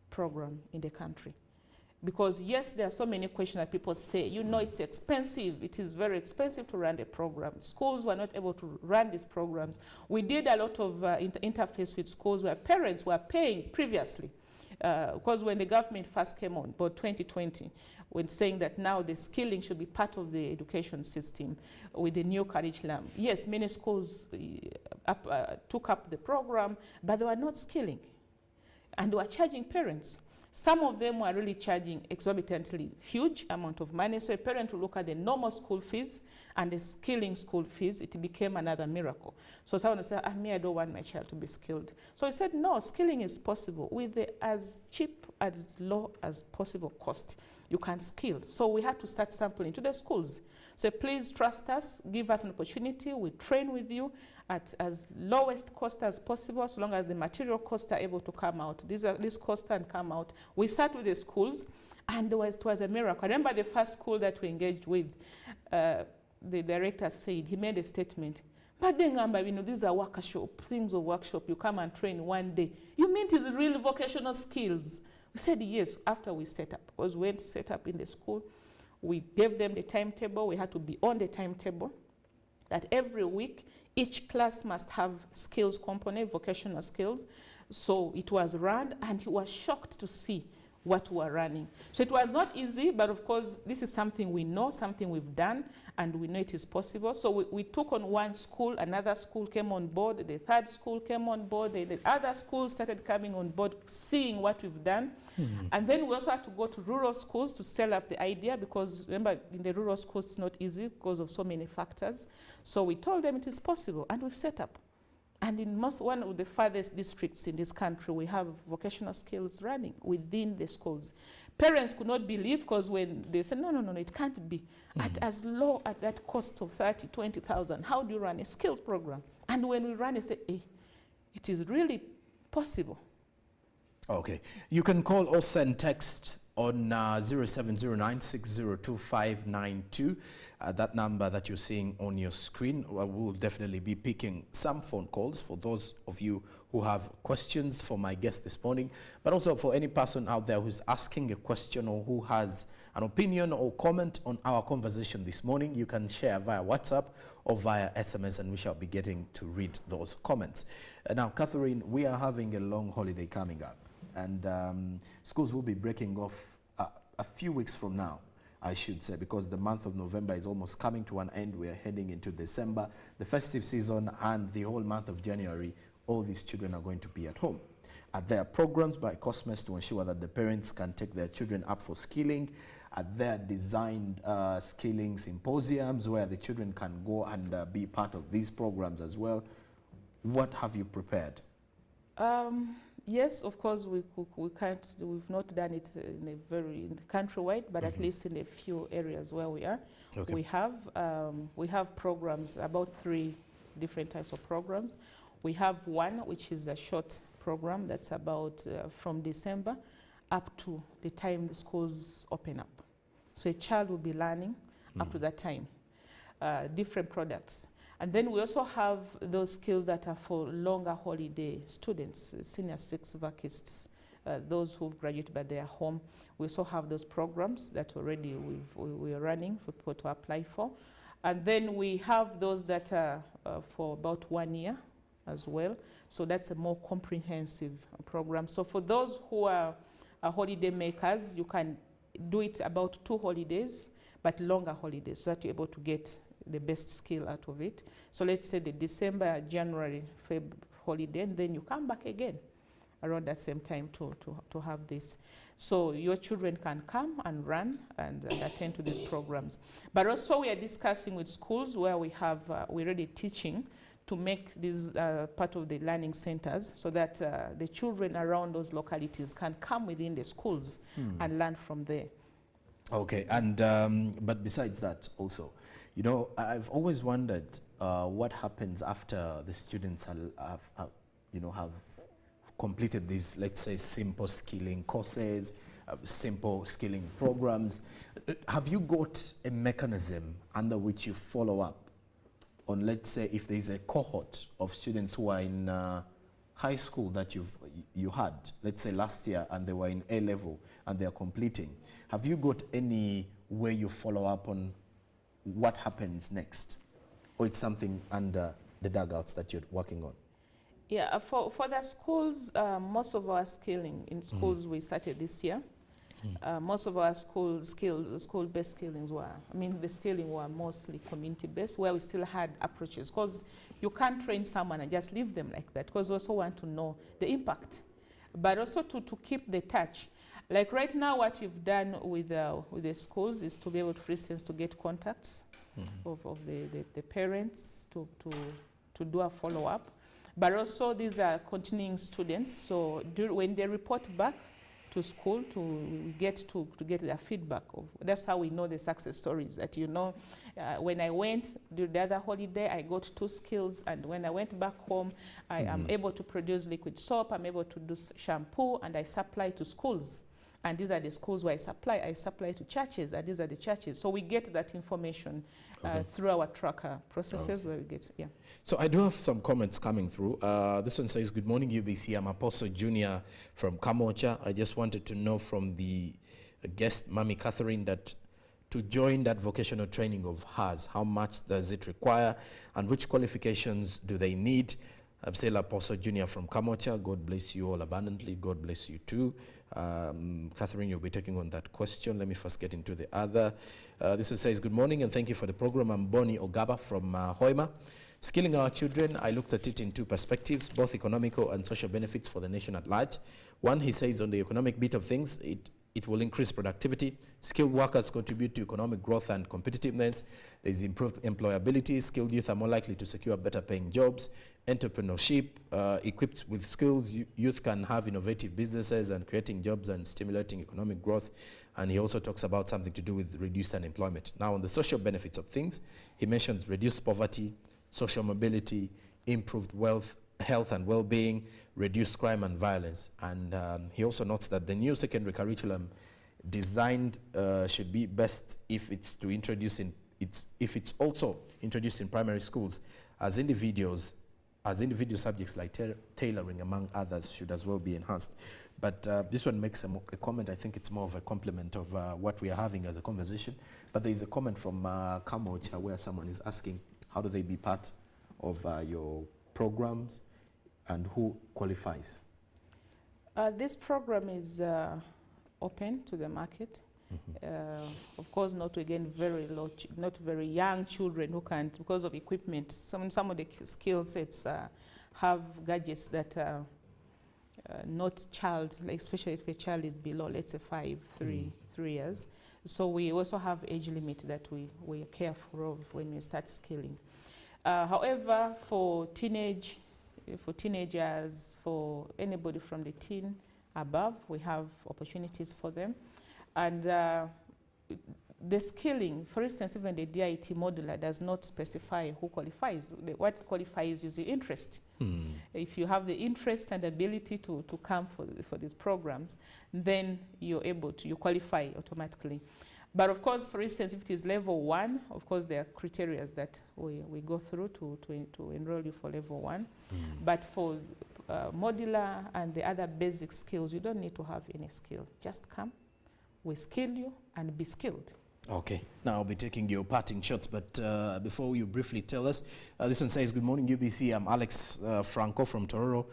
program in the country. Because yes, there are so many questions that people say, you know, it's expensive. It is very expensive to run a program. Schools were not able to run these programs. We did a lot of interface with schools where parents were paying previously. Because when the government first came on board, 2020, when saying that now the skilling should be part of the education system with the new curriculum. Yes, many schools took up the program, but they were not skilling. And they were charging parents. Some of them were really charging exorbitantly huge amount of money. So a parent will look at the normal school fees and the skilling school fees. It became another miracle. So someone would say, I don't want my child to be skilled. So he said, no, skilling is possible with the as cheap, as low as possible cost. You can skill. So we had to start sampling to the schools. So please trust us, give us an opportunity, we train with you at as lowest cost as possible, so long as the material costs are able to come out. These costs can come out. We start with the schools, and it was a miracle. I remember the first school that we engaged with, the director said, he made a statement, but then, these are workshop, things of workshop, you come and train one day. You mean it is real vocational skills? We said yes, after we set up, because we went to set up in the school. We gave them the timetable. We had to be on the timetable that every week, each class must have skills component, vocational skills. So it was run, and he was shocked to see what we were running. So it was not easy, but of course, this is something we know, something we've done, and we know it is possible. So we took on one school, another school came on board, the third school came on board, the other schools started coming on board, seeing what we've done. And then we also had to go to rural schools to sell up the idea, because remember, in the rural schools, it's not easy because of so many factors. So we told them it is possible, and we've set up. And in one of the farthest districts in this country, we have vocational skills running within the schools. Parents could not believe, because when they said, no, it can't be. At as low at that cost of 30, 20,000, how do you run a skills program? And when we ran, they said, it is really possible. Okay. You can call or send text on 0709602592. That number that you're seeing on your screen. We'll definitely be picking some phone calls for those of you who have questions for my guest this morning, but also for any person out there who's asking a question or who has an opinion or comment on our conversation this morning. You can share via WhatsApp or via SMS, and we shall be getting to read those comments. Now, Catherine, we are having a long holiday coming up, and schools will be breaking off a few weeks from now, I should say, because the month of November is almost coming to an end. We are heading into December, the festive season, and the whole month of January. All these children are going to be at home. There are programs by Cosmos to ensure that the parents can take their children up for skilling. There are designed skilling symposiums where the children can go and be part of these programs as well. What have you prepared? Yes, of course, we've not done it in a very countrywide, but at least in a few areas where we are. Okay. We have programs, about 3 different types of programs. We have one which is a short program that's about from December up to the time the schools open up. So a child will be learning up to that time, different products. And then we also have those skills that are for longer holiday students, senior 6 vacists, those who've graduated but they are home. We also have those programs that already we're running for people to apply for. And then we have those that are for about 1 year as well. So that's a more comprehensive program. So for those who are holiday makers, you can do it about 2 holidays, but longer holidays, so that you're able to get the best skill out of it. So let's say the December, January, Feb holiday, and then you come back again around that same time to have this. So your children can come and run and attend to these programs. But also we are discussing with schools where we're already teaching to make this part of the learning centers, so that the children around those localities can come within the schools and learn from there. Okay, and but besides that also, you know, I've always wondered what happens after the students have completed these, let's say, simple skilling courses, simple skilling programs. Have you got a mechanism under which you follow up on, let's say, if there's a cohort of students who are in high school that you had, let's say last year, and they were in A level and they are completing? Have you got any way you follow up on what happens next, or it's something under the dugouts that you're working on? Yeah, for the schools, most of our skilling in schools we started this year. Most of our school-based skillings were, the skilling were mostly community-based, where we still had approaches, because you can't train someone and just leave them like that, because we also want to know the impact, but also to keep the touch. Like right now, what we've done with the schools is to be able to, for instance, to get contacts of the parents to do a follow-up. But also these are continuing students, so when they report back to school, we get to get their feedback. That's how we know the success stories, that when I went the other holiday, I got 2 skills, and when I went back home, I am able to produce liquid soap, I'm able to do shampoo, and I supply to schools. And these are the schools where I supply to churches, and these are the churches. So we get that information through our tracker processes where we get, So I do have some comments coming through. This one says, good morning, UBC. I'm Apostle Junior from Kamocha. I just wanted to know from the guest, Mami Catherine, that to join that vocational training of hers, how much does it require, and which qualifications do they need? I'm still Apostle Junior from Kamocha. God bless you all abundantly. God bless you too. Catherine, you'll be taking on that question. Let me first get into the other. This one says, good morning and thank you for the program. I'm Bonnie Ogaba from Hoima. Skilling our children, I looked at it in 2 perspectives, both economical and social benefits for the nation at large. One, he says, on the economic bit of things, it will increase productivity. Skilled workers contribute to economic growth and competitiveness. There's improved employability. Skilled youth are more likely to secure better paying jobs. Entrepreneurship, equipped with skills, youth can have innovative businesses and creating jobs and stimulating economic growth. And he also talks about something to do with reduced unemployment. Now, on the social benefits of things, he mentions reduced poverty, social mobility, improved wealth, health and well-being, reduced crime and violence. And he also notes that the new secondary curriculum designed should be best if it's also introduced in primary schools as individual subjects like tailoring, among others, should as well be enhanced. But this one makes a comment. I think it's more of a complement of what we are having as a conversation. But there is a comment from Kamocha where someone is asking, how do they be part of your programs and who qualifies? This program is open to the market. Of course, not again not very young children who can't, because of equipment. Some of the skill sets have gadgets that are not child, like especially if a child is below, let's say 3 years. So we also have age limit that we are careful of when we start skilling. However, for teenagers, for anybody from the teen above, we have opportunities for them. And the skilling, for instance, even the DIT modular does not specify who qualifies. What qualifies is the interest. If you have the interest and ability to come for these programs, then you qualify automatically. But of course, for instance, if it is level 1, of course, there are criteria that we go through to enroll you for level 1. But for modular and the other basic skills, you don't need to have any skill. Just come, we skill you, and be skilled. Okay, now I'll be taking your parting shots, but before you briefly tell us, this one says, good morning, UBC. I'm Alex Franco from Tororo.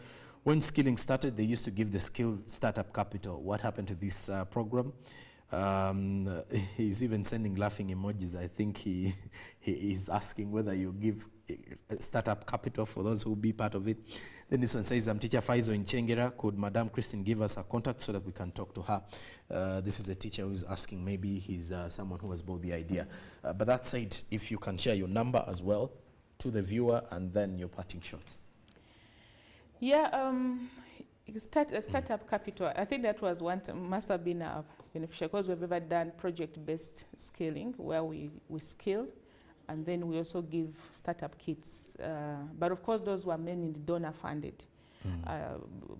When skilling started, they used to give the skill startup capital. What happened to this program? He's even sending laughing emojis. I think he is asking whether you give startup capital for those who will be part of it. Then this one says, I'm teacher Faizo in Chengera. Could Madam Christine give us a contact so that we can talk to her? This is a teacher who is asking. Maybe he's someone who has bought the idea. But that said, if you can share your number as well to the viewer and then your parting shots. Yeah, startup capital, I think that was must have been beneficial, because we've ever done project-based scaling where we skill, and then we also give startup kits. But of course, those were mainly donor-funded.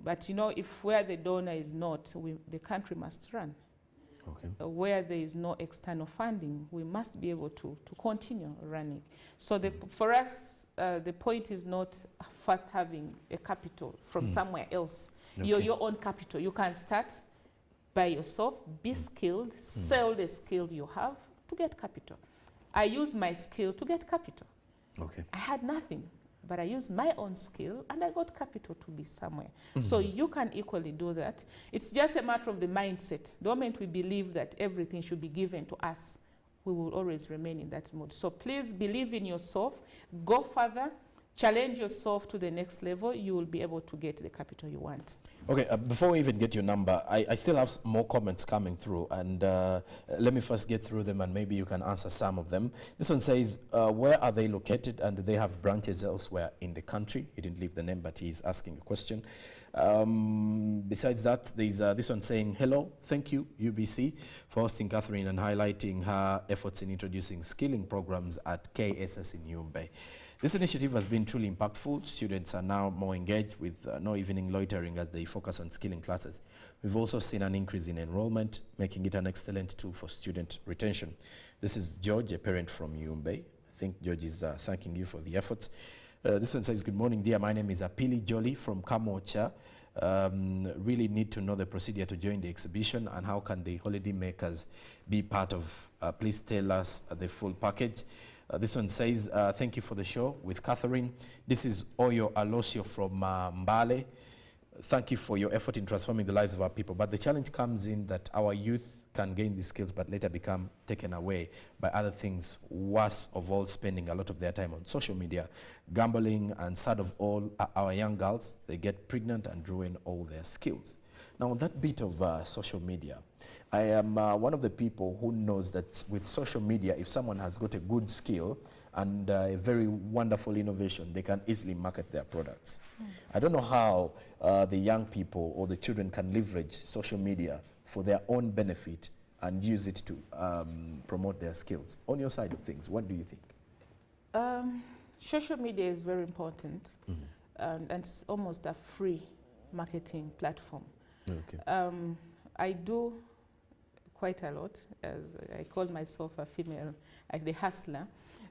But if where the donor is not, the country must run. Okay. Where there is no external funding, we must be able to continue running. So for us, the point is not first having a capital from somewhere else. Okay. Your own capital. You can start by yourself, be skilled, sell the skill you have to get capital. I used my skill to get capital. Okay. I had nothing, but I used my own skill and I got capital to be somewhere. So you can equally do that. It's just a matter of the mindset. The moment we believe that everything should be given to us, we will always remain in that mode. So please believe in yourself, go further, challenge yourself to the next level. You will be able to get the capital you want. Okay, before we even get your number, I still have more comments coming through, and let me first get through them, and maybe you can answer some of them. This one says, where are they located, and do they have branches elsewhere in the country? He didn't leave the name, but he's asking a question. Besides that, there's this one saying, hello, thank you, UBC, for hosting Catherine and highlighting her efforts in introducing skilling programs at KSS in Yumbe. This initiative has been truly impactful. Students are now more engaged with no evening loitering as they focus on skilling classes. We've also seen an increase in enrollment, making it an excellent tool for student retention. This is George, a parent from Yumbe. I think George is thanking you for the efforts. This one says, good morning, dear. My name is Apili Jolly from Kamocha. Really need to know the procedure to join the exhibition and how can the holiday makers be part of. Please tell us the full package. This one says, thank you for the show with Catherine. This is Oyo Alosio from Mbale. Thank you for your effort in transforming the lives of our people. But the challenge comes in that our youth can gain these skills but later become taken away by other things, worst of all, spending a lot of their time on social media, gambling, and sad of all, our young girls, they get pregnant and ruin all their skills. Now, on that bit of social media, I am one of the people who knows that with social media, if someone has got a good skill and a very wonderful innovation, they can easily market their products. I don't know how the young people or the children can leverage social media for their own benefit and use it to promote their skills. On your side of things, what do you think? Social media is very important, and it's almost a free marketing platform. Okay. I do quite a lot, as I call myself a female, like the hustler,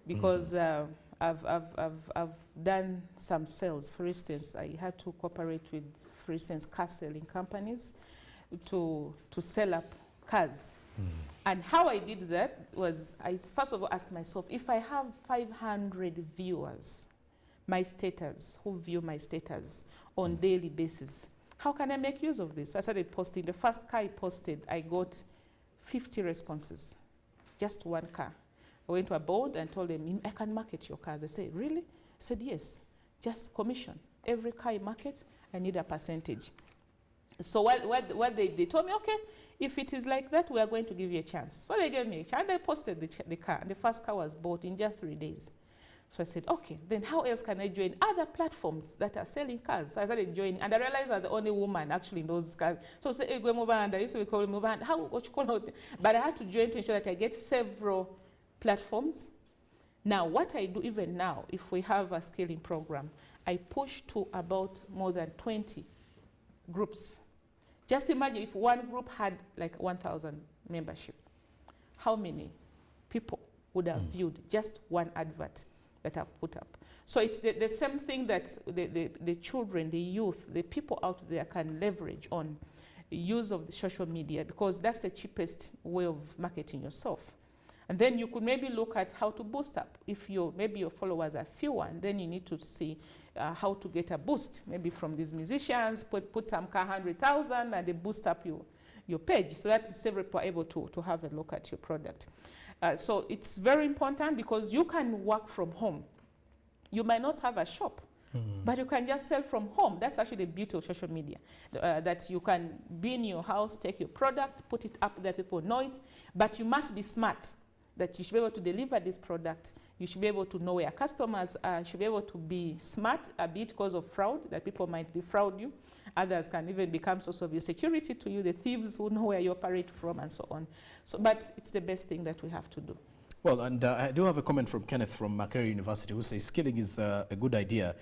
because I've done some sales. For instance, I had to cooperate with, for instance, car selling companies to sell up cars. And how I did that was, I first of all asked myself, if I have 500 viewers, my status, who view my status on daily basis, how can I make use of this? So I started posting. The first car I posted, I got 50 responses, just one car. I went to a board and told them, I can market your car. They said, really? I said, yes, just commission. Every car I market, I need a percentage. So what they told me, okay, if it is like that, we are going to give you a chance. So they gave me a chance. I posted the car, and the first car was bought in just 3 days. So I said, okay, then how else can I join other platforms that are selling cars? So I started joining, and I realized I was the only woman actually in those cars. So I said, hey, go move on. I used to be called move on. What you call it? But I had to join to ensure that I get several platforms. Now, what I do even now, if we have a scaling program, I push to about more than 20 groups. Just imagine if one group had like 1,000 membership, how many people would have viewed just one advert that I've put up? So it's the same thing that the children, the youth, the people out there can leverage on use of the social media, because that's the cheapest way of marketing yourself. And then you could maybe look at how to boost up. If maybe your followers are fewer, and then you need to see how to get a boost, maybe from these musicians, put some 100,000 and they boost up your page, so that several people are able to have a look at your product. So it's very important, because you can work from home. You might not have a shop, but you can just sell from home. That's actually the beauty of social media, that you can be in your house, take your product, put it up there, people know it, but you must be smart, that you should be able to deliver this product. You should be able to know where customers are. You should be able to be smart a bit because of fraud, that people might defraud you. Others can even become source of insecurity to you, the thieves who know where you operate from, and so on. So, but it's the best thing that we have to do. Well, and I do have a comment from Kenneth from Makerere University, who says skilling is a good idea.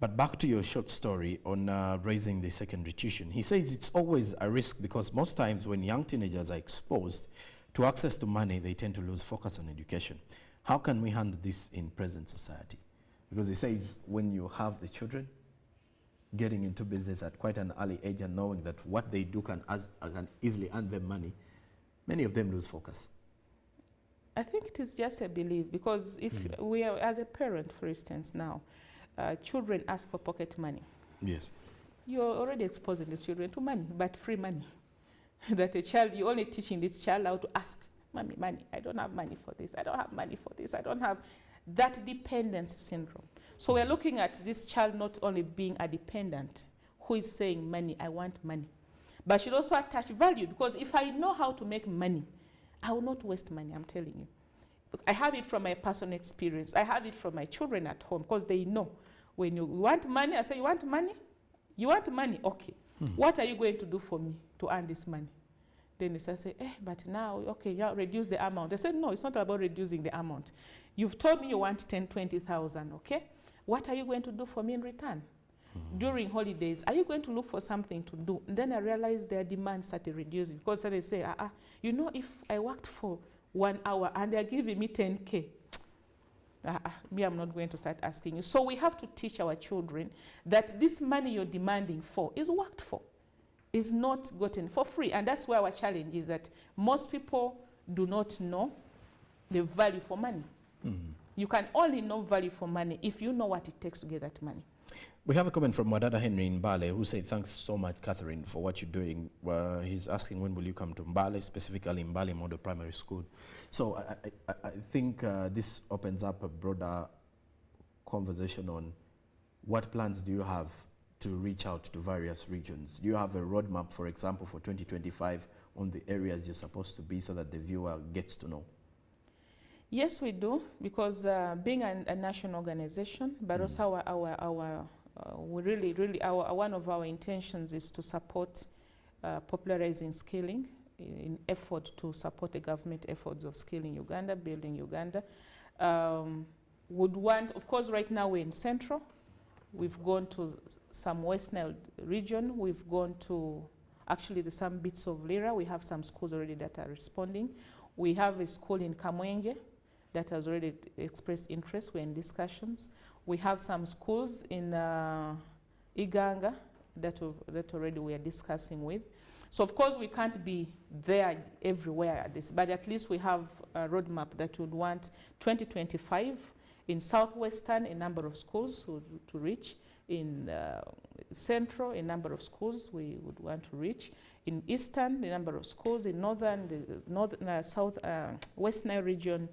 But back to your short story on raising the secondary tuition. He says it's always a risk, because most times when young teenagers are exposed to access to money, they tend to lose focus on education. How can we handle this in present society? Because he says when you have the children getting into business at quite an early age and knowing that what they do can easily earn them money, many of them lose focus. I think it is just a belief, because if we are, as a parent, for instance, now, children ask for pocket money. Yes. You're already exposing these children to money, but free money. That a child, you're only teaching this child how to ask, mommy, money, I don't have money for this, I don't have money for this, I don't have that dependence syndrome. So we're looking at this child not only being a dependent, who is saying money, I want money. But should also attach value, because if I know how to make money, I will not waste money, I'm telling you. I have it from my personal experience. I have it from my children at home, because they know when you want money, I say, you want money? You want money? Okay. What are you going to do for me to earn this money? Then they say, but now, okay, yeah, reduce the amount. I said, no, it's not about reducing the amount. You've told me you want 10, 20,000, okay? What are you going to do for me in return? During holidays, are you going to look for something to do? And then I realized their demand started reducing, because they say, you know, if I worked for 1 hour and they're giving me 10K, me, I'm not going to start asking you. So we have to teach our children that this money you're demanding for is worked for, is not gotten for free. And that's where our challenge is, that most people do not know the value for money. You can only know value for money if you know what it takes to get that money. We have a comment from Wadada Henry in Mbale, who said, thanks so much, Catherine, for what you're doing. He's asking, when will you come to Mbale, specifically Mbale Model Primary School? So I think this opens up a broader conversation on what plans do you have to reach out to various regions. Do you have a roadmap, for example, for 2025 on the areas you're supposed to be, so that the viewer gets to know? Yes, we do, because being a national organization, but also one of our intentions is to support popularizing skilling in effort to support the government efforts of skilling Uganda, building Uganda. Would want, of course, right now we're in Central. We've gone to some West Nile region. We've gone to, actually, there's some bits of Lira. We have some schools already that are responding. We have a school in Kamwenge that has already expressed interest. We're in discussions. We have some schools in Uganda that already we are discussing with. So of course we can't be there everywhere at this, but at least we have a roadmap that would want 2025 in Southwestern, a number of schools to reach. In Central, a number of schools we would want to reach. In Eastern, the number of schools. In Northern, the West Nile region,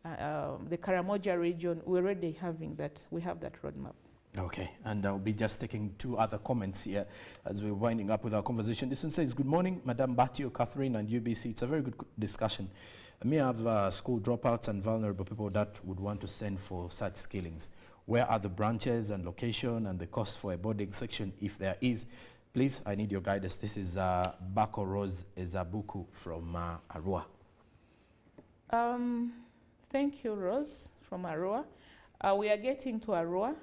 the Karamoja region, we're already having that. We have that roadmap. Okay, and I'll be just taking two other comments here as we're winding up with our conversation. This one says, good morning, Madam Batio, Catherine, and UBC. It's a very good discussion. I may have school dropouts and vulnerable people that would want to send for such skillings. Where are the branches and location and the cost for a boarding section, if there is? Please, I need your guidance. This is Bako Rose Ezabuku from Arua. Thank you, Rose, from Arua. We are getting to Arua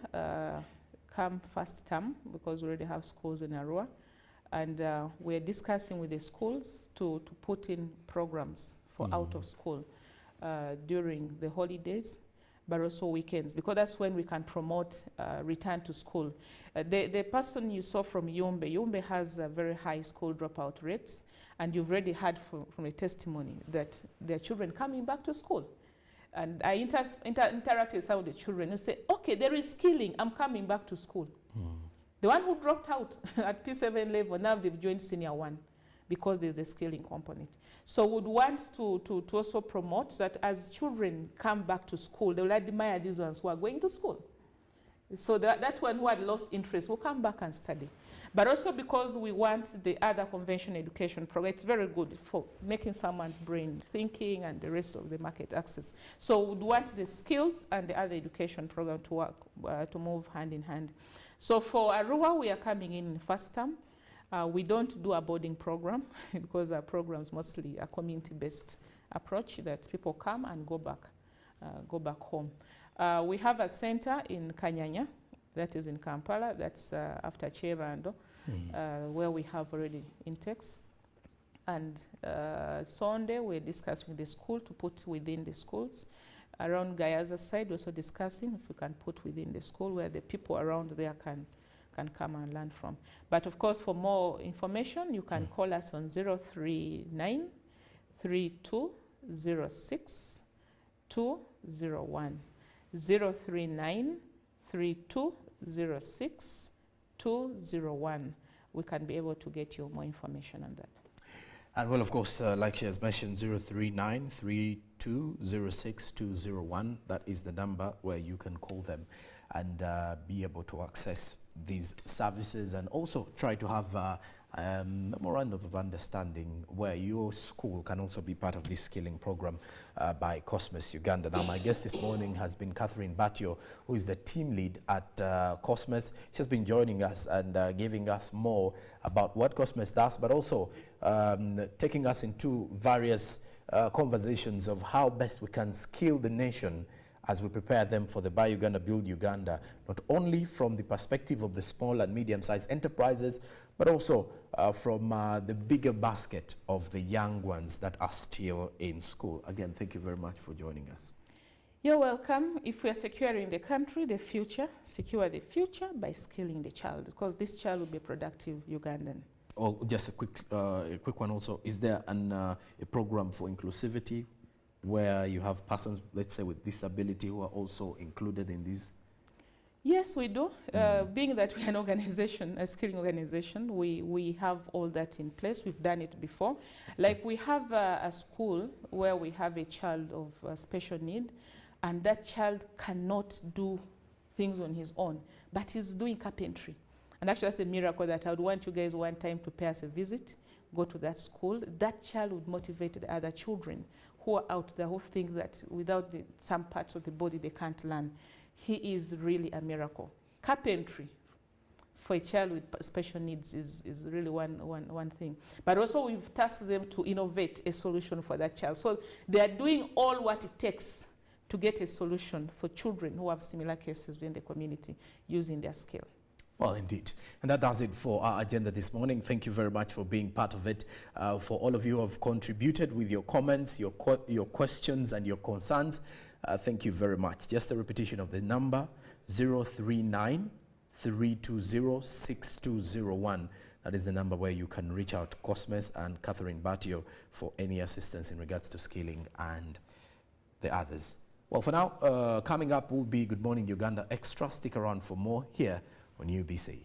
come first term, because we already have schools in Arua. And we're discussing with the schools to put in programs for out of school during the holidays, but also weekends, because that's when we can promote return to school. The person you saw from Yumbe has very high school dropout rates, and you've already heard from a testimony that their children coming back to school. And I interact with some of the children who say, okay, there is skilling, I'm coming back to school. The one who dropped out at P7 level, now they've joined senior 1 because there's a skilling component. So would want to also promote that as children come back to school, they will admire these ones who are going to school. So that one who had lost interest will come back and study. But also because we want the other conventional education program, it's very good for making someone's brain thinking and the rest of the market access. So we want the skills and the other education program to work, to move hand in hand. So for Arua, we are coming in first term. We don't do a boarding program because our programs mostly a community-based approach that people come and go back home. We have a center in Kanyanya, that is in Kampala, that's after Chevando, where we have already intakes. And Sunday, we're discussing with the school to put within the schools. Around Gayaza side, we're also discussing if we can put within the school where the people around there can come and learn from. But of course, for more information, you can call us on 039 3206 201. 039 3206 201. We can be able to get you more information on that. And well, of course, like she has mentioned, 039 3206 201. That is the number where you can call them. and be able to access these services, and also try to have a memorandum of understanding where your school can also be part of this skilling program by Cosmos Uganda. Now, my guest this morning has been Catherine Batio, who is the team lead at Cosmos. She's been joining us and giving us more about what Cosmos does, but also taking us into various conversations of how best we can skill the nation as we prepare them for the Buy Uganda, Build Uganda, not only from the perspective of the small and medium-sized enterprises, but also from the bigger basket of the young ones that are still in school. Again, thank you very much for joining us. You're welcome. If we are securing the country, the future, secure the future by skilling the child, because this child will be a productive Ugandan. Oh, just a quick one also. Is there a program for inclusivity where you have persons, let's say, with disability who are also included in this? Yes, we do. Being that we're an organization, a skilling organization, we have all that in place. We've done it before. Like we have a school where we have a child of special need, and that child cannot do things on his own, but he's doing carpentry. And actually that's the miracle that I would want you guys one time to pay us a visit, go to that school. That child would motivate the other children who are out there who think that without some parts of the body they can't learn. He is really a miracle. Carpentry for a child with special needs is really one thing. But also we've tasked them to innovate a solution for that child. So they are doing all what it takes to get a solution for children who have similar cases within the community using their skill. Well, indeed. And that does it for our agenda this morning. Thank you very much for being part of it. For all of you who have contributed with your comments, your questions and your concerns, thank you very much. Just a repetition of the number, 039-320-6201. That is the number where you can reach out to Cosmos and Catherine Batio for any assistance in regards to skilling and the others. Well, for now, coming up will be Good Morning Uganda Extra. Stick around for more here on UBC.